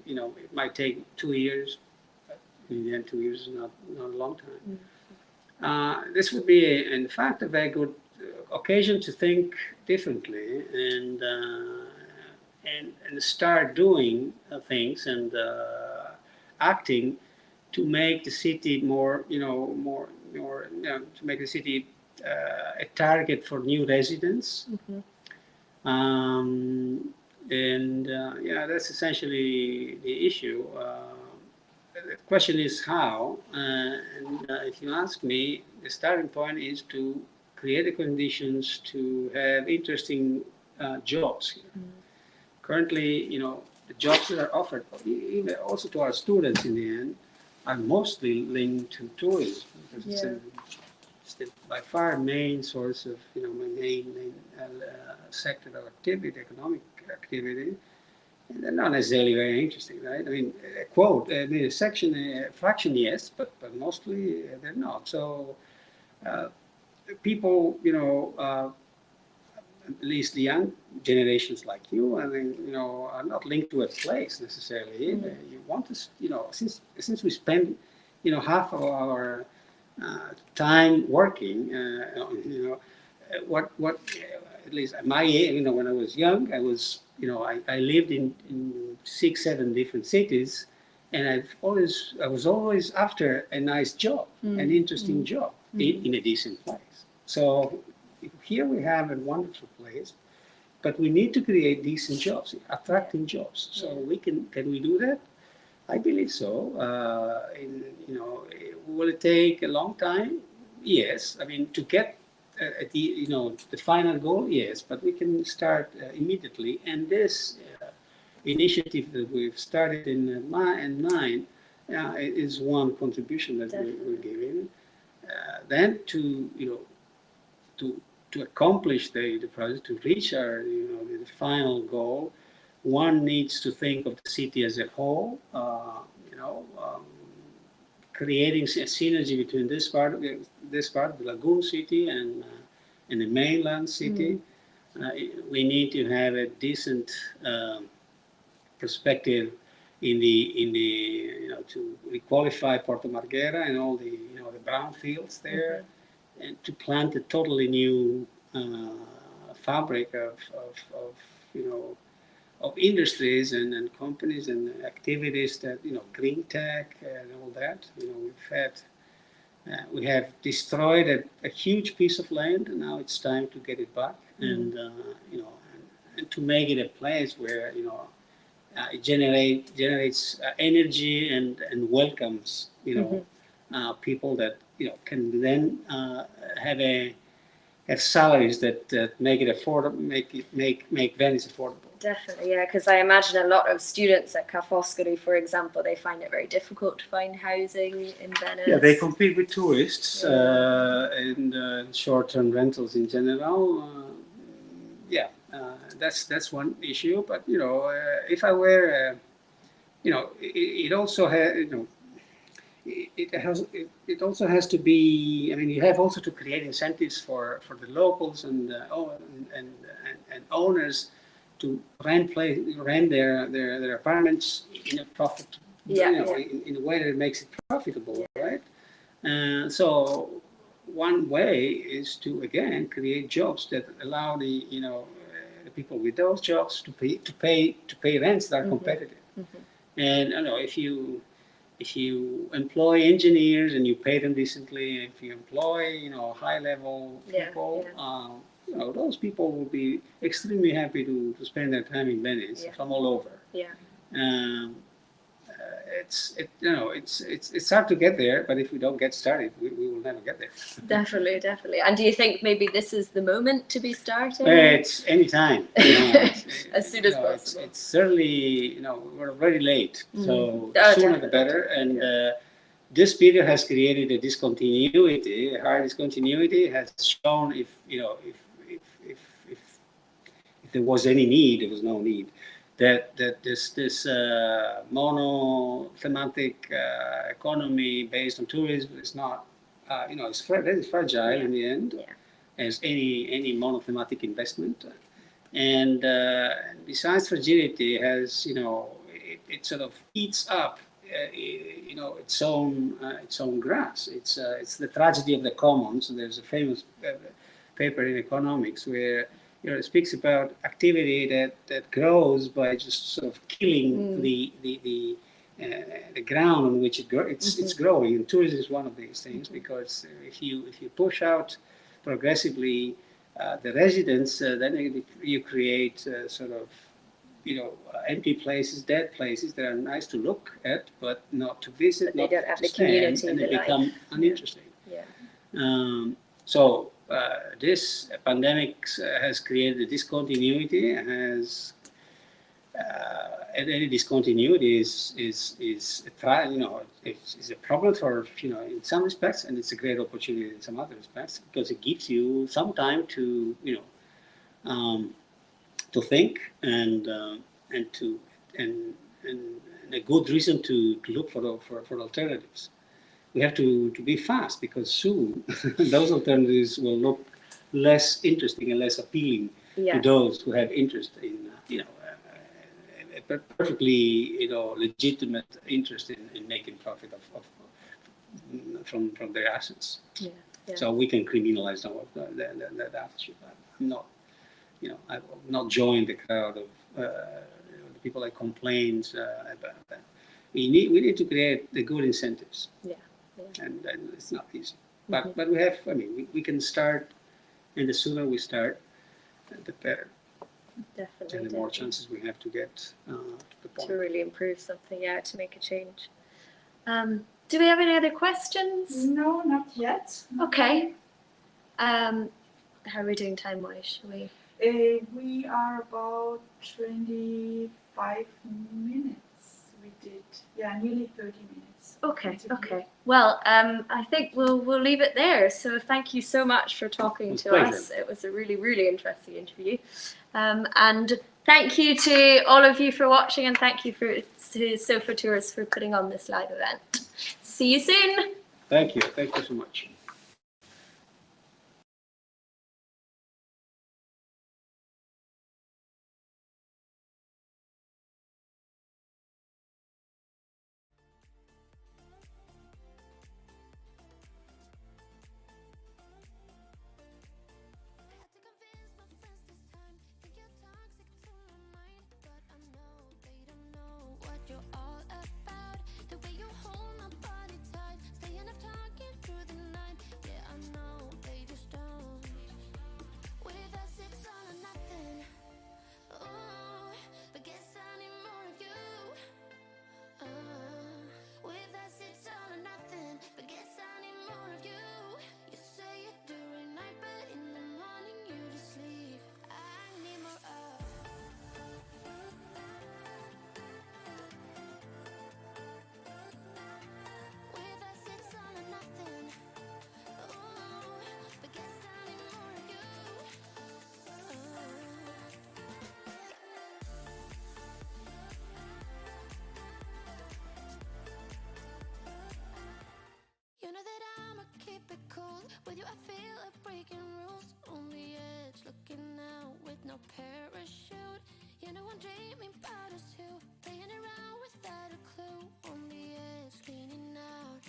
you know, it might take 2 years. In the end, 2 years is not a long time. This would be, in fact, a very good occasion to think differently and start doing things and acting to make the city more, you know, to make the city a target for new residents. Yeah, that's essentially the issue. The question is how, and if you ask me, the starting point is to create the conditions to have interesting jobs here. Currently, you know, the jobs that are offered, even also to our students in the end, are mostly linked to tourism, because it's the by far main source of, you know, my main sector of activity, economic activity. And they're not necessarily very interesting, right? I mean, a quote, I mean, a fraction, yes, but mostly they're not. So people, you know, at least the young generations like you, I mean, you know, are not linked to a place necessarily. You want to, you know, since we spend, you know, half of our time working, you know, what at least at my age, you know, when I was young, I was, you know, I lived in 6, 7 different cities, and I was always after a nice job, an interesting job in a decent place. So here we have a wonderful place, but we need to create decent jobs, attracting jobs. So can we do that? I believe so. You know, will it take a long time? Yes. I mean, to get you know, the final goal, yes, but we can start immediately. And this initiative that we've started in mine is one contribution that we're giving. Then to, you know, to accomplish the project, to reach our, you know, the final goal, one needs to think of the city as a whole. You know, creating a synergy between this part of the lagoon city and the mainland city. We need to have a decent perspective in the you know, to requalify Porto Marghera and all the, you know, the brownfields there, and to plant a totally new fabric of you know, of industries and companies and activities that, you know, green tech and all that. You know, we have destroyed a huge piece of land, and now it's time to get it back and you know, and to make it a place where, you know, it generates energy and welcomes, you know, people that, you know, can then have salaries that make it affordable, make Venice affordable. Definitely, yeah, because I imagine a lot of students at Ca' Foscari, for example, they find it very difficult to find housing in Venice. Yeah, they compete with tourists and short-term rentals in general. That's one issue. But, you know, if I were, you know, it also has, you know, it also has to be. I mean, you have also to create incentives for the locals and owners to rent their apartments in a profit, you know, in a way that makes it profitable, right? So one way is to again create jobs that allow the, you know, the people with those jobs to pay rents that are competitive. And, you know, if you employ engineers and you pay them decently, if you employ, you know, high-level people, you know, those people will be extremely happy to spend their time in Venice from all over. it's hard to get there, but if we don't get started, we will never get there. Definitely, definitely. And do you think maybe this is the moment to be starting? It's any time. As soon as possible. It's certainly, we're already late, so the sooner the better. And this period has created a discontinuity, a high discontinuity. Has shown if there was any need, there was no need. That this monothematic economy based on tourism is not, it's very fragile in the end, as any monothematic investment. And besides fragility, has it sort of eats up its own grass. It's the tragedy of the commons. There's a famous paper in economics where it speaks about activity that grows by just sort of killing the ground on which it's growing. And tourism is one of these things, because if you push out progressively the residents, then you create sort of empty places, dead places that are nice to look at, but not to visit, not to stand, and they become uninteresting. So this pandemic has created a discontinuity, and any discontinuity is a problem for in some respects, and it's a great opportunity in some other respects, because it gives you some time to to think and a good reason to look for alternatives. We have to be fast, because soon those alternatives will look less interesting and less appealing to those who have interest in a perfectly legitimate interest in making profit from their assets. So we can criminalize some of that attitude. I will not join the crowd of the people that complain about that. We need to create the good incentives. And it's not easy. But we have, we can start, and the sooner we start, the better. Definitely. And the more chances we have to get to the point. To really improve something, to make a change. Do we have any other questions? No, not yet. Okay. How are we doing time-wise? Shall we? We are about 25 minutes. We did, nearly 30 minutes. Okay. Well, I think we'll leave it there. So thank you so much for talking to us. It was a really, really interesting interview. And thank you to all of you for watching, and thank you to SofaTours for putting on this live event. See you soon. Thank you so much. You know that I'ma keep it cool. With you I feel like breaking rules. On the edge, looking out with no parachute. You know I'm dreaming about us two, playing around without a clue. On the edge, leaning out.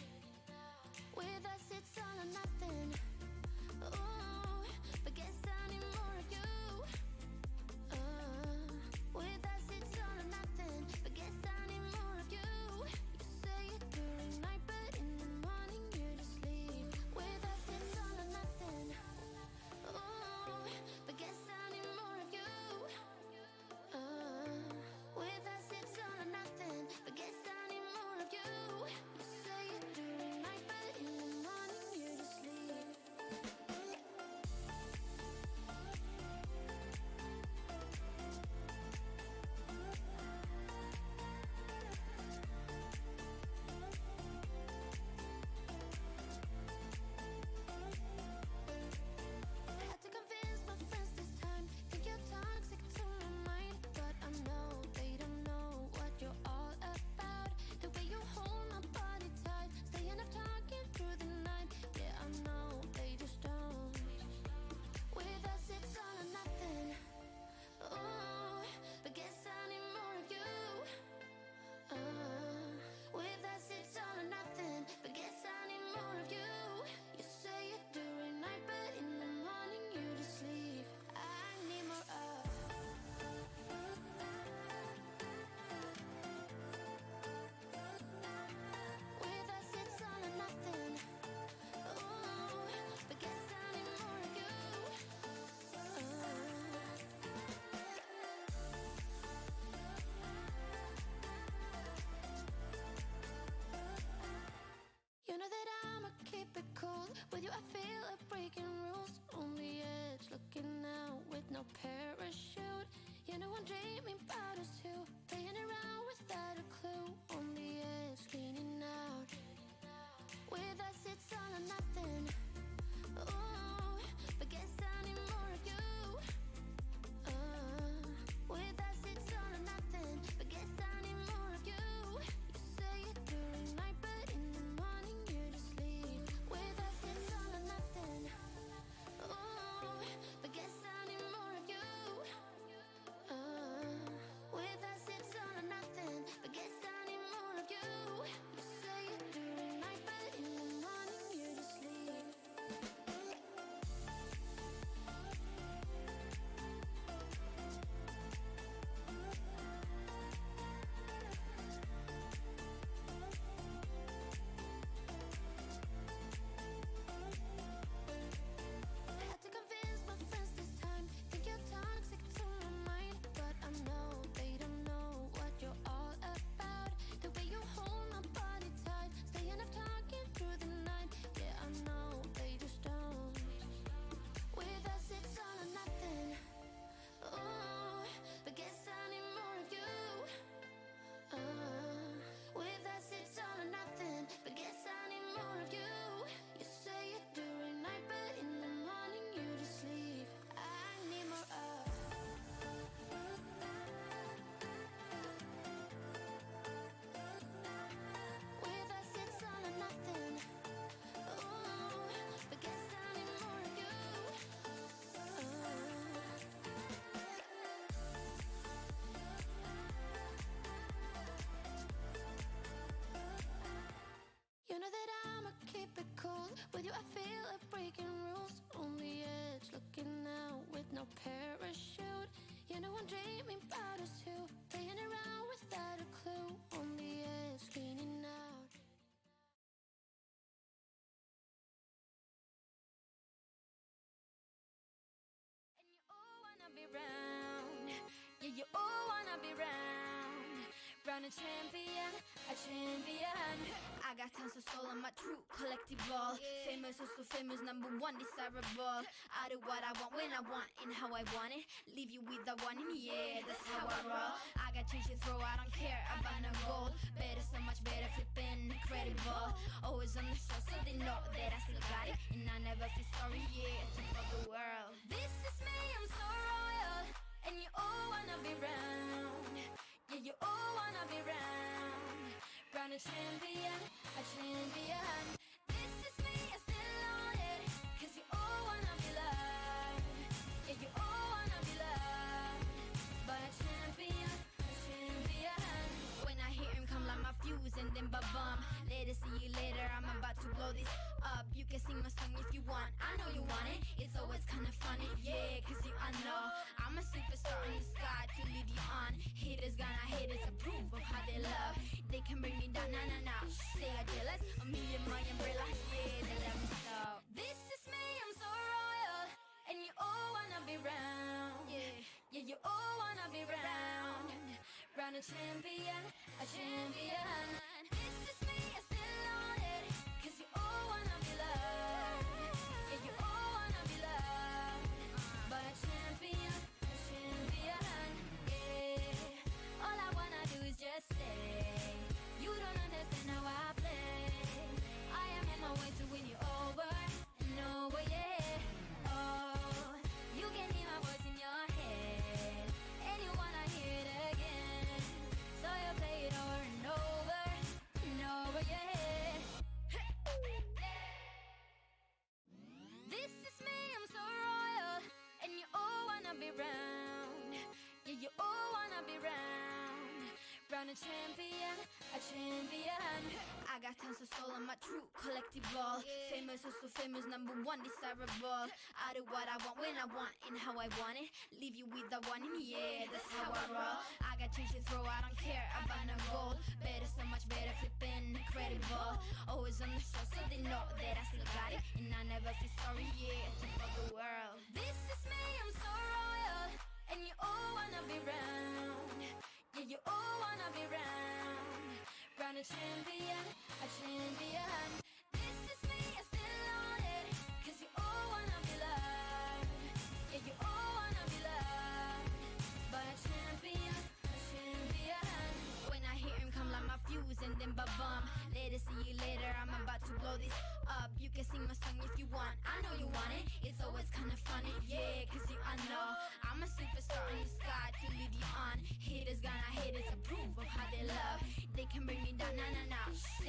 With us it's all or nothing. Ooh, but guess I need more of you. With us it's all or nothing, but guess I need more of you. You say it during night, but in the morning you just leave. With us it's all or nothing. Ooh, but guess I need more of you. no parachute. You know I'm dreaming about us two, playing around without a clue. On the edge, leaning out. With us, it's all or nothing. Ooh, but guess I need more of you. With us, it's all or nothing. But guess I need more of you. You say it during night, but in the morning you just leave. With us, it's all or nothing. Ooh, but guess I need more of you. With us, it's all or nothing. But guess I need more of you. You say it during night, but in the morning you just leave. Had to convince my friends this time. Think you're toxic to my mind, but I know they don't know what you're all about. The way you hold my body tight, staying up talking through the night. Yeah, I know they just don't. With us, it's all or nothing. Ooh, but guess I need more of you. With us, it's all or nothing. But guess I need more of you. You say it during night, but in the morning you just leave. I need more of. With us, it's all or nothing. Ooh, but guess I need more of you. You know that I'ma keep it cool. With you I feel like breaking rules. On the edge, looking out with no parachute. You know I'm dreaming about us two, playing around without a clue. On the edge, leaning out. And you all wanna be round. Yeah, you all wanna be round. Round a champion, a champion. I got tons of soul on my true collectible. Famous, also famous, number one, desirable. I do what I want, when I want, and how I want it. Leave you with the one, and yeah, that's how I roll. I got change to throw, I don't care about no gold. Better, so much better, flipping incredible. Always on the show, so they know that I still got it. And I never feel sorry, yeah, to the world. This is me, I'm so royal. And you all wanna be round. Yeah, you all wanna be round. Round a champion, a champion. This is me, I still on it. Cause you all wanna be loved. Yeah, you all wanna be loved. But a champion, a champion. When I hear him come like my fuse and then ba-bum. Later, see you later, I'm about to blow this up. You can sing my song if you want, I know you want it. It's always kinda funny, yeah, cause you I know I'm a superstar in the sky to lead you on. Haters gonna hate it to prove of how they love. They can bring me down, nah, nah, nah. They are jealous of me and my umbrella, yeah, they love me so. This is me, I'm so royal. And you all wanna be round. Yeah, yeah, you all wanna be round. Round a champion, a champion. This is me, I still on it. Cause you all wanna be loved. Yeah, you all wanna be loved. But a champion, yeah. All I wanna do is just say, you don't understand how I play. I am in my way to win you over. No way, yeah. Oh, you can hear my voice in your head. And you wanna hear it again. So you play it over and over. And over, yeah. This is me, I'm so royal. And you all wanna be round. Yeah, you all wanna be round. Round a champion, a champion. I got tons of soul on my true collectible. Famous, also famous, number one, desirable. I do what I want, when I want, and how I want it. Leave you with the one, and yeah, that's how I roll. I got change to throw, I don't care about no gold. Better, so much better, flipping incredible. Always on the show, so they know that I still got it. And I never feel sorry, yeah, to the world. This is me, I'm so royal. And you all wanna be round. Yeah, you all wanna be round. Round a champion, a champion. This is me, I still on it. Cause you all wanna be loved. Yeah, you all wanna be loved.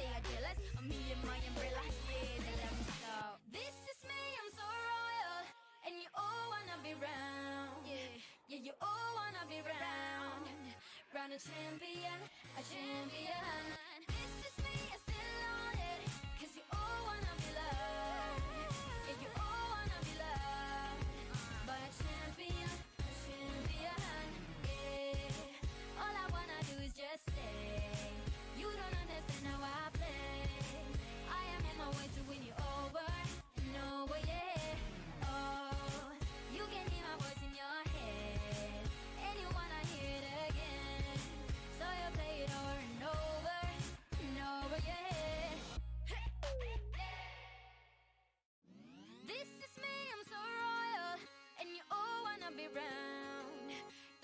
They are jealous of me and my umbrella. Yeah, they love me so. This is me, I'm so royal, and you all wanna be round. Yeah, yeah, you all wanna be round. Round a champion, a champion. This is me, I still on it, 'cause you all wanna be loved. Yeah, you all wanna be loved by a champion, a champion. Yeah, all I wanna do is just say, you don't understand how I play. I am in my way to win you over and over, yeah. Oh, you can hear my voice in your head, and you wanna hear it again. So you play it over and over and over, yeah. This is me, I'm so royal, and you all wanna be round.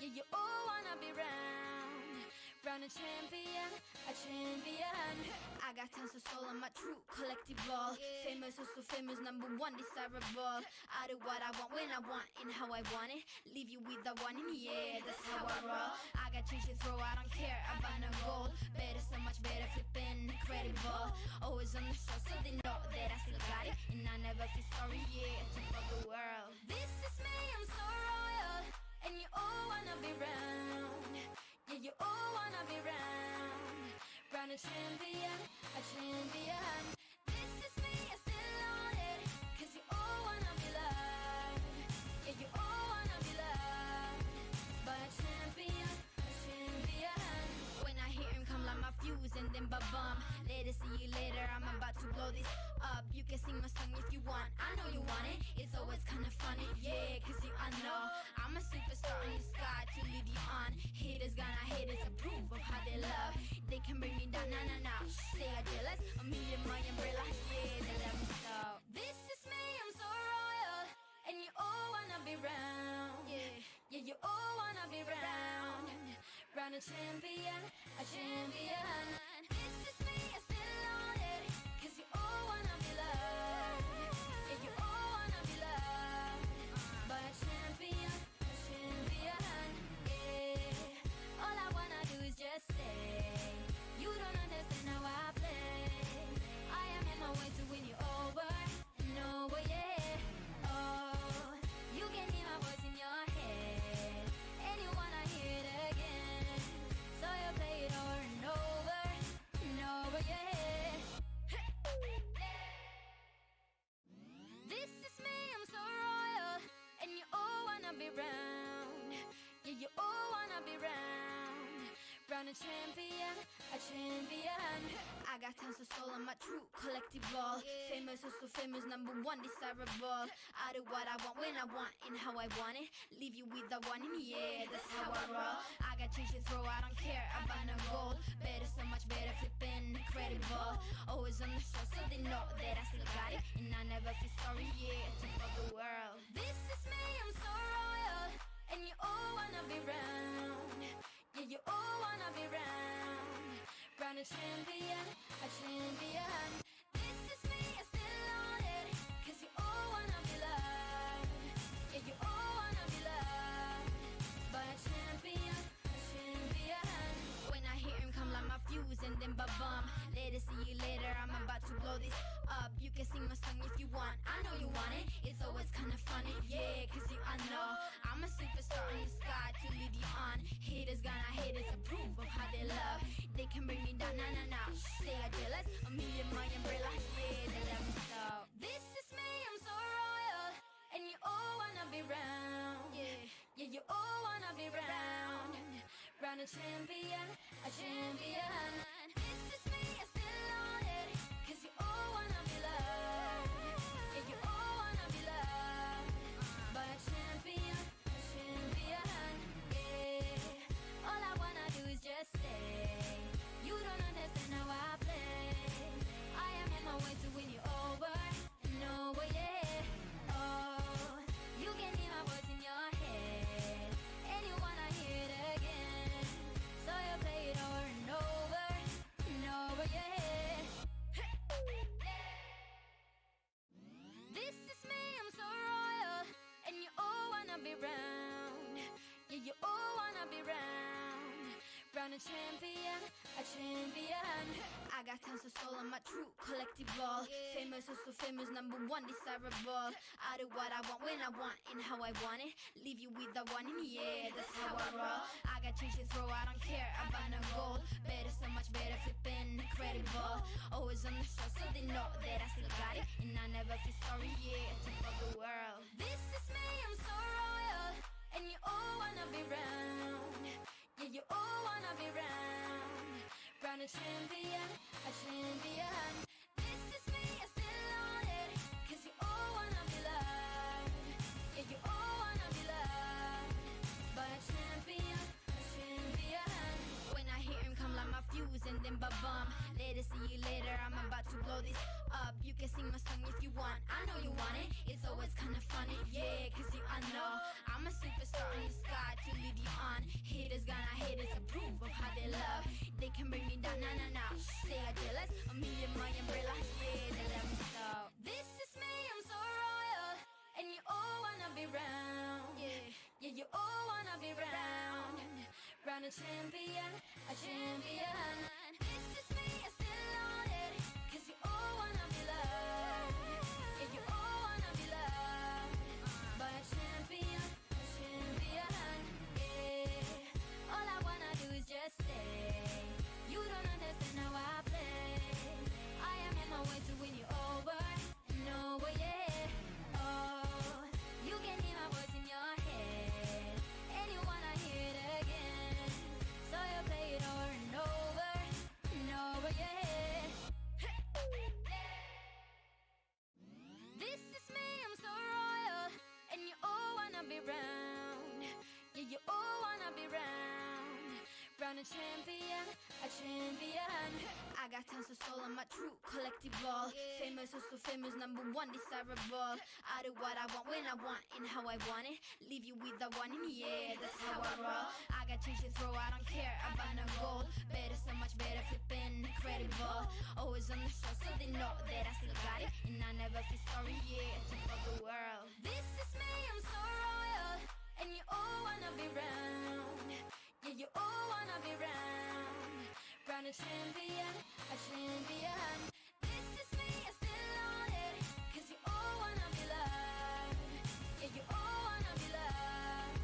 Yeah, you all wanna be round. Round a champion, a champion. I got tons of soul on my true collectible. Famous, oh so famous, number one desirable. I do what I want, when I want, and how I want it. Leave you with the one, and yeah, that's how I roll. I got change to throw, I don't care about no gold. Better, so much better, flipping incredible. Always on the show, so they know that I still got it, and I never feel sorry, yeah, to top of the world. This is me, I'm so royal, and you all wanna be round. Yeah, you all wanna be round. Round a champion, a champion. This is me, I still on it, 'cause you all wanna be loved. Yeah, you all wanna be loved by a champion, a champion. When I hear him come like my fuse and then ba-bum. Later, see you later, I'm about to blow this up. You can sing my song if you want, I know you want it. It's always kinda funny, yeah, 'cause you, I know I'm a superstar in the sky to lead you on. Haters gonna hate us, approve of how they love. They can bring me down, nah, nah, nah. They are jealous of me and my umbrella, yeah, they love me so. This is me, I'm so royal, and you all wanna be round. Yeah, yeah, you all wanna be round. Round a champion, a champion. This is me, I still on it, 'cause you all wanna be loved. Yeah, you all wanna be loved by a champion, a champion. Yeah, all I wanna do is just say, you don't understand how I play. I am in my way to win you over and over, yeah. Oh, you can hear my voice in your head, and you wanna hear it again. So you play it over and over and over, yeah. This is me, I'm so royal, and you all wanna be round. Yeah, you all wanna be round. Round a champion, a champion. I got tons of soul on my true collectible. Famous, oh so famous, number one desirable. I do what I want, when I want, and how I want it. Leave you with the one, and yeah, that's how I roll. I got change to throw, I don't care about no gold. Better, so much better, flipping incredible. Always on the show, so they know that I still got it, and I never feel sorry, yeah, to top of the world. This is me, I'm so royal, and you all wanna be round. Yeah, you all wanna be round. Round a champion, a champion. This is me, I still on it, 'cause you all wanna be loved. Yeah, you all wanna be loved by a champion, a champion. When I hear him come like my fuse and then ba-bum. Later, see you later, I'm about to blow this up. You can sing my song if you want, I know you want it. It's always kinda funny, yeah, 'cause you, I know I'm a superstar in the sky to lead you on. Haters gonna hate us, approve of how they love. They can bring me down, nah, nah, nah. They are jealous of me and my umbrella, yeah, they love me so. This is me, I'm so royal, and you all wanna be round. Yeah, yeah, you all wanna be round. Round a champion, a champion. This is me, I still on it, 'cause you all wanna be loved. Yeah, you all wanna be loved by a champion, a champion. Yeah, all I wanna do is just say, you don't understand how I play. I am in my way to win you over and over, yeah. Oh, you can hear my voice in your head, and you wanna hear it again. So you play it over and over and over, yeah. This is me, I'm so royal, and you all wanna be round. Yeah, you all wanna be round. Round a champion, a champion. I got tons of soul, I'm a true collectible. Famous, also famous, number one desirable. I do what I want when I want and how I want it. Leave you with the one in the air, that's how I roll. I got change to throw, I don't care about no gold. Better, so much better, flipping incredible. Always on the show, so they know that I still got it. And I never feel sorry, yeah, top of the world. This is me, I'm so royal. And you all wanna be round. Yeah, you all wanna be round. Round a champion, a champion. This is me, I still on it. Cause you all wanna be loved. Yeah, you all wanna be loved. But a champion, a champion. When I hear him come like my fuse and then ba-bum. Later, see you later, I'm about to blow this up. You can sing my song if you want, I know you want it. It's always kinda funny, yeah, cause I know I'm a superstar in the sky to lead you on. Haters gonna hate it, approve of how they love. They can bring me down, nah, nah, nah. They are jealous of me and my umbrella, yeah, they love me so. This is me, I'm so royal. And you all wanna be round, yeah, yeah, you all wanna be round. Round a champion, a champion. This is me, I still on it. Cause you all wanna be loved. Yeah, you all wanna be loved. But a champion, yeah. All I wanna do is just say, you don't understand how I play. I am in my way to win you over and over, yeah. Oh, you can hear my voice in your head, and you wanna hear it again. So you play it over and over and over, yeah. This is me, I'm so royal, and you all wanna be round. Yeah, you all wanna be round. Round a champion, a champion. I got tons of soul, I'm a true collectible. Famous, also famous, number one desirable. I do what I want when I want and how I want it. Leave you with the one in the air, that's how I roll. I got change to throw, I don't care about no gold. Better, so much better, flipping incredible. Always on the show, so they know that I still got it. And I never feel sorry, yeah, top of the world. This is me, I'm so royal. And you all wanna be round. Yeah, you all wanna be round. Round a champion, a champion. This is me, I still on it. Cause you all wanna be loved. Yeah, you all wanna be loved.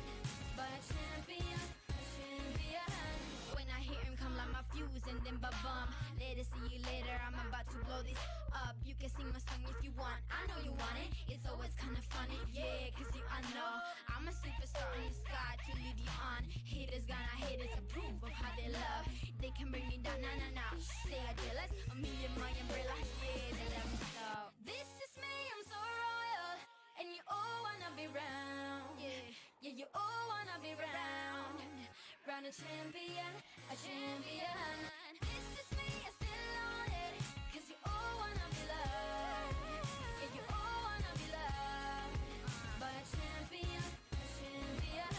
But a champion, a champion. When I hear him come like my fuse and then ba-bum. Later, see you later, I'm about to blow this up. You can sing my song if you want, I know you want it. It's always kinda funny, yeah, cause I know I'm a superstar in the sky to lead you on. Haters gonna hate it, approve of how they love. They can bring me down, nah, nah, nah. They are jealous of me and my umbrella, yeah, they love me so. This is me, I'm so royal. And you all wanna be round, yeah, yeah, you all wanna be round. Round a champion, a champion. This is me, I still on it. Cause you all wanna be loved. Yeah, you all wanna be loved. But a champion, yeah.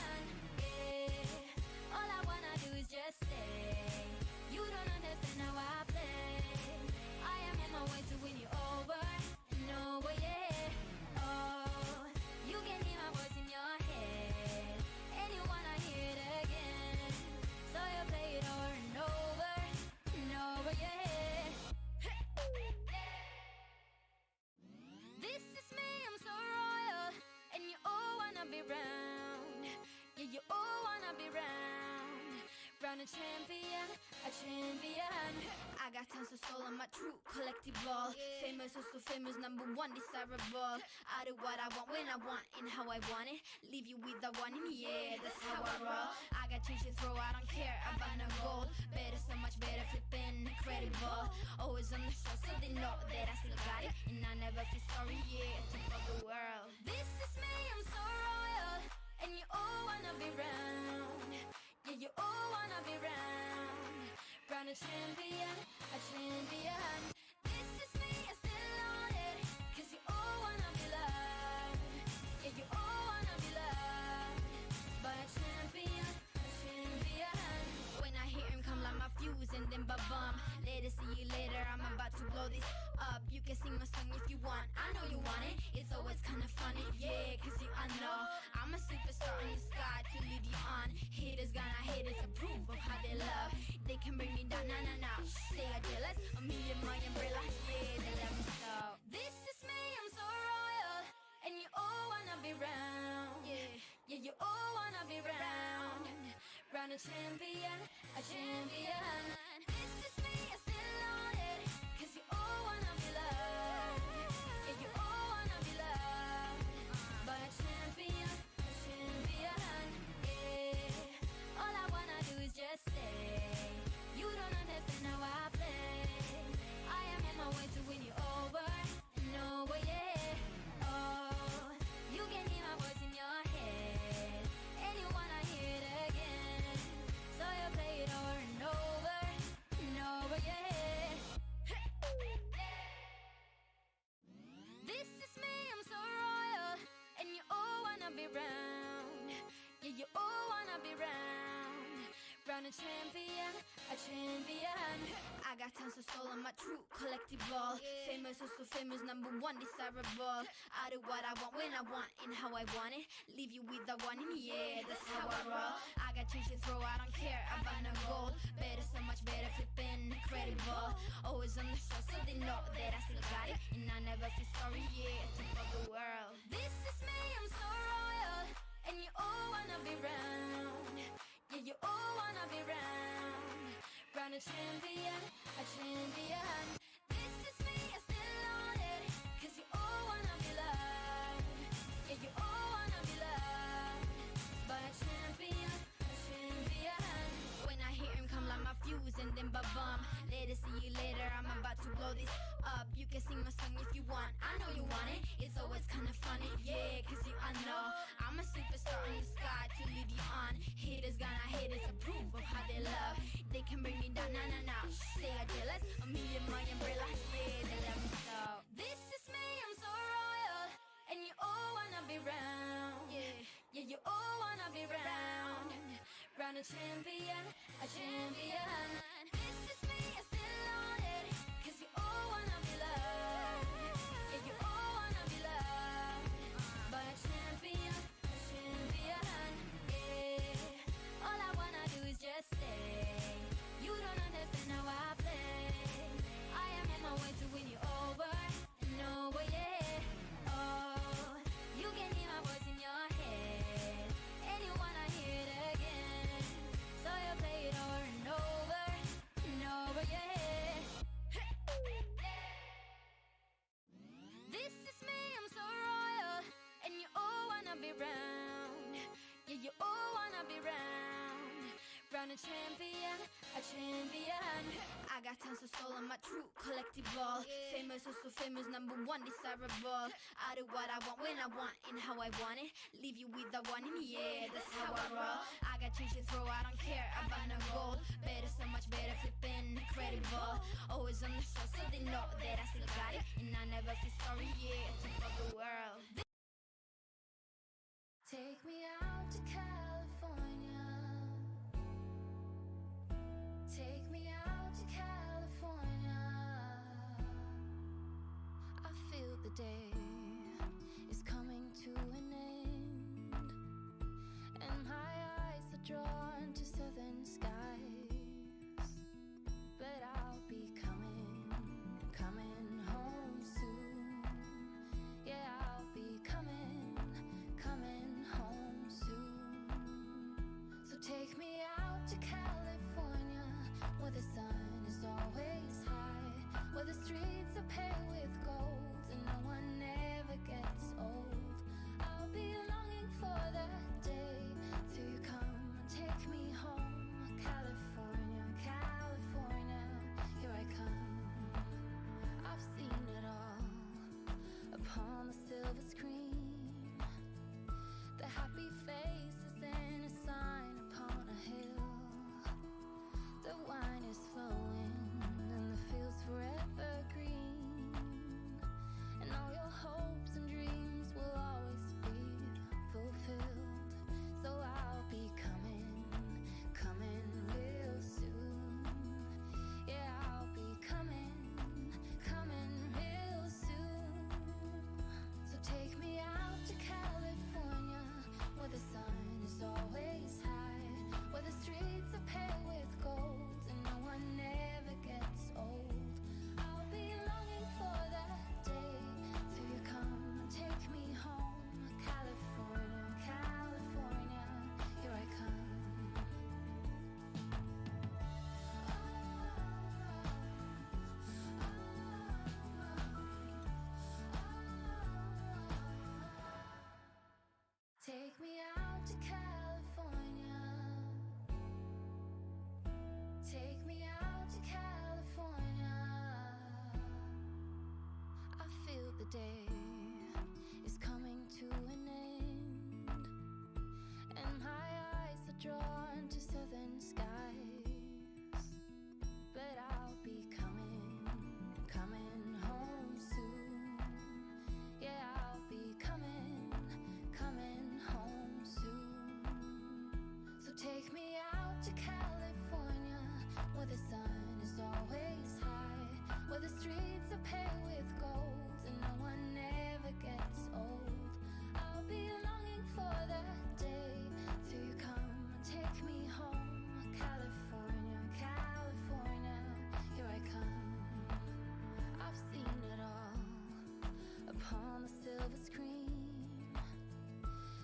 All I wanna do is just say, you don't understand how I play. I am in my way to win you over and over, yeah. Oh, you can hear my voice in your head, and you wanna hear it again. So you play it over and over and over, yeah. This is me, I'm so royal, and you all wanna be round. Yeah, you all wanna be round. Round a champion, a champion. I got tons of soul, I'm a true collectible. Famous, also famous, number one desirable. I do what I want when I want and how I want it. Leave you with the one in the air, that's how I roll. I got change to throw, I don't care about no gold. Better, so much better, flipping incredible. Always on the show, so they know that I still got it. And I never feel sorry, yeah, top of the world. This is me, I'm so royal. And you all wanna be round. Yeah, you all wanna be round. Round a champion, a champion. This is me, I still on it. Cause you all wanna be loved. Yeah, you all wanna be loved. But a champion, a champion. When I hear him come like my fuse and then ba-bum. Later, see you later, I'm about to blow this up. You can sing my song if you want, I know you want it. It's always kinda funny, yeah, cause I know I'm a superstar in the sky to lead you on. Haters gonna hate it, approve of how they love. They can bring me down, nah, nah, nah. They are jealous of me and my umbrella, yeah, they love me so. This is me, I'm so royal, and you all wanna be round. Yeah, you all wanna be round. Round a champion, a champion. This is me, I still on it, 'cause you all wanna be loved. Yeah, you all wanna be loved by a champion, a champion. Yeah, all I wanna do is just say, you don't understand how I play. I am in my way to win you over and over, yeah. Oh, you can hear my voice in your head, and you wanna hear it again. So you play it over and over and over, yeah. This is me, I'm so royal, and you all wanna be round. Yeah, you all wanna be round. Round a champion, a champion. I got tons of soul on my true collectible. Famous, also famous, number one, desirable. I do what I want, when I want, and how I want it. Leave you with the one, and yeah, that's how I roll. I got change to throw, I don't care about no gold. Better, so much better, flipping incredible. Always on the show, so they know that I still got it. And I never feel sorry, yeah, to fuck the world. This is me, I'm so royal, and you all wanna be round. Yeah, you all wanna be round. Round a champion, a champion. This is me, I still on it, 'cause you all wanna be loved. Yeah, you all wanna be loved by a champion, a champion. When I hear him come like my fuse and then ba-bum. Later, see you later, I'm about to blow this up. You can sing my song if you want, I know you want it. It's always kinda funny, yeah, 'cause you I know I'm a superstar in the sky to lead you on. Haters gonna hate us, approve of how they love. They can bring me down, nah, nah, nah. They are jealous of me and my umbrella, yeah, they love me so. This is me, I'm so royal, and you all wanna be round. Yeah, you all wanna be round. Round a champion, a champion. This is me, I still on it, 'cause you all wanna be loved. Yeah, you all wanna be loved by a champion, a champion. Yeah, all I wanna do is just say, you don't understand how I play. I am in my way to win you over and over, yeah. Oh, you can hear my voice in your head, and you wanna hear it again. So you play it over and over and over, yeah. This is me, I'm so royal, and you all wanna be round. Yeah, you all wanna be round. Round a champion, a champion. I got tons of soul on my true collectible. Famous, also famous, number one, desirable. I do what I want, when I want, and how I want it. Leave you with the one, and yeah, that's how I roll. I got change to throw, I don't care about no gold. Better, so much better, flipping incredible. Always on the show, so they know that I still got it. And I never feel sorry, yeah, to fuck the world. Take me out to California. Take me out to California. I feel the day is coming to an end, and my eyes are drawn to southern skies. But I'll be coming home soon. Yeah, I'll be coming home soon. So take me out to California, where the sun is always high, where the streets are paved with gold and no one ever gets old. I'll be longing for that day till you come and take me home. California, California, here I come. I've seen it all upon the silver screen, the happy faces and a sign upon a hill. The wine is flowing and the fields forever green. day is coming to an end, and my eyes are drawn to southern skies. But I'll be coming home soon. Yeah, I'll be coming home soon. So take me out to California, where the sun is always high, where the streets are paved with gold and no one ever gets old. I'll be longing for that day till you come and take me home. California, California, here I come. I've seen it all upon the silver screen,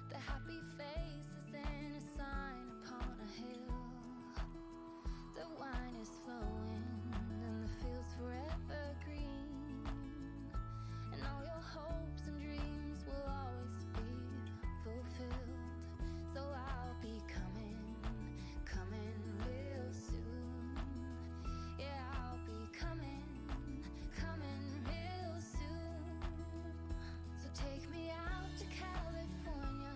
the happy faces and a sign upon a hill. The wine is flowing and the fields forever green, and all your hopes and dreams will always be fulfilled. So I'll be coming real soon. Yeah, I'll be coming real soon. So take me out to California,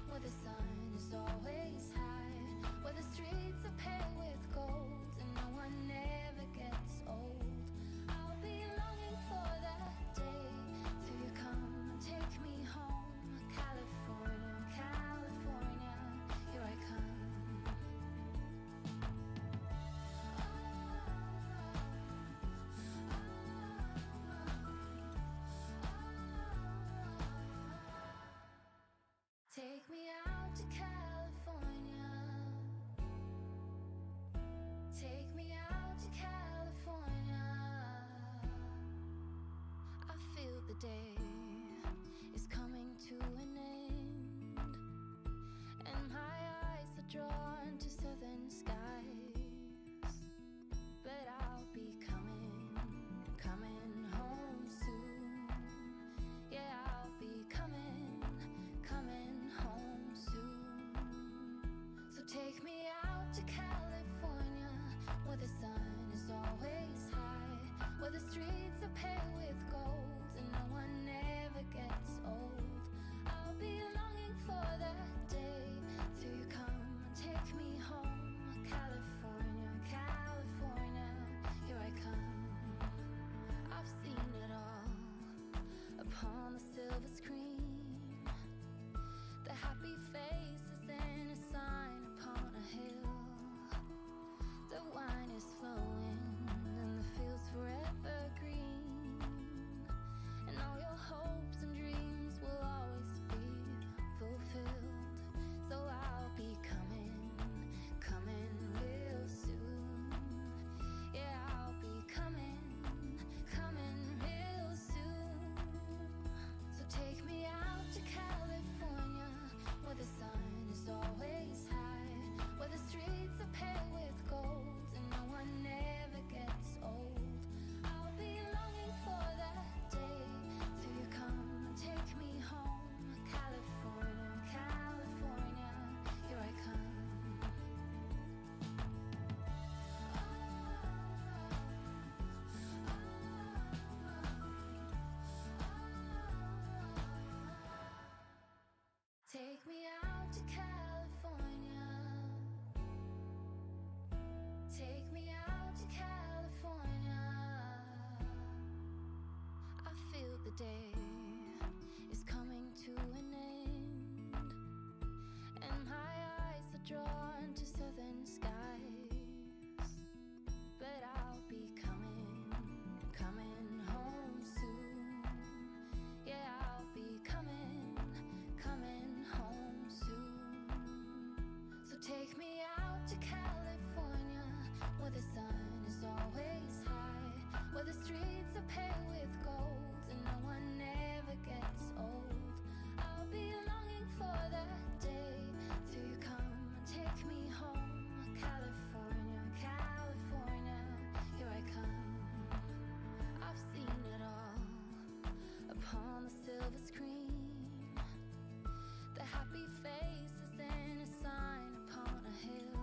where the sun is always high, where the streets are paved with gold and no one ever gets old. I'll be longing for that day till you come and take me home. California, California, here I come. Take me out to California. Take me out to California. I feel the day is coming to an end, and my eyes are drawn to southern skies. But I'll be coming home soon. Yeah, I'll be coming home soon. So take me out to California, where the sun is always high, where the streets are paved with gold and no one ever gets old. I'll be longing for that day till you come and take me home. California, California, here I come. I've seen it all upon the silver screen, the happy faces and a sign upon a hill. The wine is flowing and the fields forever green, and all your hopes and dreams will always be fulfilled. So I'll be coming real soon. Yeah, I'll be coming real soon. So take me out to California, where the sun is always high, where the streets are paved with gold and no one ever gets old. I'll be longing for that day till you come and take me home. California, California, here I come. Take me out to California. Take me out to California. I feel the day is coming to an end, and my eyes are drawn to southern skies. But I'll be coming home soon. Yeah, I'll be coming home soon. So take me out to California, where the sun is always high, where the streets are paved with gold and no one ever gets old. I'll be longing for that day till you come and take me home. California, California, here I come. I've seen it all upon the silver screen, the happy faces and a sign upon a hill.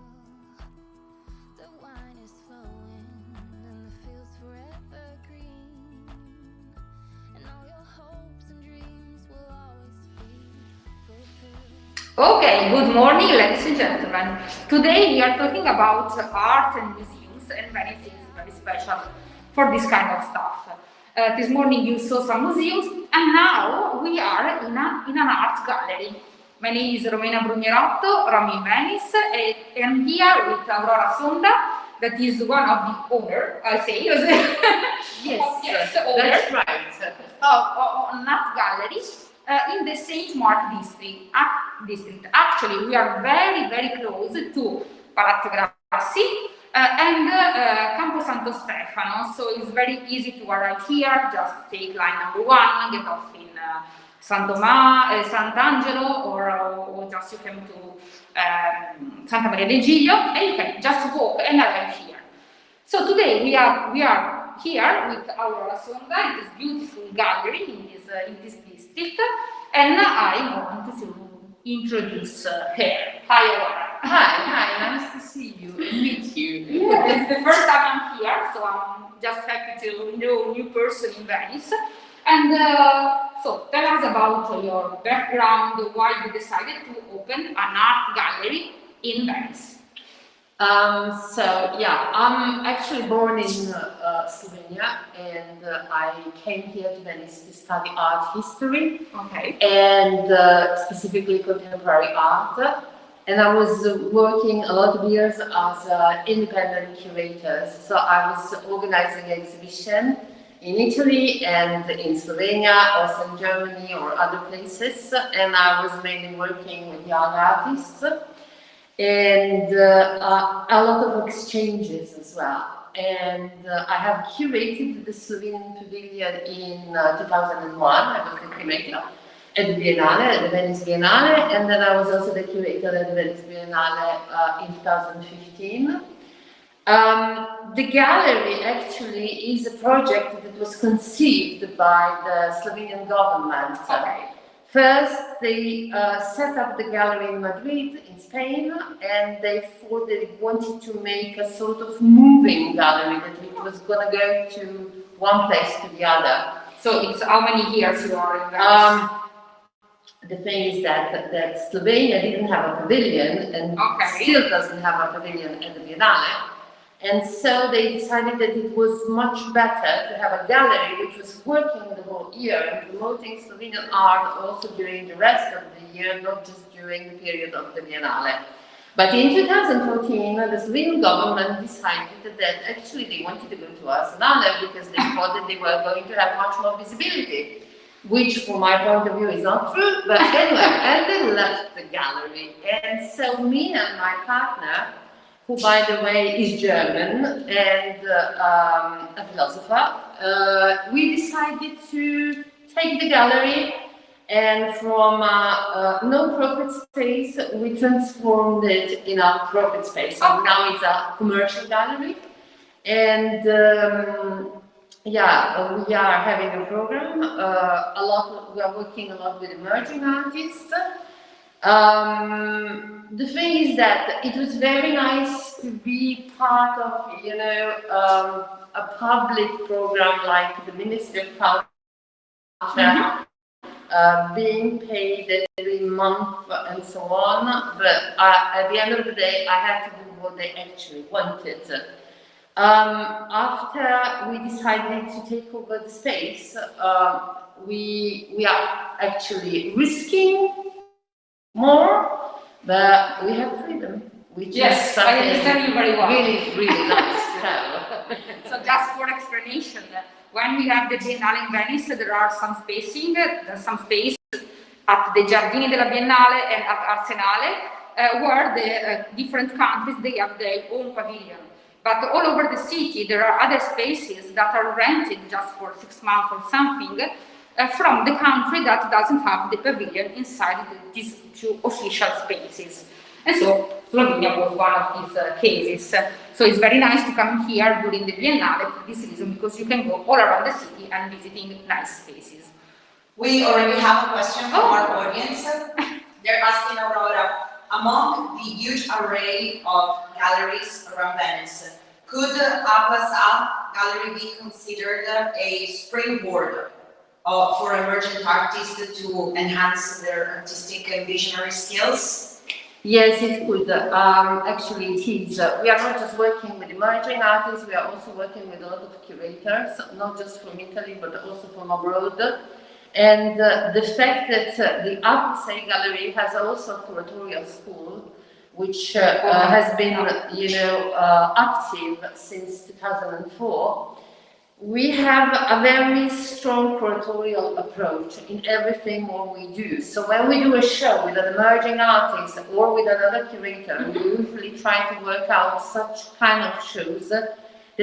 The wine is flowing and the fields forever green, Okay, good morning, ladies and gentlemen. Today we are talking about art and museums, and Venice is very special for this kind of stuff. This morning you saw some museums, and now we are in an art gallery. My name is Romena Brugnerotto, Live-in-Venice, and I'm here with Aurora Sonda, that is one of the owner, I say. Yes, owner. That's right. Of an art gallery. In the St. Mark district. Actually, we are very, very close to Palazzo Grassi and Campo Santo Stefano, so it's very easy to arrive here. Just take line number 1, get off in Sant'Angelo, or just you come to Santa Maria del Giglio, and you can just walk and arrive here. So today we are here with Aurora Sonda in this beautiful gallery in this district, and I want to introduce her. Hi, Aurora. Hi, nice to see you and meet you. Yeah, it's the first time I'm here, so I'm just happy to know a new person in Venice. And so tell us about your background, why you decided to open an art gallery in Venice. I'm actually born in Slovenia, and I came here to Venice to study art history, and specifically contemporary art. And I was working a lot of years as an independent curator. So I was organizing an exhibition in Italy and in Slovenia, also in Germany or other places, and I was mainly working with young artists. And a lot of exchanges as well. And I have curated the Slovenian Pavilion in 2001. I was the curator at the Biennale, at the Venice Biennale, and then I was also the curator at the Venice Biennale in 2015. The gallery actually is a project that was conceived by the Slovenian government. First, they set up the gallery in Madrid, in Spain, and they thought they wanted to make a sort of moving gallery, that it was going to go to one place to the other. So it's how many years you are in Venice? The thing is that Slovenia didn't have a pavilion, and still doesn't have a pavilion at the Biennale. And so they decided that it was much better to have a gallery which was working the whole year and promoting Slovenian art also during the rest of the year, not just during the period of the Biennale. But in 2014, the Slovenian government decided that actually they wanted to go to Arsenal because they thought that they were going to have much more visibility, which from my point of view is not true, but anyway, and they left the gallery. And so me and my partner, who by the way is German and a philosopher, we decided to take the gallery, and from a non-profit space we transformed it in a profit space. So now it's a commercial gallery, and we are having a program. We are working a lot with emerging artists. The thing is that it was very nice to be part of, a public program like the Ministry of Culture, being paid every month and so on. But at the end of the day, I had to do what they actually wanted. After we decided to take over the space, we are actually risking more, but we have freedom, which is something I understand you very well. Really, really nice to have. So just for explanation, when we have the Biennale in Venice, there are some space at the Giardini della Biennale and at Arsenale, where the different countries, they have their own pavilion. But all over the city, there are other spaces that are rented just for 6 months or something, from the country that doesn't have the pavilion inside these two official spaces. And so Slovenia was one of these cases. So it's very nice to come here during the Biennale for this reason, because you can go all around the city and visiting nice spaces. We already have a question from our audience. They're asking Aurora, among the huge array of galleries around Venice, could A+A gallery be considered a springboard for emergent artists to enhance their artistic and visionary skills? Yes, it could. Actually, it is. We are not just working with emerging artists, we are also working with a lot of curators, not just from Italy, but also from abroad. And the fact that the Art Gallery has also a curatorial school, which has been, active since 2004, we have a very strong curatorial approach in everything what we do. So when we do a show with an emerging artist or with another curator, we usually try to work out such kind of shows that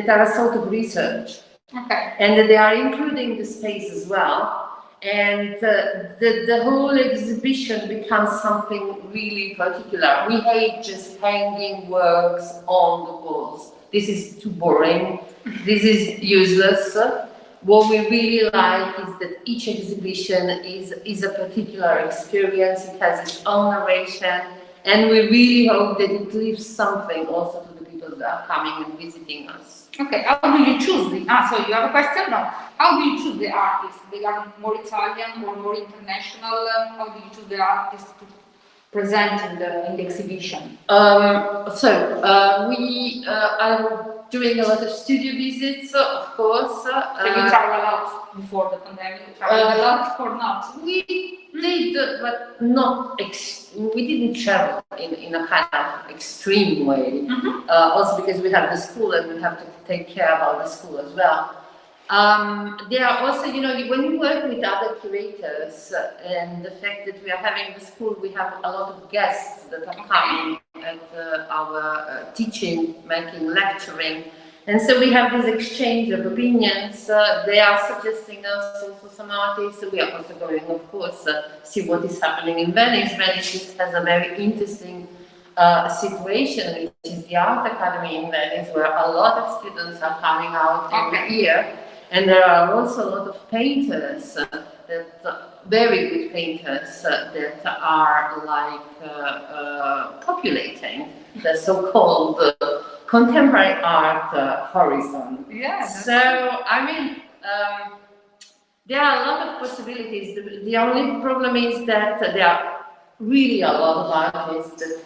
are a sort of research. Okay. And they are including the space as well. And the whole exhibition becomes something really particular. We hate just hanging works on the walls. This is too boring. This is useless. What we really like is that each exhibition is a particular experience. It has its own narration, and we really hope that it leaves something also to the people that are coming and visiting us. Okay, how do you choose the, so you have a question? No. How do you choose the artists? They are more Italian or more international? How do you choose the artists to present in the exhibition? We are doing a lot of studio visits, of course. So you travel a lot before the pandemic? You travel a lot or not? We did, but not. We didn't travel in a kind of extreme way. Also because we have the school and we have to take care about the school as well. There are also, when you work with other curators and the fact that we are having the school, we have a lot of guests that are coming at our teaching, making, lecturing. And so we have this exchange of opinions. They are suggesting us also some artists. We are also going, of course, see what is happening in Venice. Venice has a very interesting situation, which is the Art Academy in Venice, where a lot of students are coming out every year. And there are also a lot of painters, very good painters, that are like populating the so-called contemporary art horizon. Yeah. So, I mean, there are a lot of possibilities. The only problem is that there are really a lot of artists that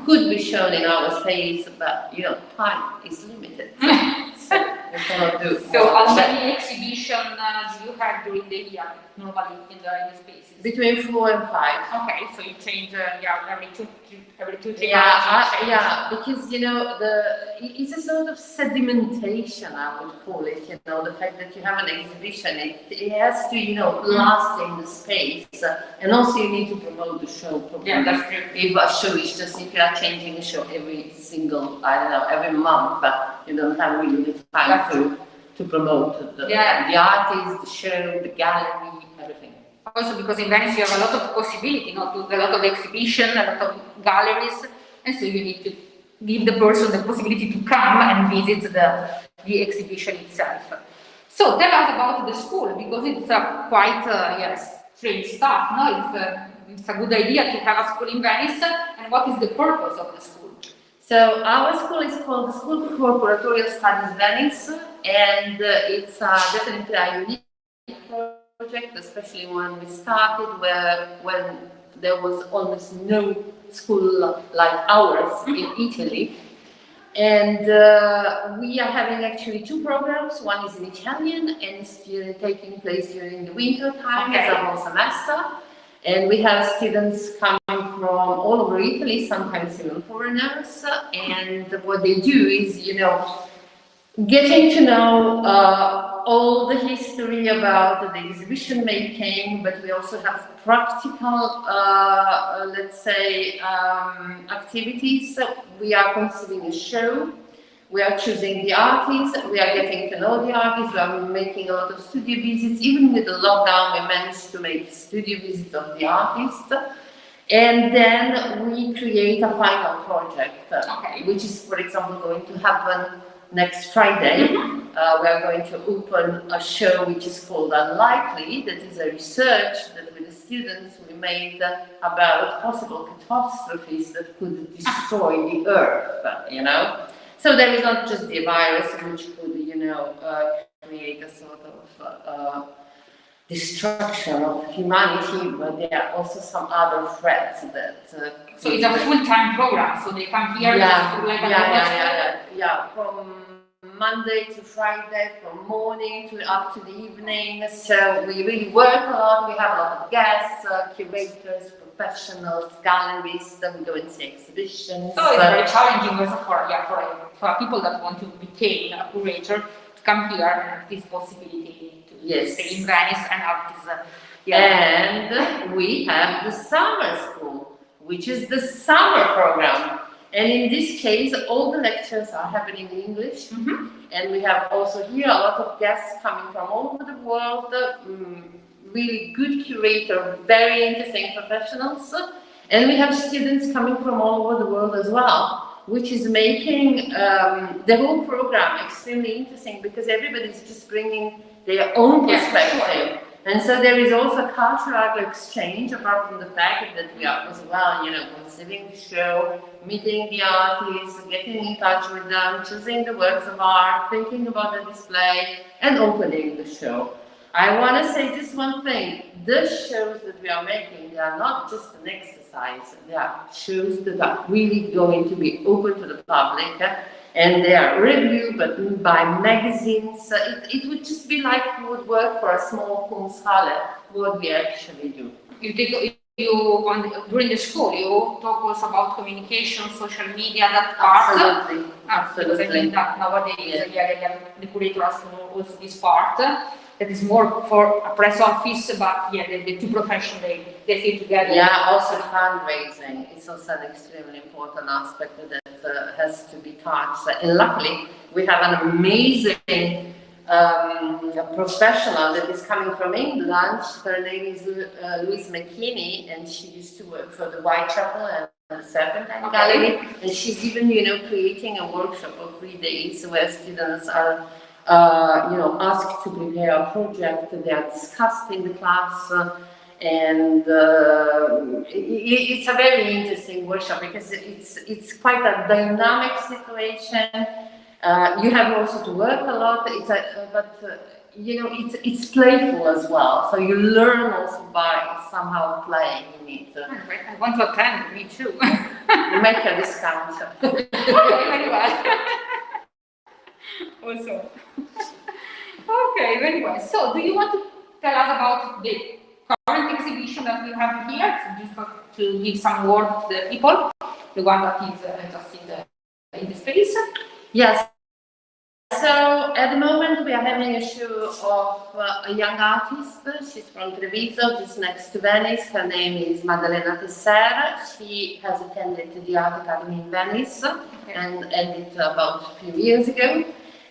could be shown in our space, but time is limited. So how many exhibitions do you have during the year, normally in the spaces? Between 4 and 5. Okay, so you change every two, 3 months. Yeah, because it's a sort of sedimentation, I would call it. The fact that you have an exhibition, it has to last in the space, and also you need to promote the show properly. Yeah, that's true. If a show is just, if you are changing a show every every month, you don't have really the time to promote the artist, the show, the gallery, everything. Also because in Venice you have a lot of possibility, a lot of exhibition, a lot of galleries, and so you need to give the person the possibility to come and visit the exhibition itself. So tell us about the school, because it's a quite strange stuff, no? It's a good idea to have a school in Venice, and what is the purpose of the school? So our school is called the School for Curatorial Studies Venice, and it's definitely a unique project, especially when we started, when there was almost no school like ours in Italy. And we are having actually 2 programs. One is in Italian, and it's taking place during the winter time as a whole semester. And we have students coming from all over Italy, sometimes even foreigners. And what they do is, getting to know all the history about the exhibition making, but we also have practical, let's say, activities. We are conceiving a show. We are choosing the artists, we are getting to know the artists, we are making a lot of studio visits. Even with the lockdown, we managed to make studio visits of the artists. And then we create a final project, which is, for example, going to happen next Friday. We are going to open a show which is called Unlikely, that is a research that with the students we made about possible catastrophes that could destroy the Earth, So there is not just the virus which could, create a sort of destruction of humanity, but there are also some other threats that. So it's a full-time program, so they come here. From Monday to Friday, from morning to up to the evening. So we really work a lot. We have a lot of guests, curators, professionals, galleries. Then we go and see exhibitions. So it's very challenging also for people that want to become a curator to come here and have this possibility to stay in Venice and have this. And we have the summer school, which is the summer program. And in this case, all the lectures are happening in English. And we have also here a lot of guests coming from all over the world, really good curator, very interesting professionals. And we have students coming from all over the world as well, which is making the whole program extremely interesting because everybody's just bringing their own perspective. And so there is also cultural exchange, apart from the fact that we are as well, considering the show, meeting the artists, getting in touch with them, choosing the works of art, thinking about the display, and opening the show. I want to say just one thing. The shows that we are making, they are not just an exercise. They are shows that are really going to be open to the public. And they are reviewed by magazines. It would just be like you would work for a small Kunsthalle, what we actually do. During the school, you talk also about communication, social media, that part. Absolutely. Because I think that nowadays the curator has also this part. That is more for a press office, but the two professions, they stay together. Yeah, also fundraising is also an extremely important aspect that has to be touched. And luckily, we have an amazing professional that is coming from England. Her name is Louise McKinney, and she used to work for the Whitechapel and the Serpentine Gallery. And she's even, creating a workshop of 3 days where students are asked to prepare a project. They are discussed in the class, and it's a very interesting workshop because it's quite a dynamic situation. You have also to work a lot. It's playful as well. So you learn also by somehow playing in it. I want to attend. Me too. Make a discount. Okay, very well. Also. Okay, very well. So, do you want to tell us about the current exhibition that we have here? So just to give some word to the people, the one that is just in the space. Yes. So, at the moment, we are having a show of a young artist. She's from Treviso, just next to Venice. Her name is Maddalena Tessera. She has attended the Art Academy in Venice and ended about a few years ago.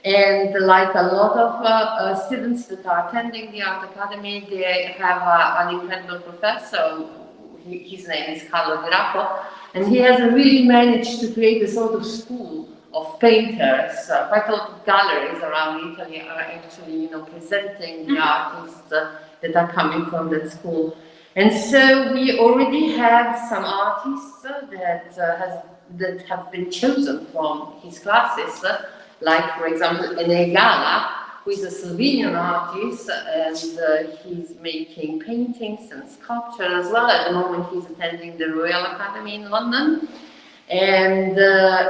And like a lot of students that are attending the Art Academy, they have an incredible professor. His name is Carlo Di Racco, and he has really managed to create a sort of school of painters. Quite a lot of galleries around Italy are actually, presenting the artists that are coming from that school. And so we already have some artists that have been chosen from his classes. Like, for example, Ene Gala, who is a Slovenian artist, and he's making paintings and sculpture as well. At the moment, he's attending the Royal Academy in London. And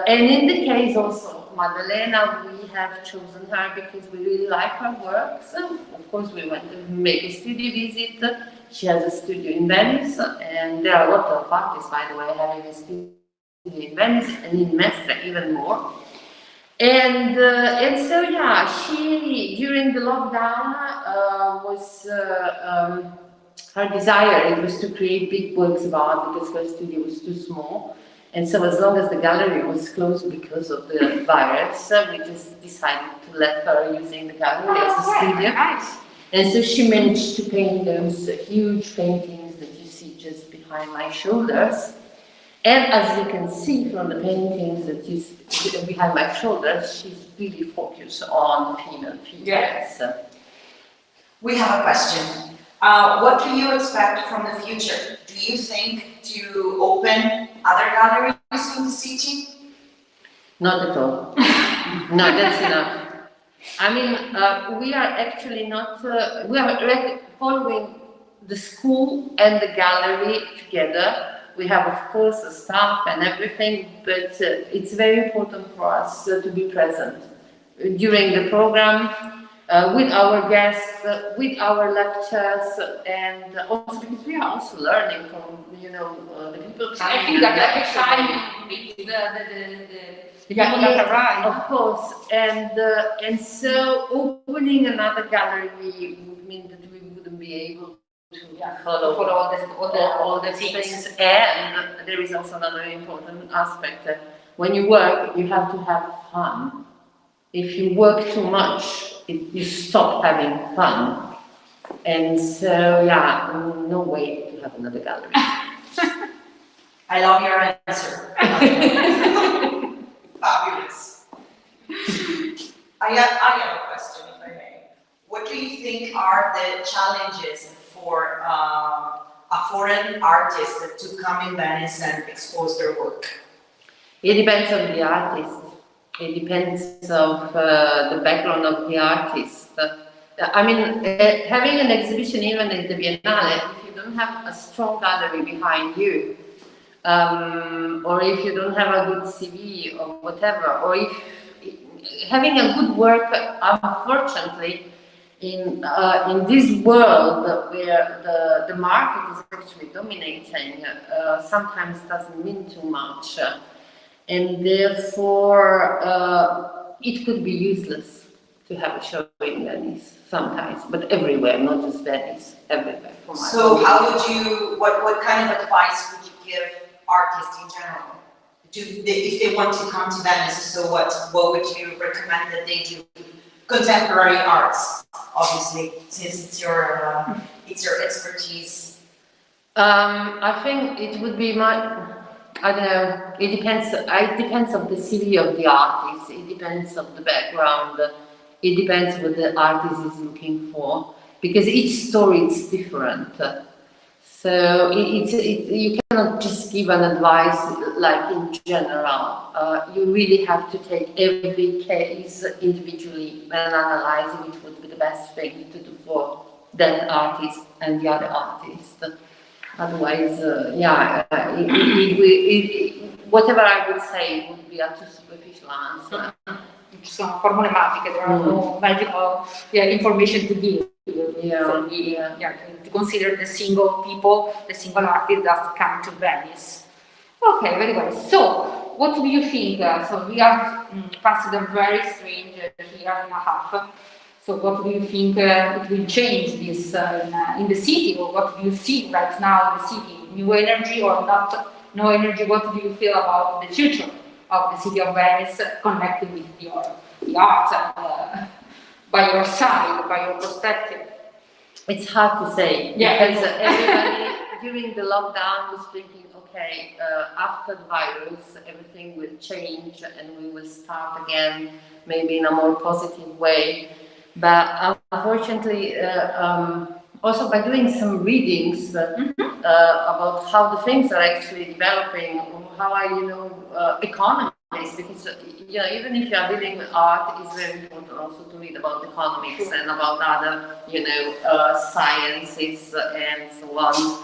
in the case also of Maddalena, we have chosen her because we really like her work. So, of course, we went to make a studio visit. She has a studio in Venice, and there are a lot of artists, by the way, having a studio in Venice and in Mestre even more. And so, yeah, she, during the lockdown, her desire was to create big works of art because her studio was too small. And so as long as the gallery was closed because of the virus, we just decided to let her using the gallery as a studio. Nice. And so she managed to paint those huge paintings that you see just behind my shoulders. And as you can see from the paintings that you see behind my shoulders, she's really focused on female figures. Yes. We have a question. What do you expect from the future? Do you think to open other galleries in the city? Not at all. No, that's enough. I mean, we are actually not, following the school and the gallery together. We have, of course, the staff and everything, but it's very important for us to be present during the program, with our guests, with our lectures, and also because we are also learning from, the people coming. I think that every time meet the people that arrive. Of course, and so opening another gallery would mean that we wouldn't be able to follow all the things. And there is also another important aspect. When you work, you have to have fun. If you work too much, you stop having fun. And so, no way to have another gallery. I love your answer. Fabulous. I have a question, if I may. What do you think are the challenges for a foreign artist to come in Venice and expose their work? It depends on the artist. It depends of the background of the artist. Having an exhibition even at the Biennale, if you don't have a strong gallery behind you, or if you don't have a good CV or whatever, or if having a good work, unfortunately, in this world where the market is actually dominating, sometimes doesn't mean too much. And therefore, it could be useless to have a show in Venice sometimes, but everywhere, not just Venice, everywhere. So how would you, what kind of advice would you give artists in general? If they want to come to Venice, so what would you recommend that they do? Contemporary arts, obviously, since it's your expertise. I think it would be I don't know, it depends on the CV of the artist, it depends on the background, it depends what the artist is looking for, because each story is different. So you cannot just give an advice like in general. You really have to take every case individually and analyze which would be the best thing to do for that artist and the other artist. Otherwise, whatever I would say would be a too superficial answer. Ci sono formule magiche, there are no magical information to give. So to consider the single people, the single artist that come to Venice. Okay, very good. So, what do you think? So we are passed a very strange year and a half. So what do you think it will change this in the city, or what do you see right now in the city? New energy or not? No energy? What do you feel about the future of the city of Venice connected with the art and by your side, by your perspective? It's hard to say, because everybody during the lockdown was thinking, okay, after the virus, everything will change and we will start again, maybe in a more positive way. But unfortunately, also by doing some readings about how the things are actually developing, or how are economies, because even if you are dealing with art, it's very important also to read about economics and about other sciences and so on.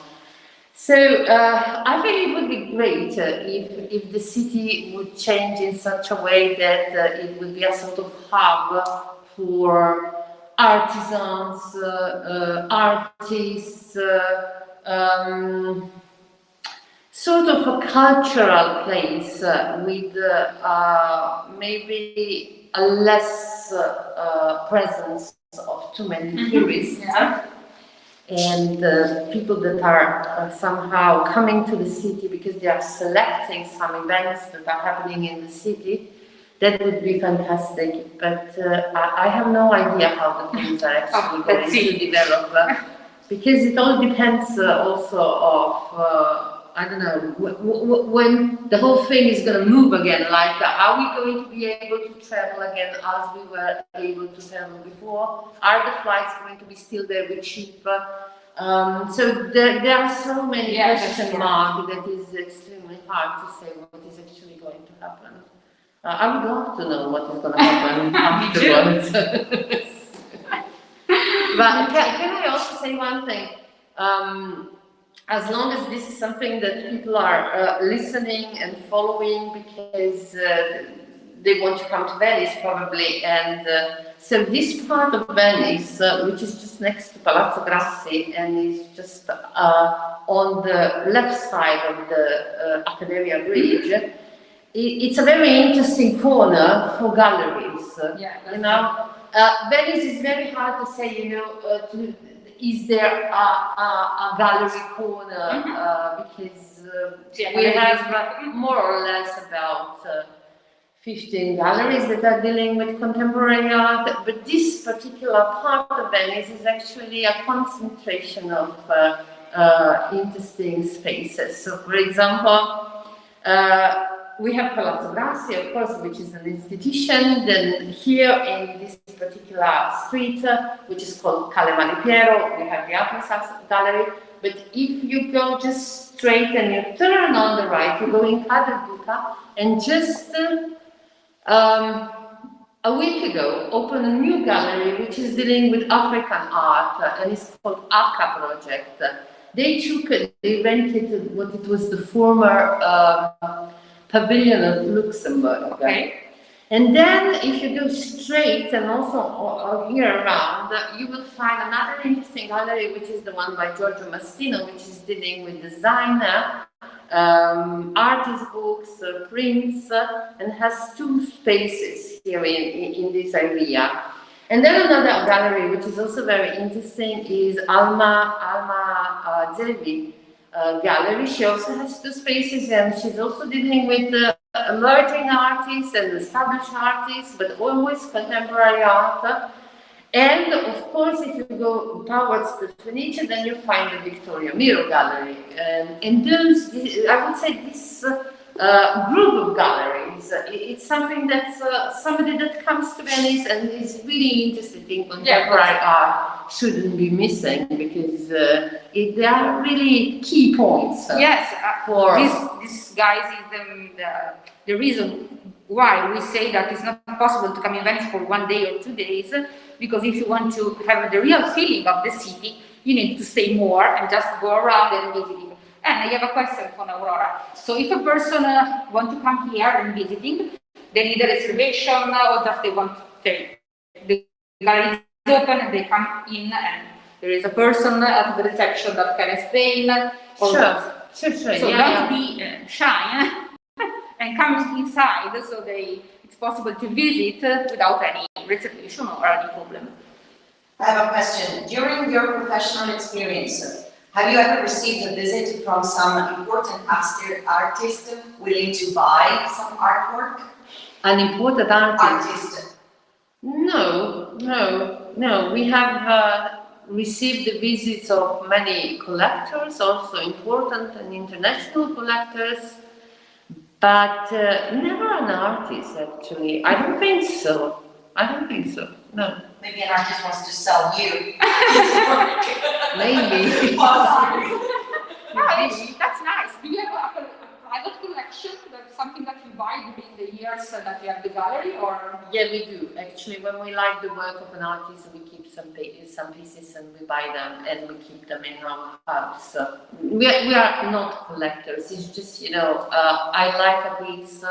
So I think it would be great if the city would change in such a way that it would be a sort of hub for artisans, artists, sort of a cultural place with maybe a less presence of too many tourists. And people that are somehow coming to the city because they are selecting some events that are happening in the city. That would be fantastic, but I have no idea how the things are actually going to develop, because it all depends also of, I don't know, when the whole thing is going to move again, like are we going to be able to travel again as we were able to travel before? Are the flights going to be still very cheap? So there are so many question marks that is extremely hard to say what is actually going to happen. I would love to know what is going to happen afterwards. But can I also say one thing? As long as this is something that people are listening and following because they want to come to Venice probably, and so this part of Venice, which is just next to Palazzo Grassi and is just on the left side of the Accademia Bridge, it's a very interesting corner for galleries. You know, Venice is very hard to say. You know, is there a gallery corner because we have more or less about 15 galleries that are dealing with contemporary art, but this particular part of Venice is actually a concentration of interesting spaces. So, for example, we have Palazzo Grassi, of course, which is an institution. Then here in this particular street, which is called Calle Malipiero, we have the Artisans Gallery. But if you go just straight and you turn on the right, you go in Calle and just a week ago opened a new gallery which is dealing with African art, and it's called ACA Project. They rented what it was the former Pavilion of Luxembourg. Okay. And then if you go straight and also here around, you will find another interesting gallery, which is the one by Giorgio Mastino, which is dealing with designer, artist books, prints, and has two spaces here in this area. And then another gallery, which is also very interesting, is Alma Zevi gallery. She also has two spaces, and she's also dealing with emerging artists and established artists, but always contemporary art. And of course, if you go towards the Fenice, then you find the Victoria Miro Gallery. And those, I would say this group of galleries, it's something that's somebody that comes to Venice and is really interested in contemporary art shouldn't be missing, because they are really key points. Yes, for this guys is the reason why we say that it's not possible to come in Venice for 1 day or 2 days, because if you want to have the real feeling of the city, you need to stay more and just go around and visiting. And I have a question for Aurora. So if a person wants to come here and visiting, they need a reservation, or just they want to stay? The gallery is open and they come in, and there is a person at the reception that can explain. Sure. So don't be shy and come inside, so it's possible to visit without any reservation or any problem. I have a question. During your professional experience, have you ever received a visit from some important artist willing to buy some artwork? An important artist? No. We have received the visits of many collectors, also important and international collectors, but never an artist, actually. I don't think so. No. Maybe an artist wants to sell you. Maybe. That's nice. Do you have a private collection? That's something that you buy during the years that you have the gallery, or? Yeah, we do. Actually, when we like the work of an artist, we keep some pieces and we buy them and we keep them in our house. We are not collectors. It's just, I like a piece.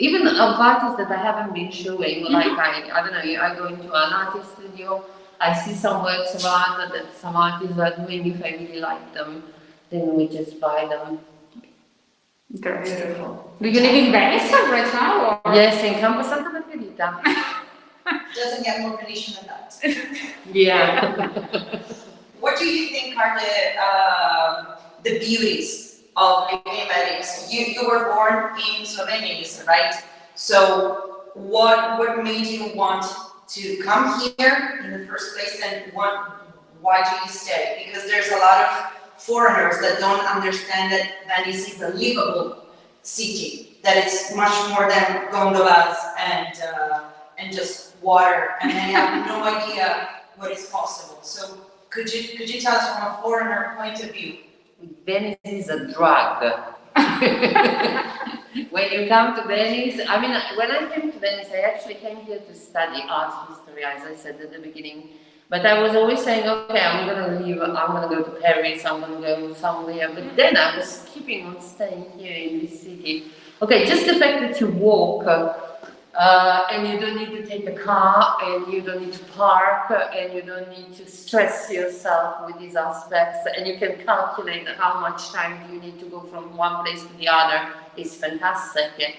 Even of artists that I haven't been showing, like I don't know, I go into an artist studio, I see some works of art that some artists are doing. If I really like them, then we just buy them. Beautiful. Do you live in Venice right now? Or? Yes, in Campo Santa Margherita. Doesn't get more Venetian than that. Yeah. What do you think are the beauties of living in Venice? You were born in Slovenia, right? So what made you want to come here in the first place, and why do you stay? Because there's a lot of foreigners that don't understand that Venice is a livable city, that it's much more than gondolas and just water, and they have no idea what is possible. So could you tell us from a foreigner point of view? Venice is a drug. when you come to Venice, I mean, when I came to Venice, I actually came here to study art history, as I said at the beginning. But I was always saying, okay, I'm going to leave, I'm going to go to Paris, I'm going to go somewhere. But then I was keeping on staying here in this city. Okay, just the fact that you walk, and you don't need to take a car, and you don't need to park, and you don't need to stress yourself with these aspects, and you can calculate how much time do you need to go from one place to the other, is fantastic.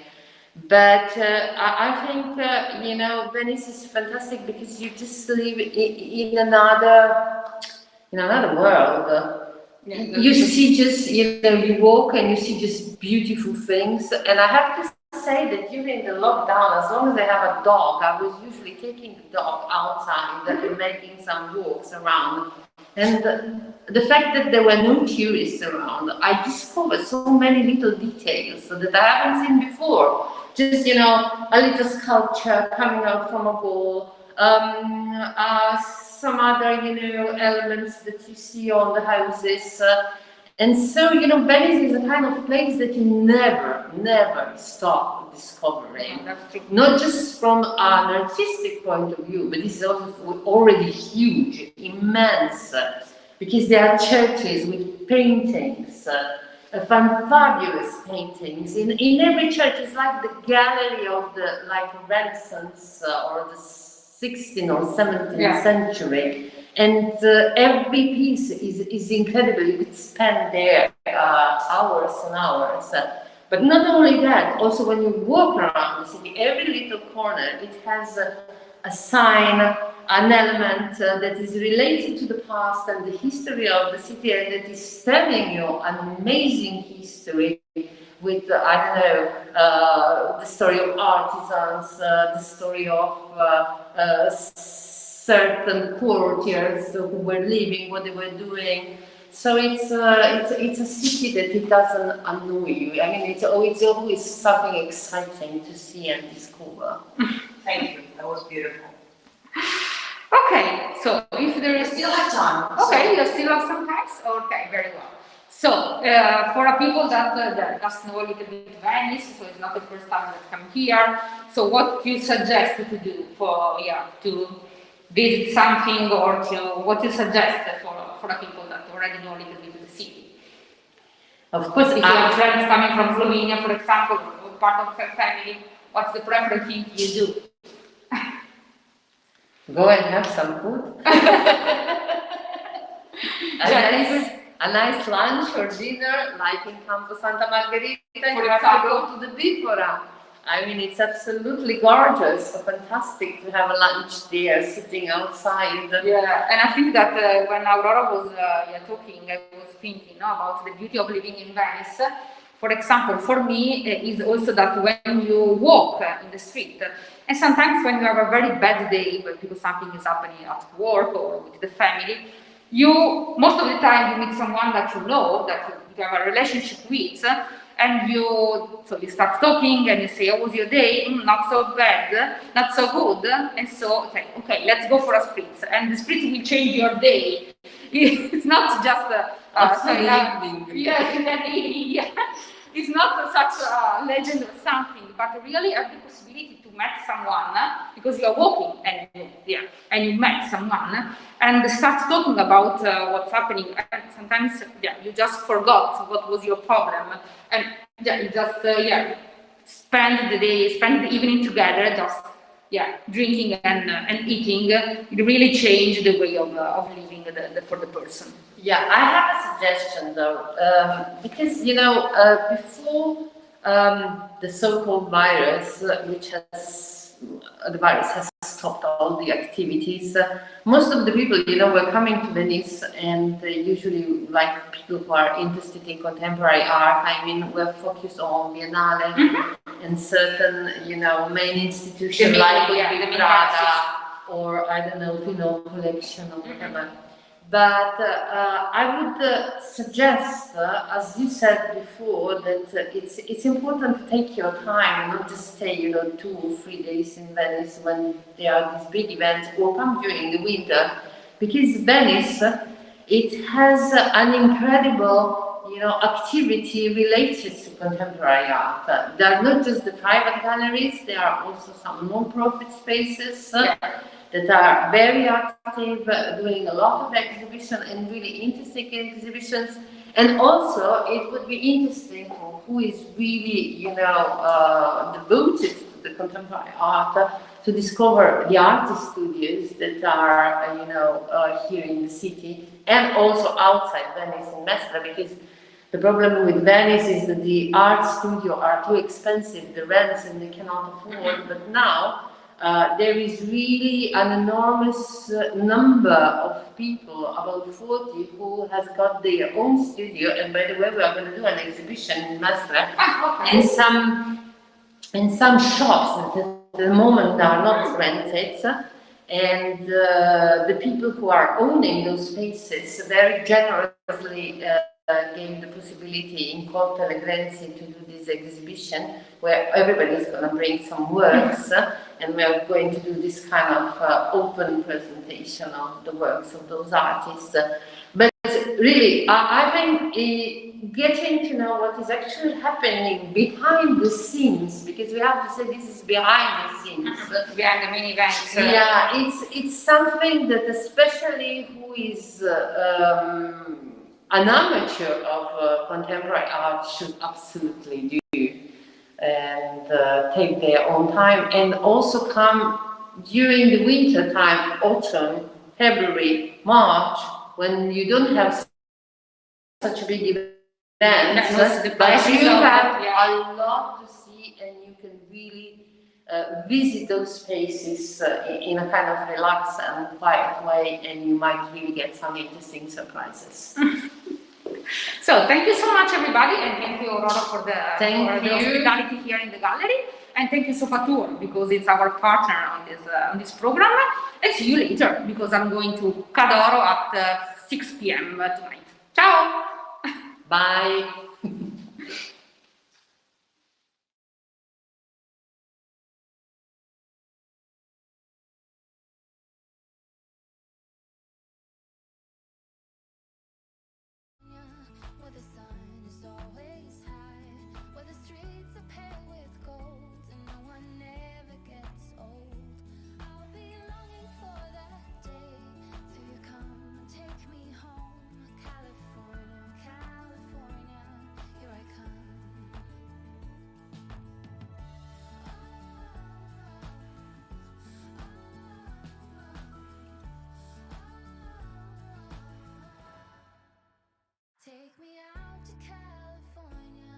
But I think, you know, Venice is fantastic because you just live in another world. You see just, you know, you walk and you see just beautiful things. And I have to say that during the lockdown, as long as I have a dog, I was usually taking the dog outside and making some walks around. And the fact that there were no tourists around, I discovered so many little details that I haven't seen before. Just, you know, a little sculpture coming out from a wall, some other, you know, elements that you see on the houses. And so, you know, Venice is a kind of place that you never stop discovering. That's true. Not just from an artistic point of view, but this is also already huge, immense, because there are churches with paintings, fabulous paintings. In every church, it's like the gallery of the Renaissance or the 16th or 17th century. And every piece is incredible. You could spend there hours and hours. But not only that, also when you walk around the city, every little corner, it has a sign, an element that is related to the past and the history of the city, and that is telling you an amazing history with, I don't know, the story of artisans, the story of certain courtiers who were living, what they were doing. So it's a city that it doesn't annoy you. I mean, it's always something exciting to see and discover. Thank you. That was beautiful. Okay, so if there is still have time. Okay, you still have some time. Okay, very well. So for people that just know a little bit Venice, so it's not the first time that come here. So what you suggest to do to visit something, or what you suggest for the people that already know a little bit of the city? Of course, if you have friends coming from Slovenia, for example, or part of her family, what's the preferred thing you do? Go and have some food. A nice lunch or dinner, like in Campo Santa Margherita, you have to go to the Bifora. I mean, it's absolutely gorgeous, so fantastic to have a lunch there, sitting outside. Yeah, and I think that when Aurora was talking, I was thinking about the beauty of living in Venice. For example, for me, is also that when you walk in the street, and sometimes when you have a very bad day, because something is happening at work or with the family, most of the time you meet someone that you know, that you have a relationship with, and you start talking and you say, how was your day? Not so bad, not so good. And so it's like, okay, let's go for a spritz. And the spritz will change your day. It's not just evening. Yes, in an evening, yeah. It's not such a legend or something, but really have the possibility to meet someone because you are walking and you met someone and start talking about what's happening. And sometimes you just forgot what was your problem, and you just spend the evening together, just drinking and eating. It really changed the way of living for the person. Yeah, I have a suggestion though, because before the so-called virus, the virus has stopped all the activities. Most of the people, were coming to Venice, and usually, like people who are interested in contemporary art, we're focused on Biennale and certain, main institutions like the Prada or I don't know, Pinot collection or whatever. But I would suggest, as you said before, that it's important to take your time, not just stay, 2 or 3 days in Venice when there are these big events, or come during the winter, because Venice, it has an incredible, activity related to contemporary art. There are not just the private galleries, there are also some non-profit spaces that are very active, doing a lot of exhibition and really interesting exhibitions. And also, it would be interesting for who is really, devoted to the contemporary art to discover the artist studios that are, here in the city and also outside Venice and Mestre, because the problem with Venice is that the art studios are too expensive, the rents, and they cannot afford. But now there is really an enormous number of people, about 40, who has got their own studio. And by the way, we are going to do an exhibition in Mestre, and some shops that at the moment are not rented. And the people who are owning those spaces very generously gave the possibility in Corte Legrenzi to do this exhibition where everybody is going to bring some works and we are going to do this kind of open presentation of the works of those artists. But really, I've been getting to know what is actually happening behind the scenes, because we have to say this is behind the scenes. Behind the mini events. Yeah, it's something that especially who is an amateur of contemporary art should absolutely do, and take their own time, and also come during the winter time, autumn, February, March, when you don't have such a big event, but you have a lot to see, and you can really visit those spaces in a kind of relaxed and quiet way, and you might really get some interesting surprises. So thank you so much, everybody, and thank you, Aurora, for the hospitality here in the gallery, and thank you, SofaTour, because it's our partner on this program. And see you later, because I'm going to Cadoro at 6 p.m. tonight. Ciao! Bye! Where the sun is always high, where the streets are paved with gold, and no one ever gets old. I'll be longing for that day till you come and take me home. California, California, here I come. Take me out to California.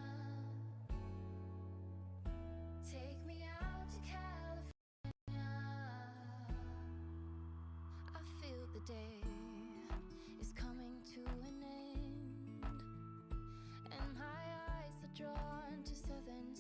Take me out to California. I feel the day is coming to an end, and my eyes are drawn to southern